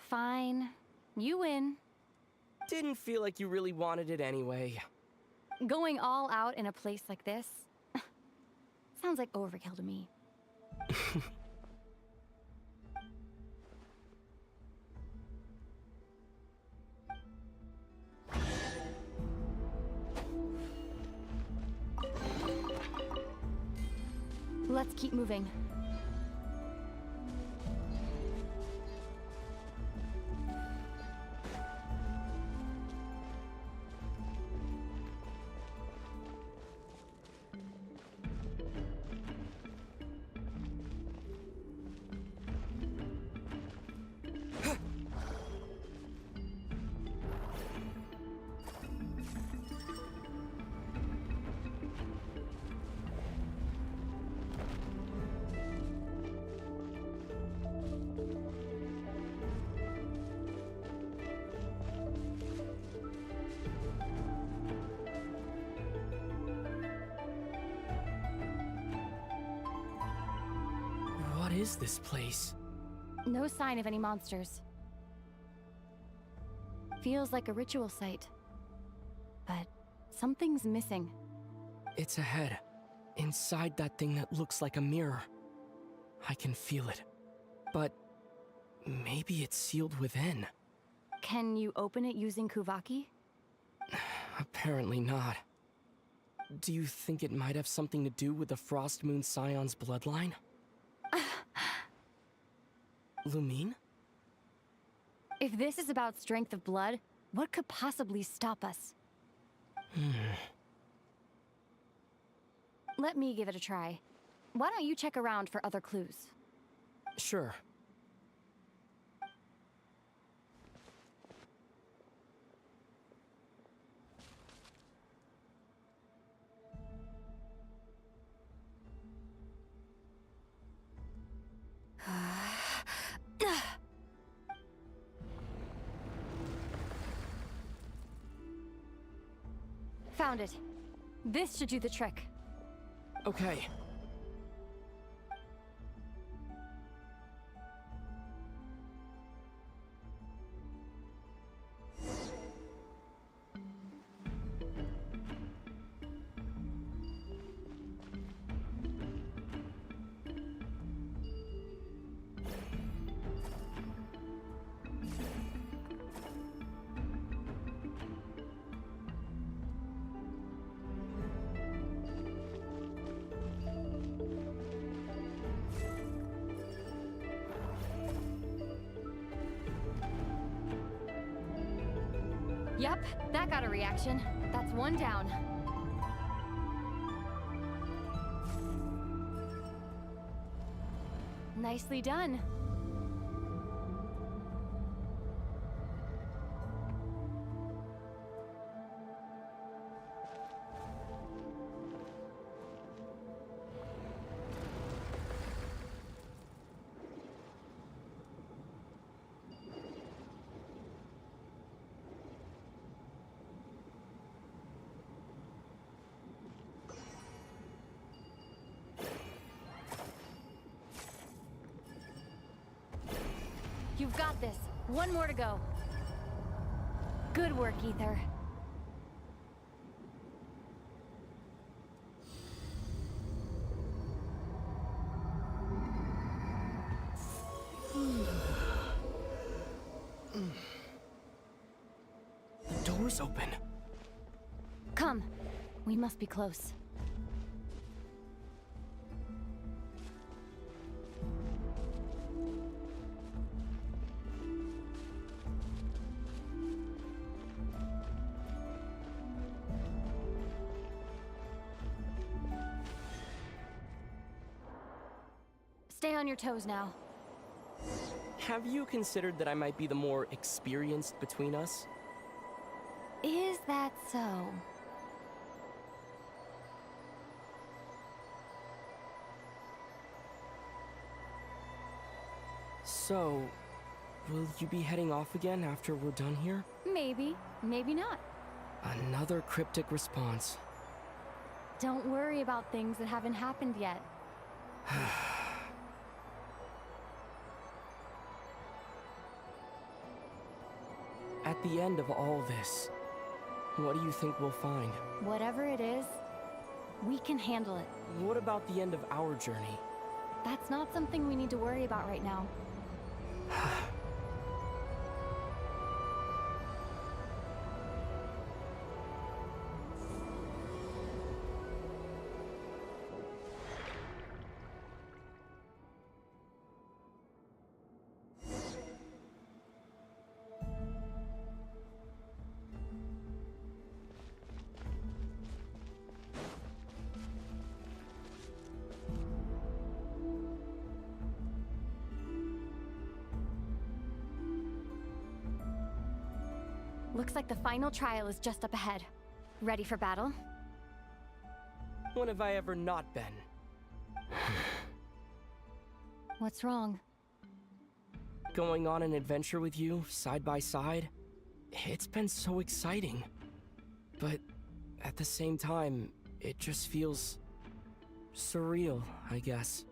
Fine. You win. Didn't feel like you really wanted it anyway. Going all out in a place like this sounds like overkill to me. Let's keep moving. What is this place? No sign of any monsters. Feels like a ritual site. But something's missing. It's ahead. Inside that thing that looks like a mirror. I can feel it. But maybe it's sealed within. Can you open it using Kuvaki? Apparently not. Do you think it might have something to do with the Frost Moon Scion's bloodline? Lumine? If this is about strength of blood, what could possibly stop us? Let me give it a try. Why don't you check around for other clues? Sure. Found it. This should do the trick. Okay. Yup, that got a reaction. That's one down. Nicely done. You've got this. One more to go. Good work, Ether. The door's open. Come. We must be close. Stay on your toes now. Have you considered that I might be the more experienced between us? Is that so? So, will you be heading off again after we're done here? Maybe, maybe not. Another cryptic response. Don't worry about things that haven't happened yet. At the end of all this, what do you think we'll find? Whatever it is, we can handle it. What about the end of our journey? That's not something we need to worry about right now. Looks like the final trial is just up ahead. Ready for battle? When have I ever not been? What's wrong? Going on an adventure with you, side by side, it's been so exciting. But at the same time, it just feels surreal, I guess.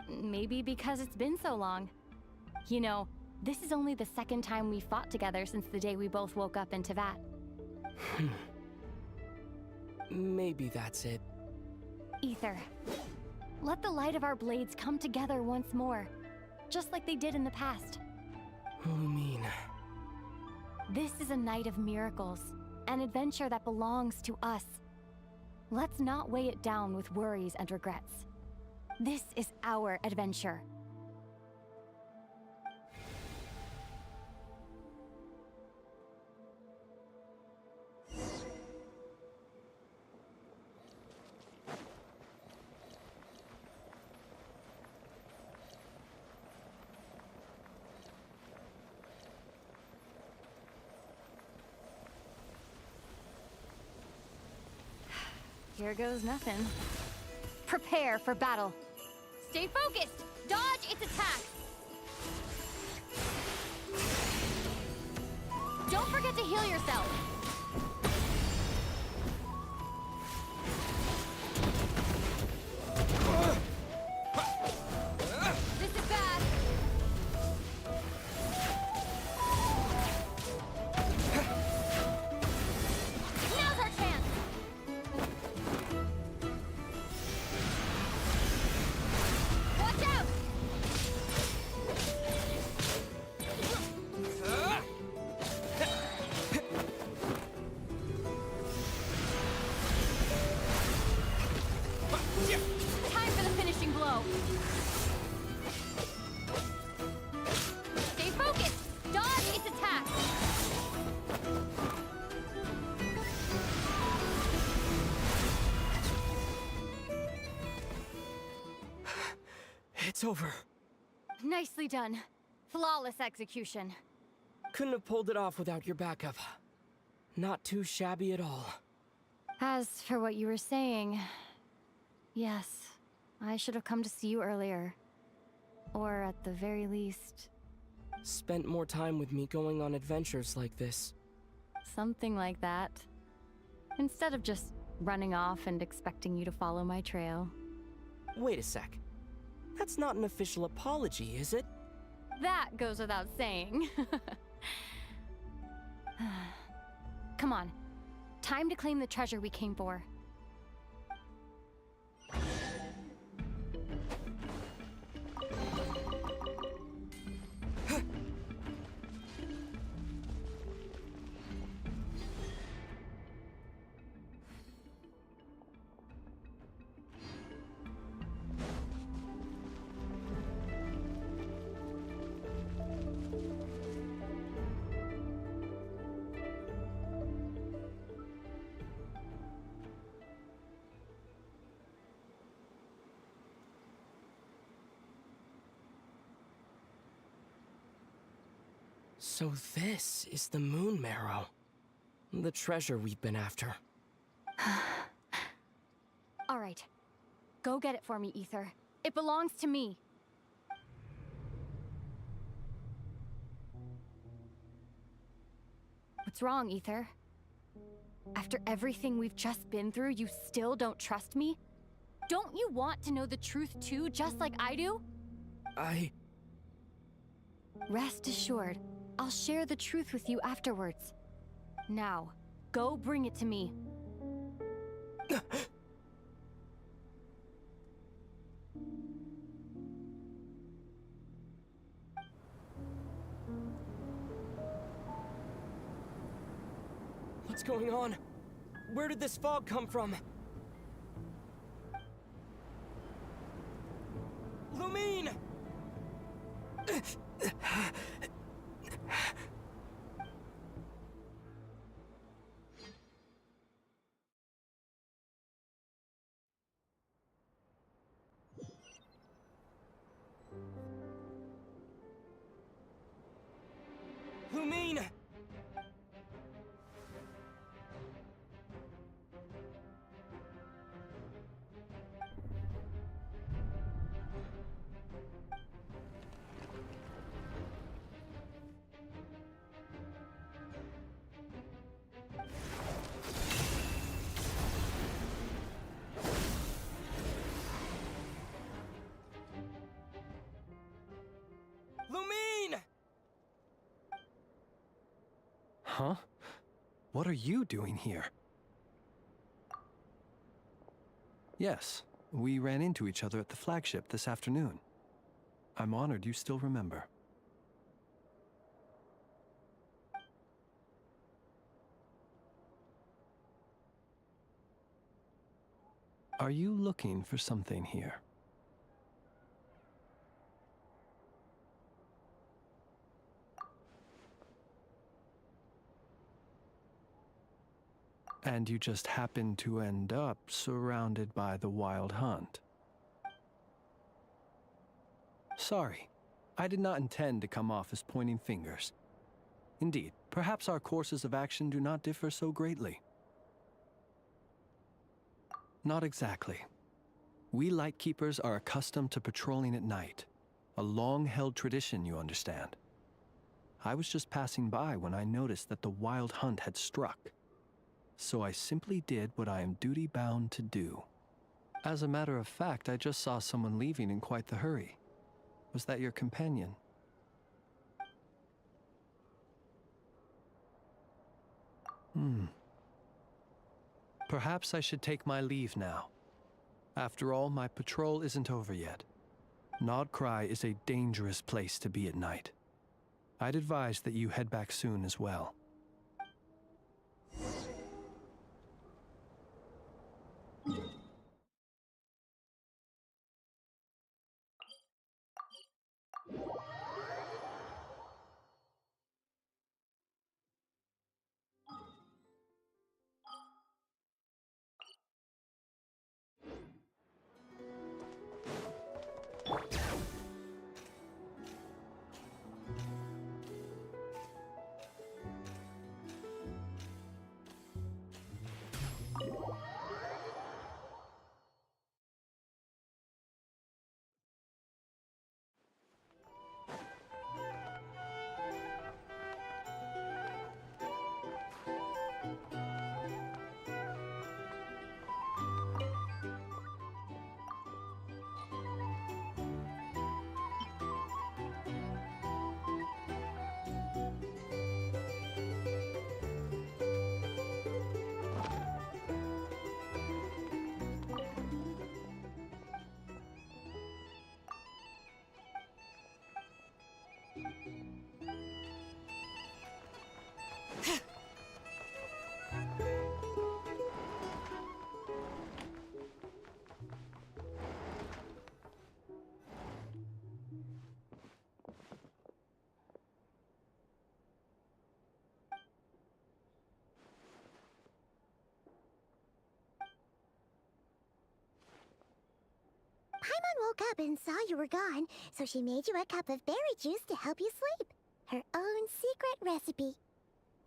Maybe because it's been so long. You know, this is only the second time we fought together since the day we both woke up in Teyvat. Maybe that's it. Ether, let the light of our blades come together once more, just like they did in the past. What do you mean? This is a night of miracles, an adventure that belongs to us. Let's not weigh it down with worries and regrets. This is our adventure. Here goes nothing. Prepare for battle. Stay focused! Dodge its attack! Don't forget to heal yourself! This is bad! Now's our chance! Watch out! over. Nicely done. Flawless execution. Couldn't have pulled it off without your backup. Not too shabby at all. As for what you were saying, yes, I should have come to see you earlier. Or at the very least... Spent more time with me going on adventures like this. something like that. Instead of just running off and expecting you to follow my trail. Wait a sec. That's not an official apology, is it? That goes without saying. Come on. Time to claim the treasure we came for. So this is the Moon Marrow. The treasure we've been after. All right. Go get it for me, Ether. It belongs to me. What's wrong, Ether? After everything we've just been through, you still don't trust me? Don't you want to know the truth too, just like I do? Rest assured, I'll share the truth with you afterwards. Now, go bring it to me. What's going on? Where did this fog come from? Lumine! Lumine! Lumine! Huh? What are you doing here? Yes, we ran into each other at the flagship this afternoon. I'm honored you still remember. Are you looking for something here? And you just happened to end up surrounded by the Wild Hunt. Sorry, I did not intend to come off as pointing fingers. Indeed, perhaps our courses of action do not differ so greatly. Not exactly. We Lightkeepers are accustomed to patrolling at night. A long-held tradition, you understand. I was just passing by when I noticed that the Wild Hunt had struck. So I simply did what I am duty-bound to do. As a matter of fact, I just saw someone leaving in quite the hurry. Was that your companion? Perhaps I should take my leave now. After all, my patrol isn't over yet. Nod-Krai is a dangerous place to be at night. I'd advise that you head back soon as well. Paimon woke up and saw you were gone, so she made you a cup of berry juice to help you sleep. Her own secret recipe.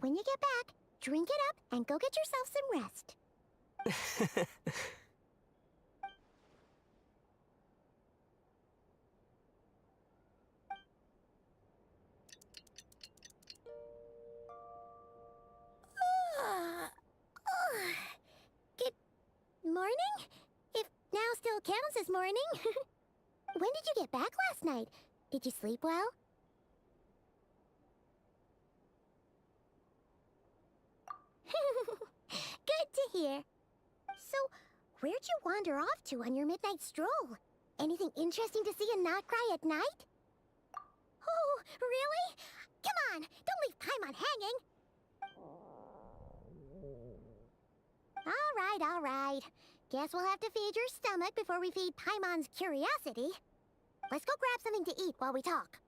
When you get back, drink it up and go get yourself some rest. Good morning? If now still counts as morning. When did you get back last night? Did you sleep well? Good to hear. So, where'd you wander off to on your midnight stroll? Anything interesting to see in Nod-Krai at night? Oh, really? Come on, don't leave Paimon hanging. All right. Guess we'll have to feed your stomach before we feed Paimon's curiosity. Let's go grab something to eat while we talk.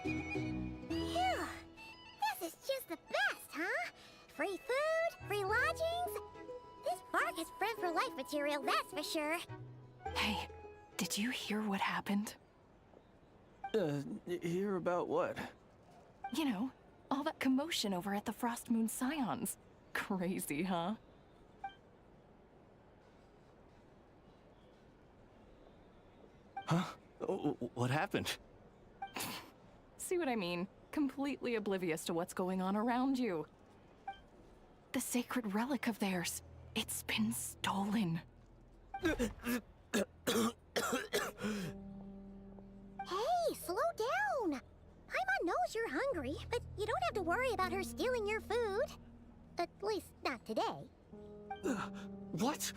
Phew! This is just the best, huh? Free food, free lodgings. This park is friend for life material, that's for sure. Hey, did you hear what happened? Hear about what? You know, all that commotion over at the Frost Moon Scions. Crazy, huh? Huh? What happened? See what I mean? Completely oblivious to what's going on around you. The sacred relic of theirs. It's been stolen. Hey, slow down. Paimon knows you're hungry, but you don't have to worry about her stealing your food. At least not today. What?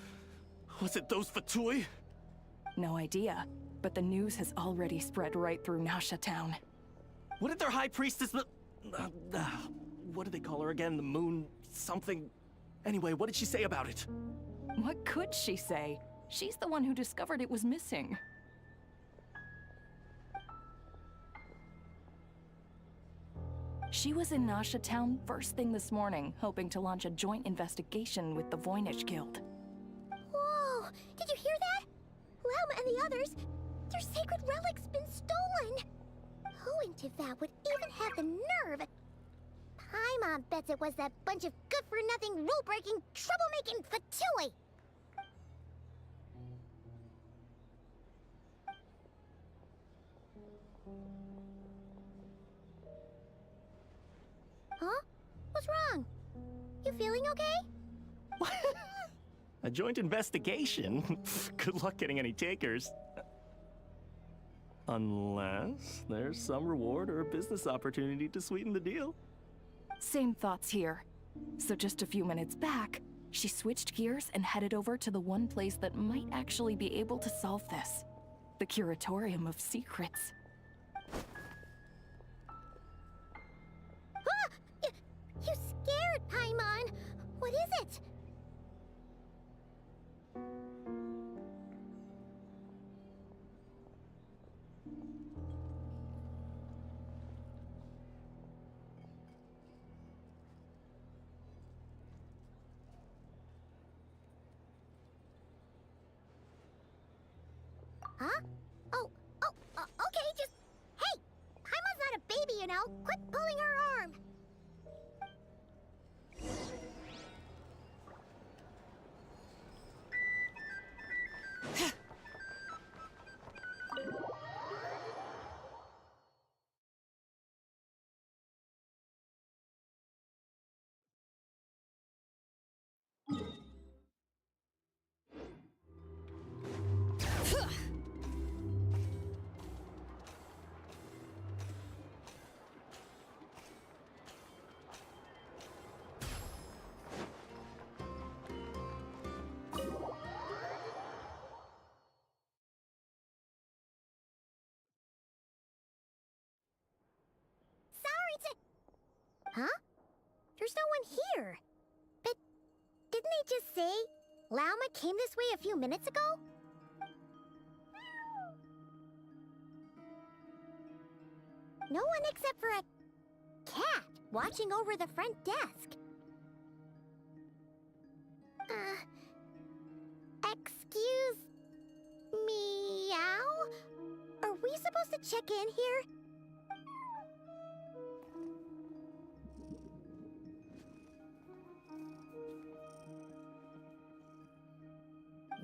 Was it those Fatui? No idea, but the news has already spread right through Nasha Town. What did their high priestess... what do they call her again? The moon... something... Anyway, what did she say about it? What could she say? She's the one who discovered it was missing. She was in Nasha Town first thing this morning, hoping to launch a joint investigation with the Voynich Guild. Whoa! Did you hear that? Lauma and the others, their sacred relic's been stolen! Who in Tivat would even have the nerve? Paimon bets it was that bunch of good-for-nothing, rule-breaking, troublemaking Fatui! Huh? What's wrong? You feeling okay? A joint investigation? Good luck getting any takers. Unless there's some reward or a business opportunity to sweeten the deal. Same thoughts here. So just a few minutes back, she switched gears and headed over to the one place that might actually be able to solve this. The Curatorium of Secrets. Ah! You scared, Paimon! What is it? Huh? Okay, just... Hey! Paimon's not a baby, you know. Quit pulling her arm. Huh? There's no one here. But didn't they just say Lauma came this way a few minutes ago? No one except for a cat watching over the front desk. Excuse meow? Are we supposed to check in here?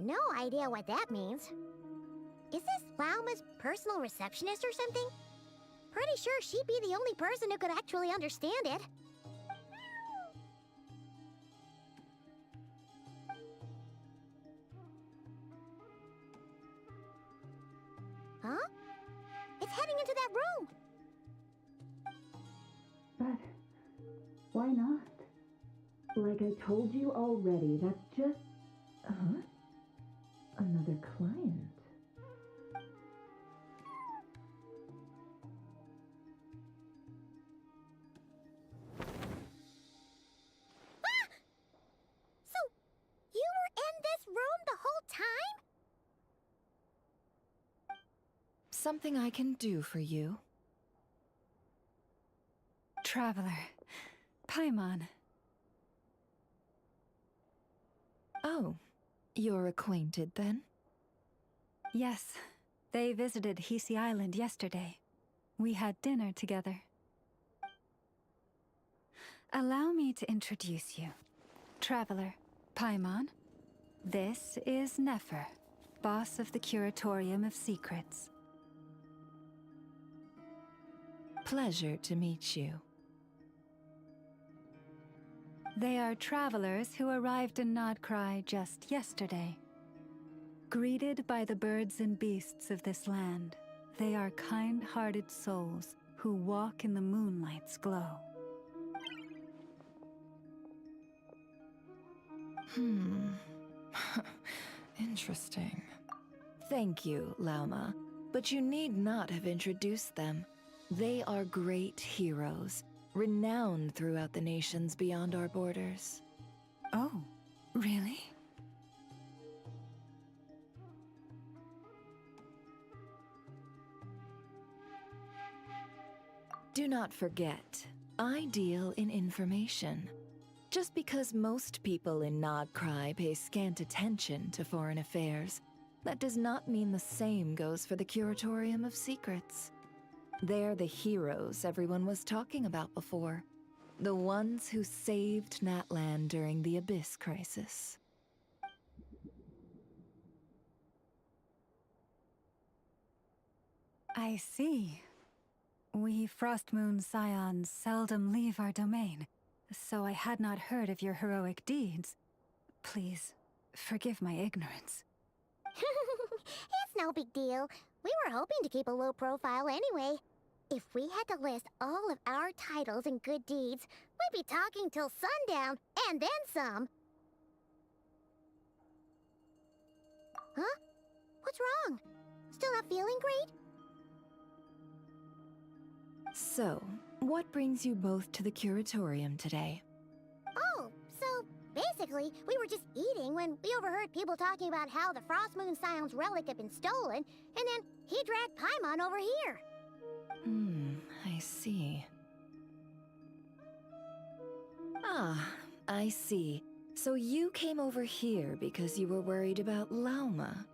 No idea what that means. Is this Lauma's personal receptionist or something? Pretty sure she'd be the only person who could actually understand it. Huh? It's heading into that room! But why not? Like I told you already, that's just... Huh? Another client. Ah! So, you were in this room the whole time? Something I can do for you? Traveler. Paimon. Oh, you're acquainted then? Yes. They visited Hisi Island yesterday. We had dinner together. Allow me to introduce you. Traveler, Paimon. This is Nefer, boss of the Curatorium of Secrets. Pleasure to meet you. They are travelers who arrived in Nod-Krai just yesterday. Greeted by the birds and beasts of this land, they are kind-hearted souls who walk in the moonlight's glow. Interesting. Thank you, Lauma, but you need not have introduced them. They are great heroes, renowned throughout the nations beyond our borders. Oh, really? Do not forget, I deal in information. Just because most people in Nod-Krai pay scant attention to foreign affairs, that does not mean the same goes for the Curatorium of Secrets. They're the heroes everyone was talking about before. The ones who saved Natlan during the Abyss crisis. I see. We Frostmoon Scions seldom leave our domain, so I had not heard of your heroic deeds. Please, forgive my ignorance. It's no big deal. We were hoping to keep a low profile anyway. If we had to list all of our titles and good deeds, we'd be talking till sundown, and then some. Huh? What's wrong? Still not feeling great? So, what brings you both to the Curatorium today? Oh, so basically, we were just eating when we overheard people talking about how the Frostmoon Scion's relic had been stolen, and then he dragged Paimon over here. I see. Ah, I see. So you came over here because you were worried about Lauma.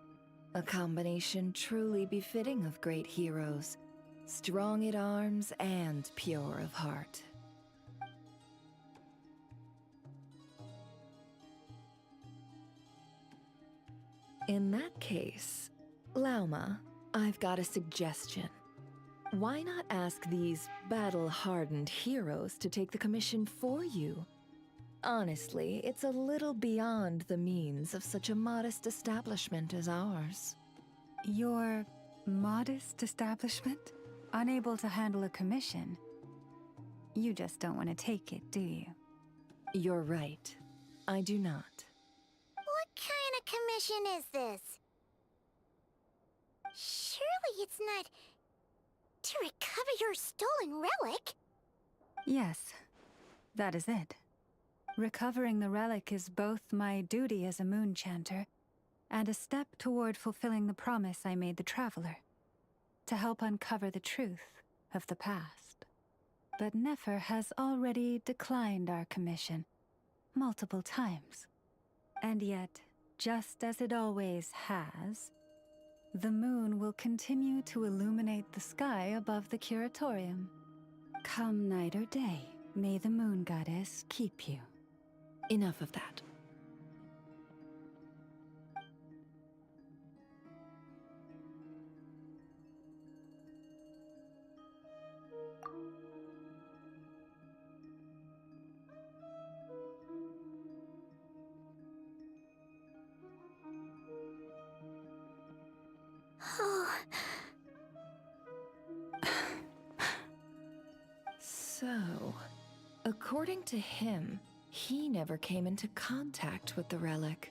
A combination truly befitting of great heroes, strong at arms and pure of heart. In that case, Lauma, I've got a suggestion. Why not ask these battle-hardened heroes to take the commission for you? Honestly, it's a little beyond the means of such a modest establishment as ours. Your modest establishment? Unable to handle a commission? You just don't want to take it, do you? You're right. I do not. What kind of commission is this? Surely it's not to recover your stolen relic? Yes, that is it. Recovering the relic is both my duty as a moon chanter and a step toward fulfilling the promise I made the Traveler, to help uncover the truth of the past. But Nefer has already declined our commission multiple times. And yet, just as it always has, the moon will continue to illuminate the sky above the curatorium. Come night or day, may the moon goddess keep you. Enough of that. So, according to him, he never came into contact with the relic.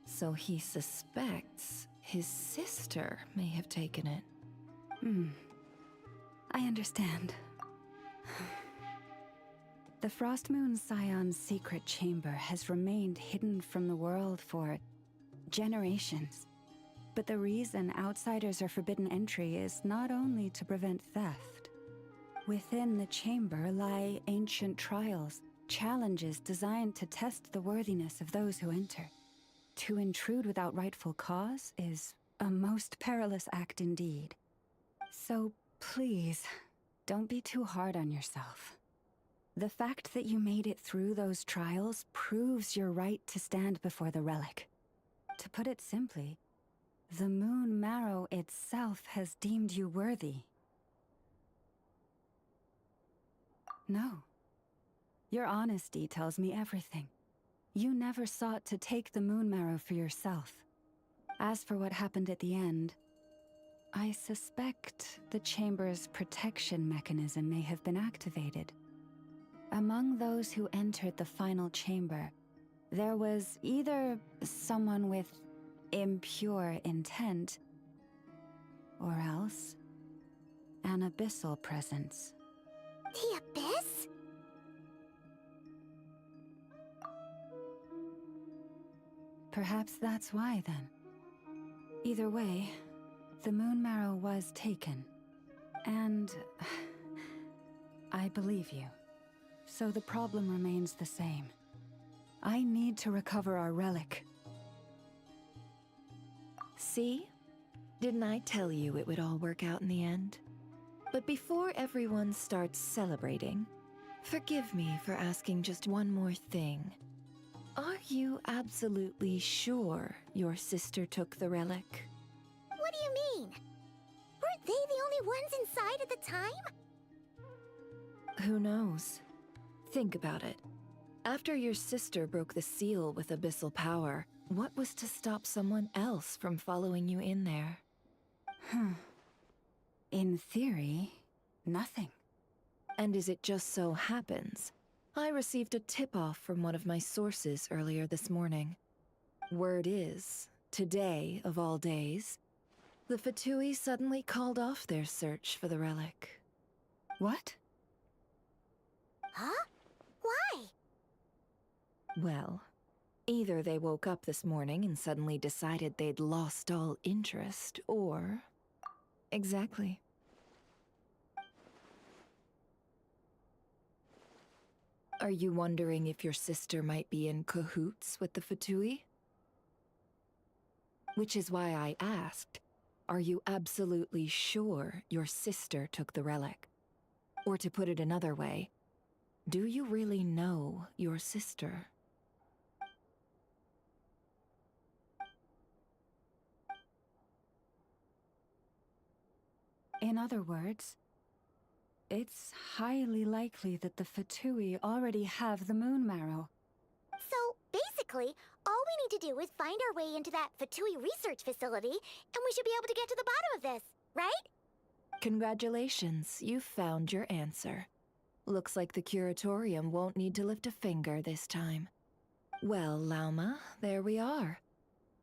So he suspects his sister may have taken it. I understand. The Frost Moon Scion's secret chamber has remained hidden from the world for generations. But the reason outsiders are forbidden entry is not only to prevent theft. Within the chamber lie ancient trials, challenges designed to test the worthiness of those who enter. To intrude without rightful cause is a most perilous act indeed. So please, don't be too hard on yourself. The fact that you made it through those trials proves your right to stand before the relic. To put it simply, the Moon Marrow itself has deemed you worthy. No. Your honesty tells me everything. You never sought to take the Moon Marrow for yourself. As for what happened at the end, I suspect the Chamber's protection mechanism may have been activated. Among those who entered the final chamber, there was either someone with impure intent, or else an abyssal presence. The Abyss? Perhaps that's why, then. Either way, the Moon Marrow was taken. And I believe you. So the problem remains the same. I need to recover our relic. See? Didn't I tell you it would all work out in the end? But before everyone starts celebrating, forgive me for asking just one more thing. Are you absolutely sure your sister took the relic? What do you mean? Weren't they the only ones inside at the time? Who knows? Think about it. After your sister broke the seal with abyssal power, what was to stop someone else from following you in there? In theory, nothing. And as it just so happens, I received a tip-off from one of my sources earlier this morning. Word is, today of all days, the Fatui suddenly called off their search for the relic. What? Huh? Why? Well, either they woke up this morning and suddenly decided they'd lost all interest, or... Exactly. Are you wondering if your sister might be in cahoots with the Fatui? Which is why I asked, are you absolutely sure your sister took the relic? Or to put it another way, do you really know your sister? In other words, it's highly likely that the Fatui already have the moon marrow. So, basically, all we need to do is find our way into that Fatui research facility, and we should be able to get to the bottom of this, right? Congratulations, you found your answer. Looks like the curatorium won't need to lift a finger this time. Well, Lauma, there we are.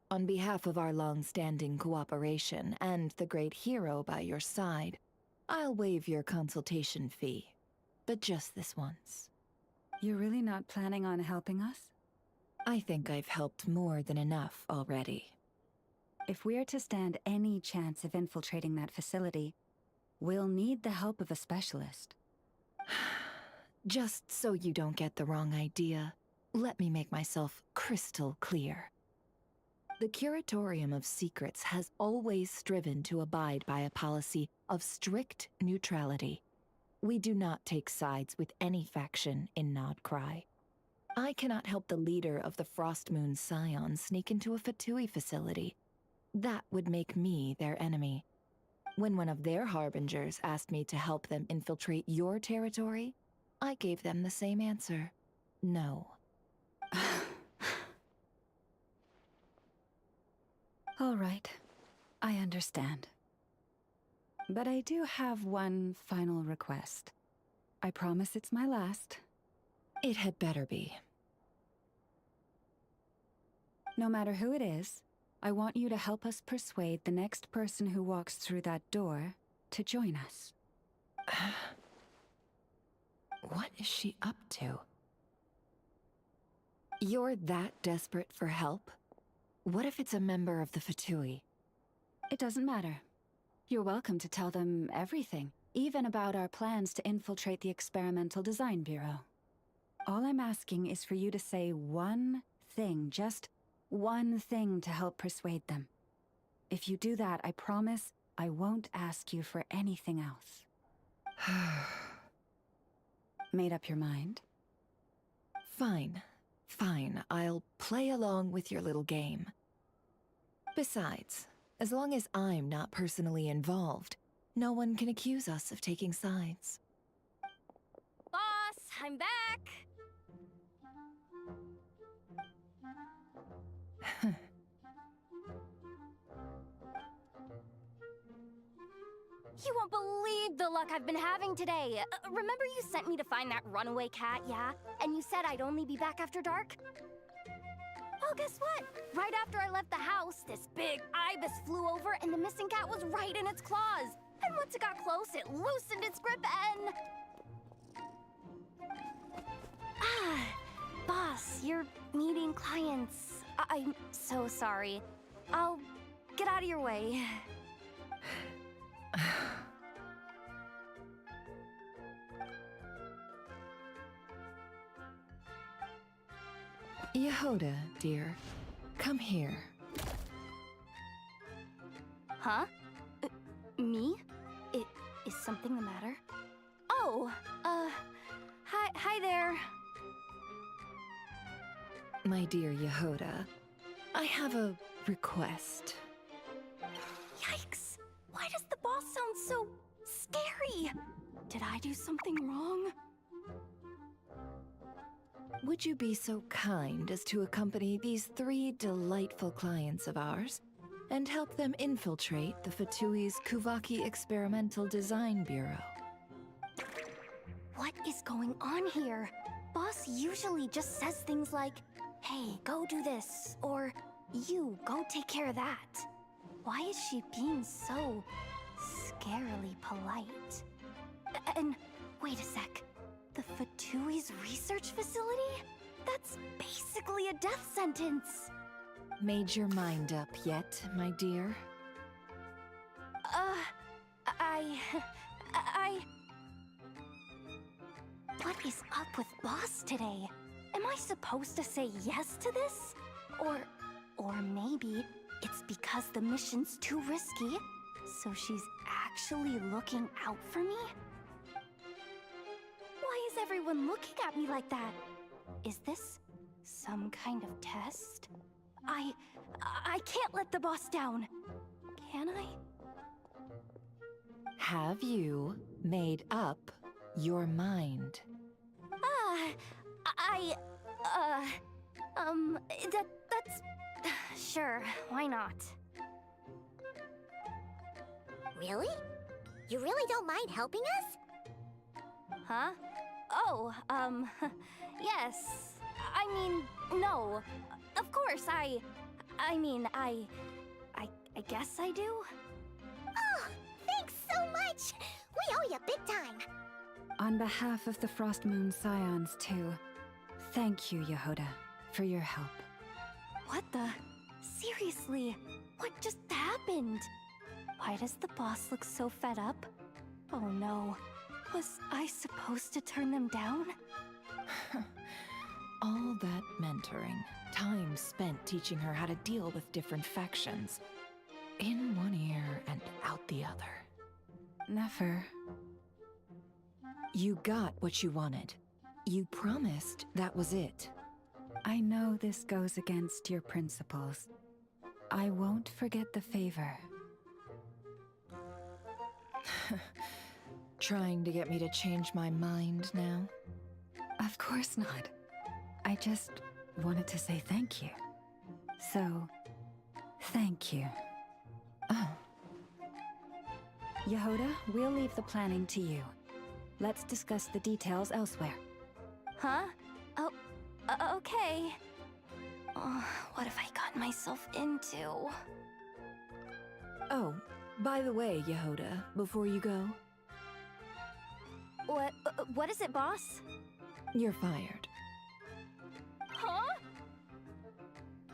On behalf of our long-standing cooperation and the great hero by your side, I'll waive your consultation fee. But just this once. You're really not planning on helping us? I think I've helped more than enough already. If we're to stand any chance of infiltrating that facility, we'll need the help of a specialist. Just so you don't get the wrong idea, let me make myself crystal clear. The Curatorium of Secrets has always striven to abide by a policy of strict neutrality. We do not take sides with any faction in Nod-Krai. I cannot help the leader of the Frostmoon Scions sneak into a Fatui facility. That would make me their enemy. When one of their harbingers asked me to help them infiltrate your territory, I gave them the same answer. No. All right, I understand. But I do have one final request. I promise it's my last. It had better be. No matter who it is, I want you to help us persuade the next person who walks through that door to join us. What is she up to? You're that desperate for help? What if it's a member of the Fatui? It doesn't matter. You're welcome to tell them everything, even about our plans to infiltrate the Experimental Design Bureau. All I'm asking is for you to say one thing, just one thing to help persuade them. If you do that, I promise I won't ask you for anything else. Made up your mind? Fine. Fine, I'll play along with your little game. Besides, as long as I'm not personally involved, no one can accuse us of taking sides. Boss, I'm back! You won't believe the luck I've been having today. Remember you sent me to find that runaway cat, yeah? And you said I'd only be back after dark? Well, guess what? Right after I left the house, this big ibis flew over and the missing cat was right in its claws. And once it got close, it loosened its grip and... Boss, you're meeting clients. I'm so sorry. I'll get out of your way. Yehoda, dear, come here. Huh? Me? Is something the matter? Oh, hi there. My dear Yehoda, I have a request. Yikes! Why does the boss sound so scary? Did I do something wrong? Would you be so kind as to accompany these 3 delightful clients of ours and help them infiltrate the Fatui's Kuvaki Experimental Design Bureau? What is going on here? Boss usually just says things like, hey, go do this, or you, go take care of that. Why is she being so scarily polite? And wait a sec. The Fatui's research facility? That's basically a death sentence. Made your mind up yet, my dear? What is up with Boss today? Am I supposed to say yes to this? Or maybe it's because the mission's too risky, so she's actually looking out for me? Why is everyone looking at me like that? Is this some kind of test? I can't let the boss down. Can I? Have you made up your mind? That's... Sure, why not? Really? You really don't mind helping us? Huh? Oh, yes. I mean, no. Of course, I guess I do. Oh, thanks so much! We owe you big time! On behalf of the Frost Moon Scions, too, thank you, Yehoda, for your help. What the? Seriously, what just happened? Why does the boss look so fed up? Oh no, was I supposed to turn them down? All that mentoring, time spent teaching her how to deal with different factions. In one ear and out the other. Never. You got what you wanted. You promised that was it. I know this goes against your principles. I won't forget the favor. Trying to get me to change my mind now? Of course not. I just wanted to say thank you. So, thank you. Oh. Yehoda, we'll leave the planning to you. Let's discuss the details elsewhere. Huh? Oh, okay. Oh, what have I gotten myself into? Oh, by the way, Yehoda, before you go... What is it, boss? You're fired. Huh?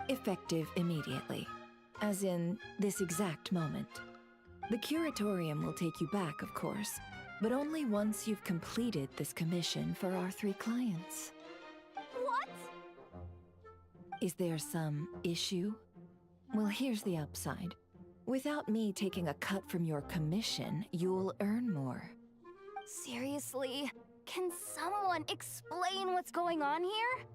Effective immediately. As in, this exact moment. The Curatorium will take you back, of course, but only once you've completed this commission for our 3 clients. What? Is there some issue? Well, here's the upside. Without me taking a cut from your commission, you'll earn more. Seriously? Can someone explain what's going on here?